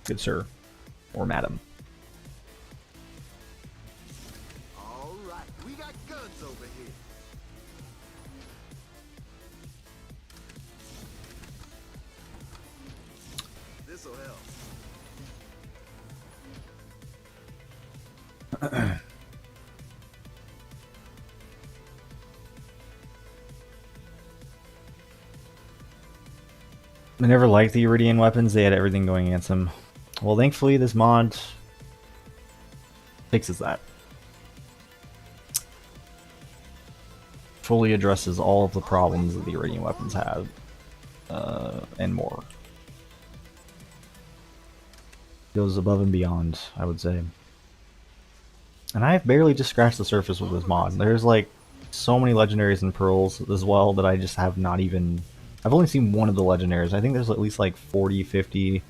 good sir or madam. All right, we got guns over here. This'll help. I never liked the Eridian weapons. They had everything going against them. Well, thankfully this mod fixes that. Fully addresses all of the problems that the Eridian weapons have, and more. Goes above and beyond, I would say. And I've barely just scratched the surface with this mod. There's like so many legendaries and pearls as well that I just have not even... I've only seen one of the legendaries. I think there's at least like 40, 50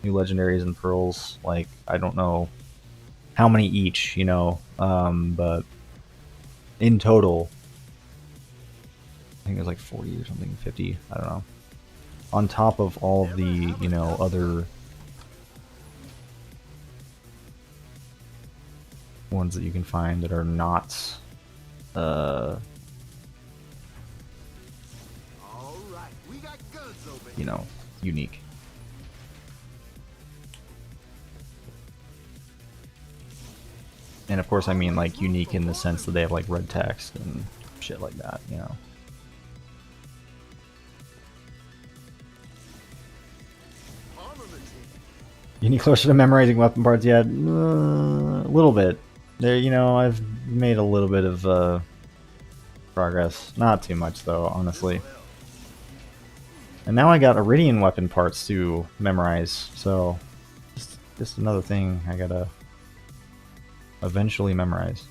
new legendaries and pearls. Like, I don't know how many each, you know, but in total, I think there's like 40 or something, 50, I don't know. On top of all of the, you know, other ones that you can find that are not, you know, unique. And of course I mean like unique in the sense that they have like red text and shit like that, you know. You need closer to memorizing weapon parts yet? A little bit. There, you know, I've made a little bit of progress. Not too much though, honestly. And now I got Eridian weapon parts to memorize, so just another thing I gotta eventually memorize.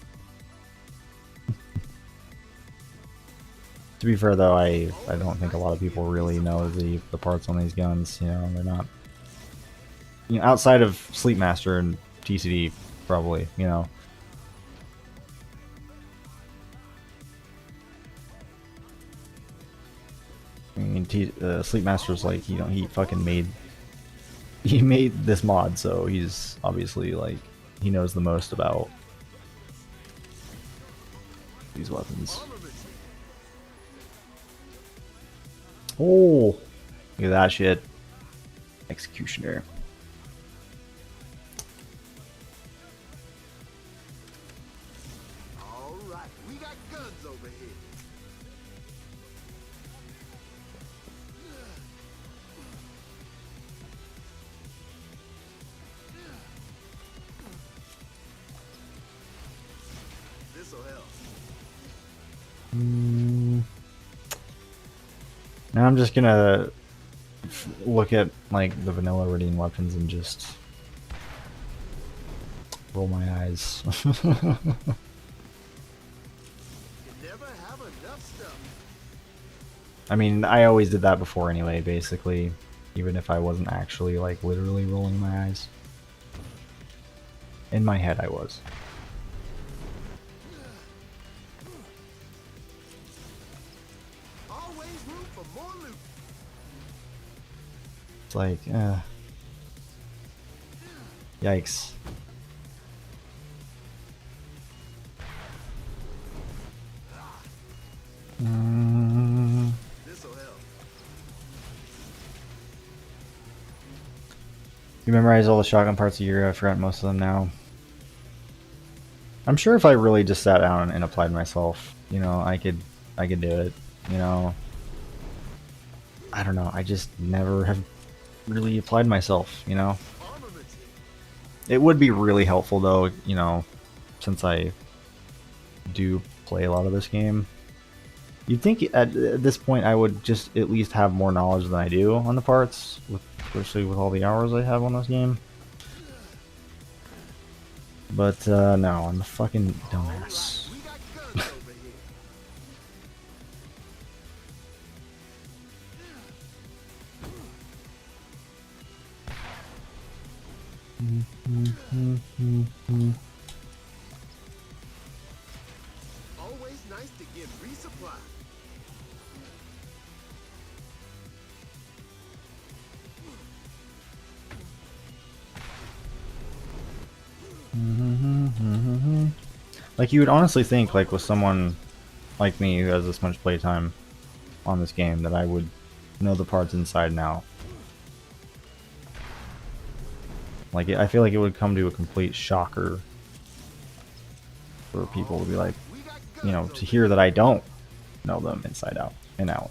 To be fair though, I don't think a lot of people really know the parts on these guns, you know, they're not... You know, outside of Sleepmaster and TCD, probably, you know. I mean, Sleepmaster's like, you know, he fucking made he made this mod, so he's obviously like he knows the most about these weapons. Oh, look at that shit. Executioner. All right, we got guns over here. This'll help. Now I'm just gonna look at like the vanilla Eridian weapons and just roll my eyes. You never have enough stuff. I mean, I always did that before anyway, basically, even if I wasn't actually like literally rolling my eyes. In my head, I was. Always room for more loot. It's like, yikes. This'll help. You memorize all the shotgun parts a year. I forgot most of them now. I'm sure if I really just sat down and applied myself, you know, I could do it. You know, I don't know. I just never have really applied myself. You know, Armaments here. it would be really helpful though. You know, since I do play a lot of this game. You'd think at this point I would just at least have more knowledge than I do on the parts, especially with all the hours I have on this game. But no, I'm a fucking dumbass. We got guns over here. Always nice to get resupply. Like you would honestly think, like with someone like me who has this much playtime on this game, that I would know the parts inside and out. Like I feel like it would come to a complete shocker for people to be like, We got guns you know, over to hear that I don't know them inside out and out.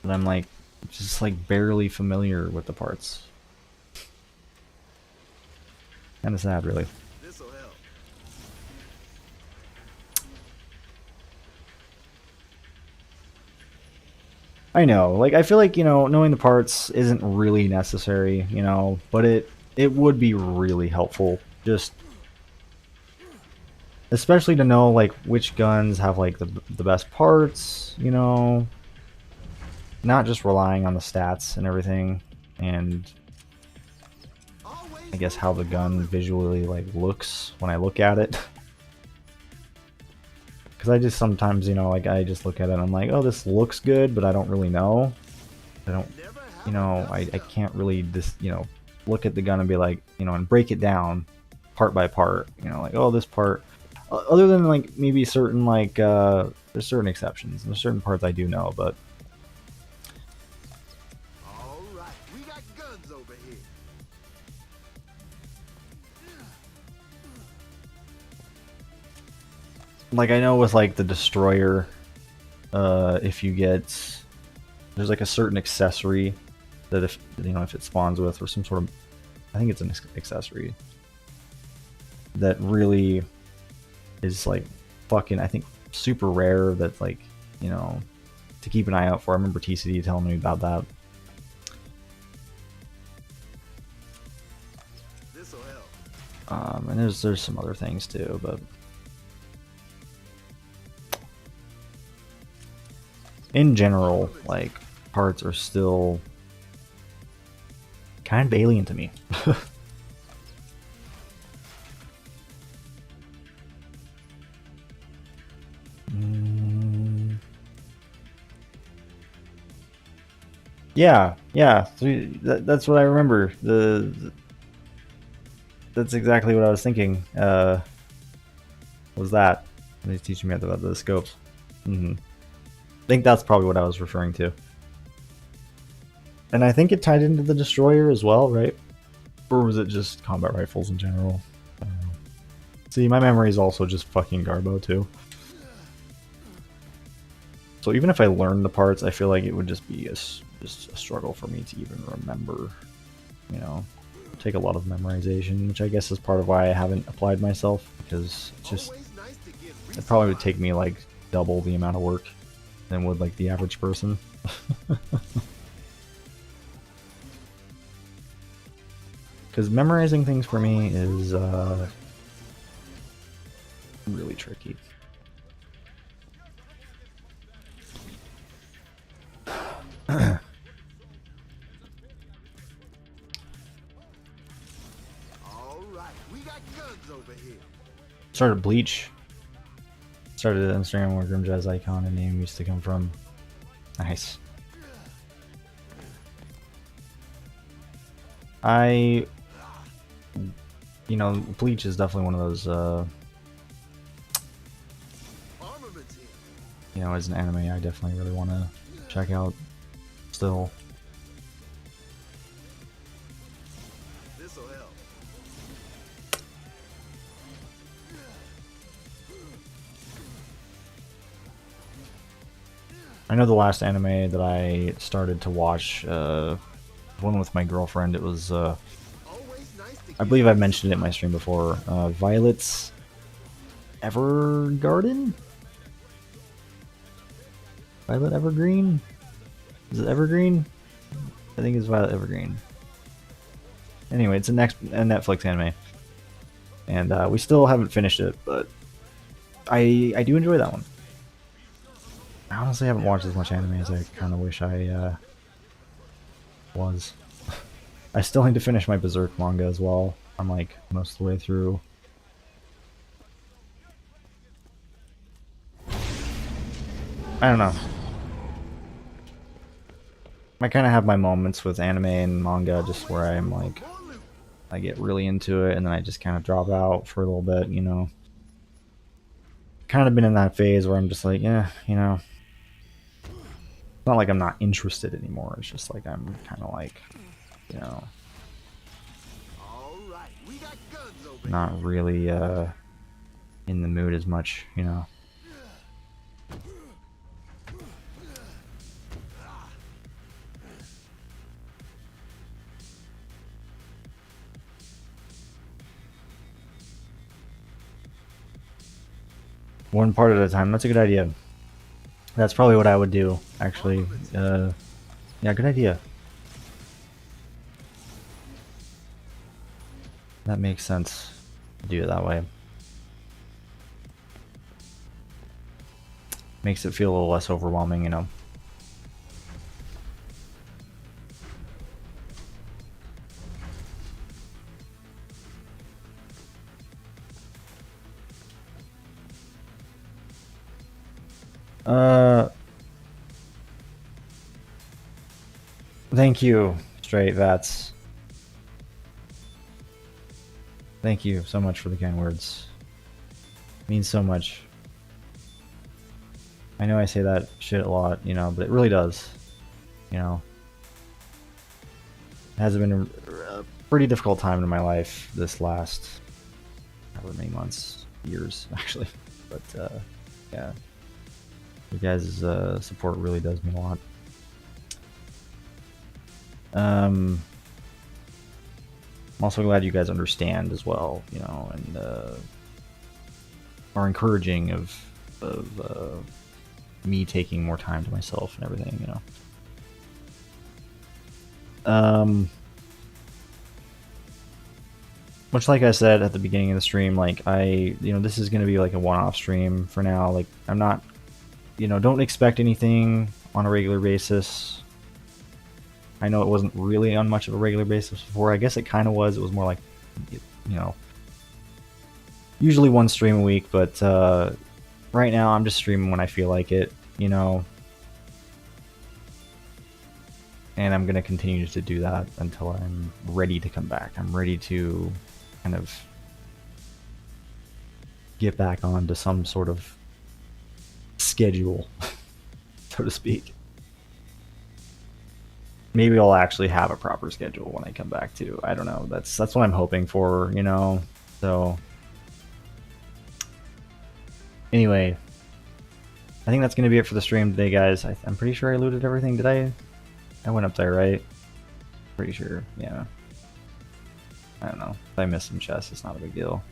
And I'm like, just like barely familiar with the parts. Kind of sad, really. This'll help. I know, like I feel like, you know, knowing the parts isn't really necessary, you know, but it would be really helpful, just especially to know like which guns have like the best parts, you know, not just relying on the stats and everything, and Always I guess how the gun visually like looks when I look at it. Because I just sometimes, you know, like I just look at it and I'm like, oh, this looks good, but I don't really know. I don't, never have you know, enough I stuff. can't really just, you know, look at the gun and be like, you know, and break it down part by part, you know, like, oh, this part, other than like maybe certain like, there's certain exceptions. There's certain parts I do know, but All right, we got guns over here. like I know with like the destroyer, if you get, there's like a certain accessory that if, you know, if it spawns with, or some sort of, I think it's an accessory that really is like fucking, I think, super rare, that's like, you know, to keep an eye out for. I remember TCD telling me about that. This'll help. And there's some other things too, but in general, like, parts are still kind of alien to me. Yeah. So that's what I remember. That's exactly what I was thinking. Was that when he's teaching me about the scopes? I think that's probably what I was referring to. And I think it tied into the destroyer as well, right? Or was it just combat rifles in general? I don't know. See, my memory is also just fucking Garbo too. So even if I learned the parts, I feel like it would just be just a struggle for me to even remember. You know, take a lot of memorization, which I guess is part of why I haven't applied myself, because it's just it probably would take me like double the amount of work than would like the average person. Because memorizing things for me is really tricky. Started Bleach. Started Instagram where Grimjazz icon and name used to come from. Nice. You know, Bleach is definitely one of those, you know, as an anime I definitely really want to check out still. I know the last anime that I started to watch, one with my girlfriend, it was, I believe I mentioned it in my stream before, Violet's Evergarden? Violet Evergreen? Is it Evergreen? I think it's Violet Evergreen. Anyway, it's a Netflix anime. And we still haven't finished it, but I do enjoy that one. I honestly haven't watched as much anime as I kind of wish I was. I still need to finish my Berserk manga as well. I'm like most of the way through. I don't know. I kind of have my moments with anime and manga just where I'm like, I get really into it and then I just kind of drop out for a little bit, you know. Kind of been in that phase where I'm just like, yeah, you know. It's not like I'm not interested anymore. It's just like I'm kind of like, you know, not really in the mood as much, you know. One part at a time. That's a good idea. That's probably what I would do, actually. Yeah, good idea. That makes sense to do it that way. Makes it feel a little less overwhelming, you know. Thank you, Straight Vats. Thank you so much for the kind words. It means so much. I know I say that shit a lot, you know, but it really does. You know. It has been a pretty difficult time in my life this last however many months, years, actually. But, yeah. You guys' support really does mean a lot. I'm also glad you guys understand as well, you know, and are encouraging of me taking more time to myself and everything, you know. Much like I said at the beginning of the stream, like you know, this is gonna be like a one-off stream for now. Like I'm not, you know, don't expect anything on a regular basis. I know it wasn't really on much of a regular basis before. I guess it kind of was. It was more like, you know, usually one stream a week, but right now I'm just streaming when I feel like it, you know. And I'm gonna continue to do that until I'm ready to come back. I'm ready to kind of get back onto some sort of schedule, so to speak. Maybe I'll actually have a proper schedule when I come back too. I don't know. That's what I'm hoping for, you know. So anyway, I think that's gonna be it for the stream today, guys. I'm pretty sure I looted everything. Did I? I went up there, right? Pretty sure. Yeah. I don't know. If I missed some chests, it's not a big deal.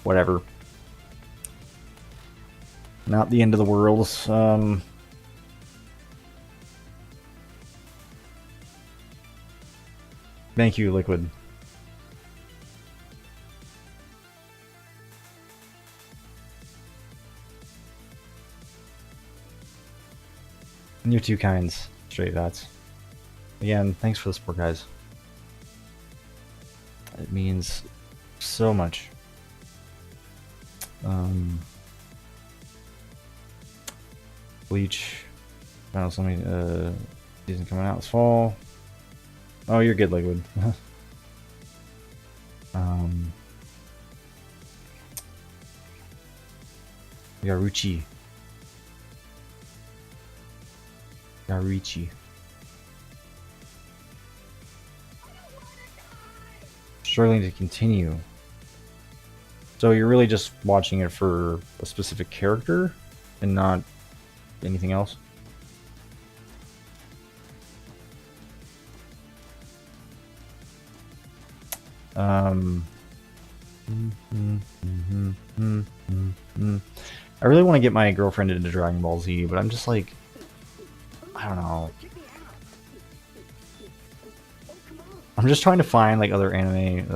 Whatever. Not the end of the world. Thank you, Liquid. And you're two kinds, straight vats. Again, thanks for the support, guys. It means so much. Bleach. I don't know, something, season coming out this fall. Oh, you're good, Liquid. Yaruchi. Yarichi. Struggling to continue. So you're really just watching it for a specific character and not anything else? I really want to get my girlfriend into Dragon Ball Z, but I'm just like, I don't know. I'm just trying to find like other anime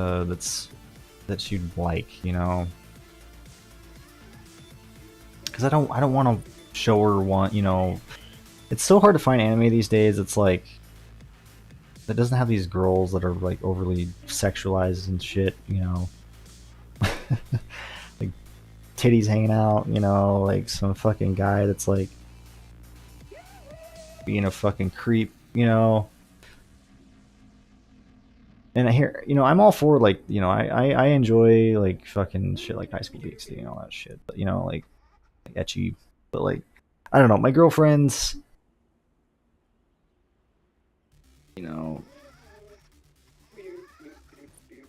that she'd like, you know. Because I don't want to show her one, you know. It's so hard to find anime these days. It's like that doesn't have these girls that are like overly sexualized and shit, you know. Like titties hanging out, you know, like some fucking guy that's like being a fucking creep, you know. And I hear, you know, I'm all for like, you know, I enjoy like fucking shit like High School DxD and all that shit, but you know, like ecchi, but like I don't know, my girlfriend's, you know,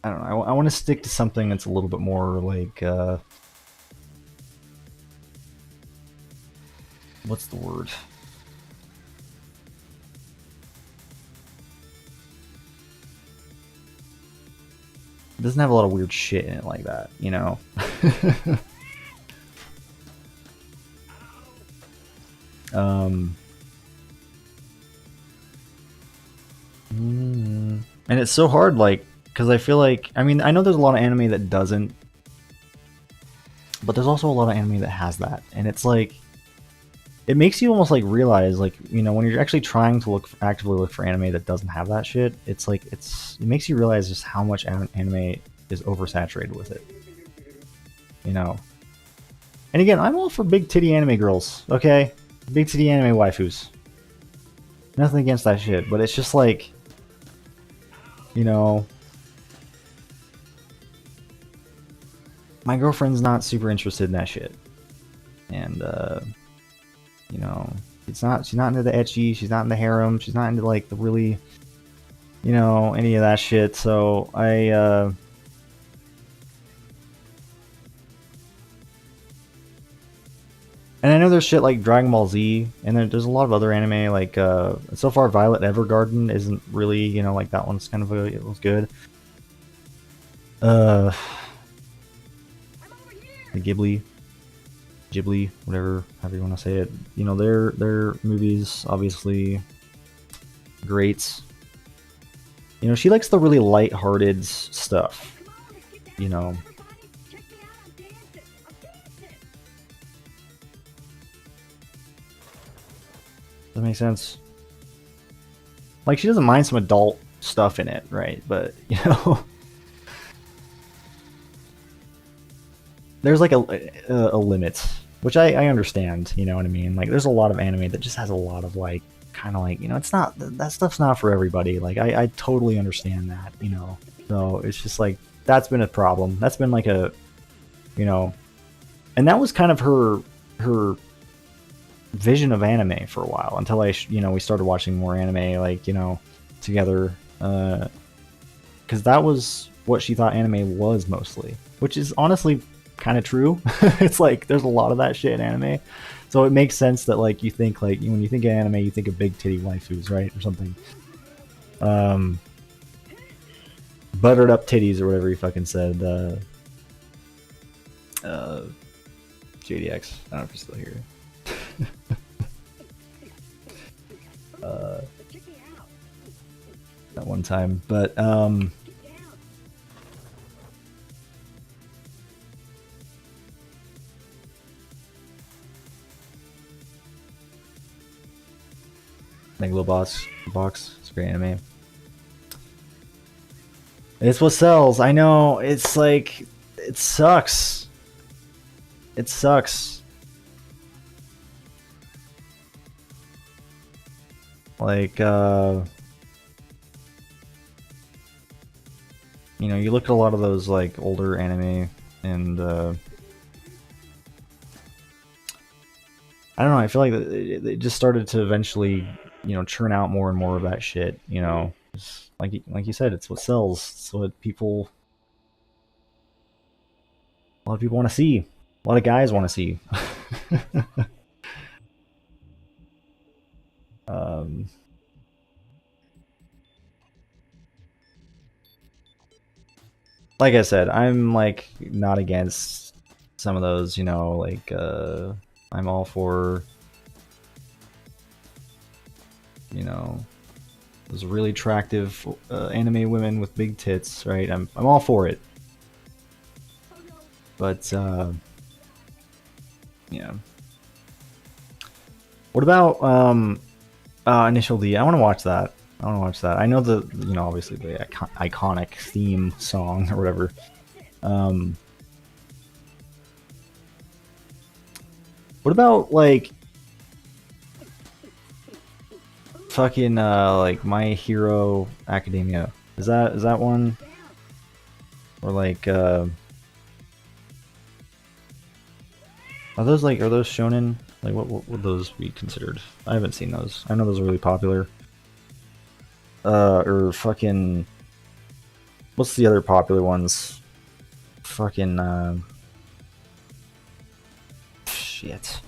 I don't know, I want to stick to something that's a little bit more like what's the word? It doesn't have a lot of weird shit in it like that, you know. And it's so hard, like, because I feel like, I mean, I know there's a lot of anime that doesn't, but there's also a lot of anime that has that, and it's like, it makes you almost like realize, like, you know, when you're actually trying to actively look for anime that doesn't have that shit, it's like, it makes you realize just how much anime is oversaturated with it, you know. And again, I'm all for big titty anime girls, okay? Big titty anime waifus. Nothing against that shit, but it's just like, you know, my girlfriend's not super interested in that shit, and you know, she's not into the ecchi, she's not into harem, she's not into like the really, you know, any of that shit. So and I know there's shit like Dragon Ball Z, and there's a lot of other anime, like, so far Violet Evergarden isn't really, you know, like that one's kind of it was good. The Ghibli, whatever, however you want to say it. You know, their movies, obviously, great. You know, she likes the really light-hearted stuff, you know. Does that make sense? Like, she doesn't mind some adult stuff in it, right? But, you know, there's like a limit, which I understand, you know what I mean? Like, there's a lot of anime that just has a lot of, like, kind of like, you know, it's not, that stuff's not for everybody. Like, I totally understand that, you know. So it's just like, that's been a problem. That's been like a, you know, and that was kind of her vision of anime for a while until you know, we started watching more anime, like, you know, together, because that was what she thought anime was mostly, which is honestly kind of true. It's like there's a lot of that shit in anime, so it makes sense that like you think like when you think of anime, you think of big titty waifus, right, or something. Buttered up titties or whatever he fucking said. JDX. I don't know if he's still here. That one time, but Megalobox box. It's a great anime. It's what sells. I know. It's like, it sucks. It sucks. Like, you know, you look at a lot of those like older anime, and I don't know. I feel like it just started to eventually, you know, churn out more and more of that shit. You know, it's like you said, it's what sells. It's what people, a lot of people want to see. A lot of guys want to see. Like I said, I'm like not against some of those, you know, like I'm all for, you know, those really attractive anime women with big tits, right? I'm all for it. But yeah. What about Initial D? I want to watch that. I want to watch that. I know the, you know, obviously the iconic theme song or whatever. What about like fucking like My Hero Academia? Is that one? Or like are those shonen? Like what would those be considered? I haven't seen those. I know those are really popular. Or fucking, what's the other popular ones? Fucking shit.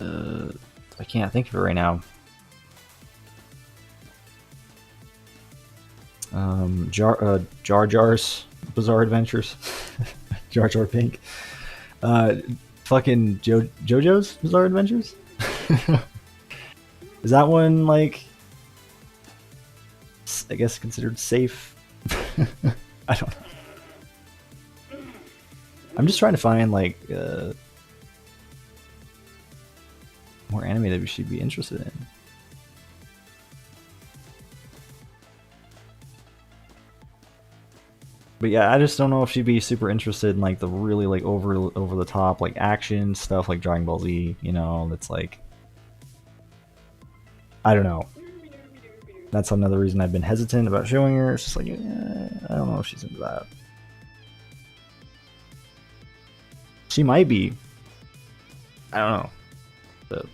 I can't think of it right now. Jar Jar's Bizarre Adventures. Jar Jar Pink. Fucking JoJo's Bizarre Adventures. Is that one like, I guess, considered safe? I don't know. I'm just trying to find like more anime that we should be interested in. But yeah, I just don't know if she'd be super interested in like the really like over the top like action stuff like Dragon Ball Z, you know, that's like, I don't know. That's another reason I've been hesitant about showing her. It's just like, I don't know if she's into that. She might be. I don't know. But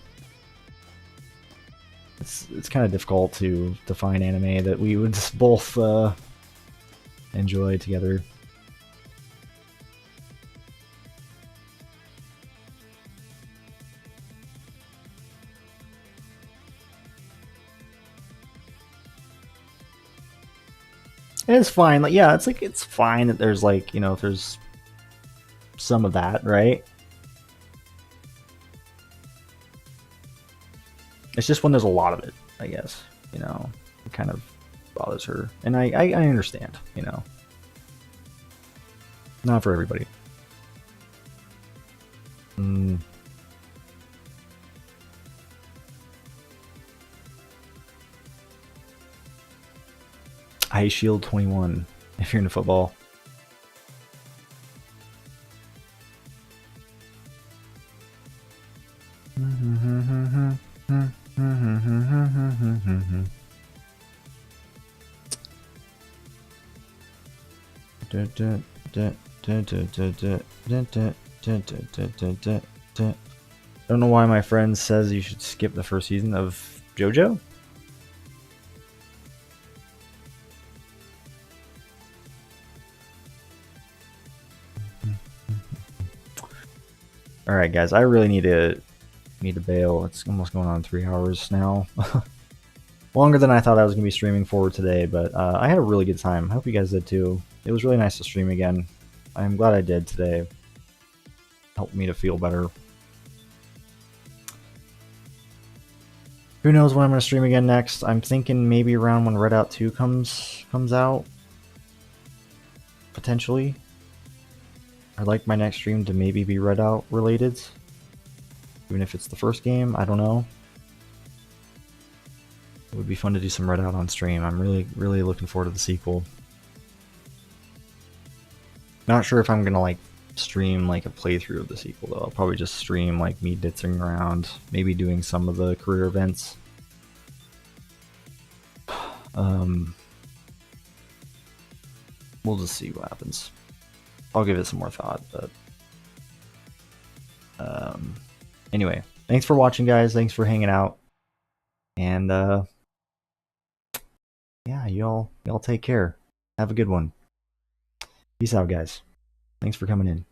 it's kind of difficult to find anime that we would just both enjoy together. And it's fine. Like, yeah, it's like, it's fine that there's like, you know, if there's some of that, right? It's just when there's a lot of it, I guess, you know, it kind of bothers her. And I understand, you know. Not for everybody. Ice Shield 21, if you're into football. Don't know why my friend says you should skip the first season of JoJo. All right, guys, I really need to bail. It's almost going on 3 hours now. Longer than I thought I was going to be streaming for today, but I had a really good time. I hope you guys did too. It was really nice to stream again. I'm glad I did today. Helped me to feel better. Who knows when I'm going to stream again next? I'm thinking maybe around when Redout 2 comes out. Potentially. I'd like my next stream to maybe be Redout related. Even if it's the first game, I don't know. It would be fun to do some Redout on stream. I'm really looking forward to the sequel. Not sure if I'm gonna like stream like a playthrough of the sequel though. I'll probably just stream like me ditzing around, maybe doing some of the career events. We'll just see what happens. I'll give it some more thought, but anyway, thanks for watching, guys. Thanks for hanging out, and yeah, y'all take care. Have a good one. Peace out, guys. Thanks for coming in.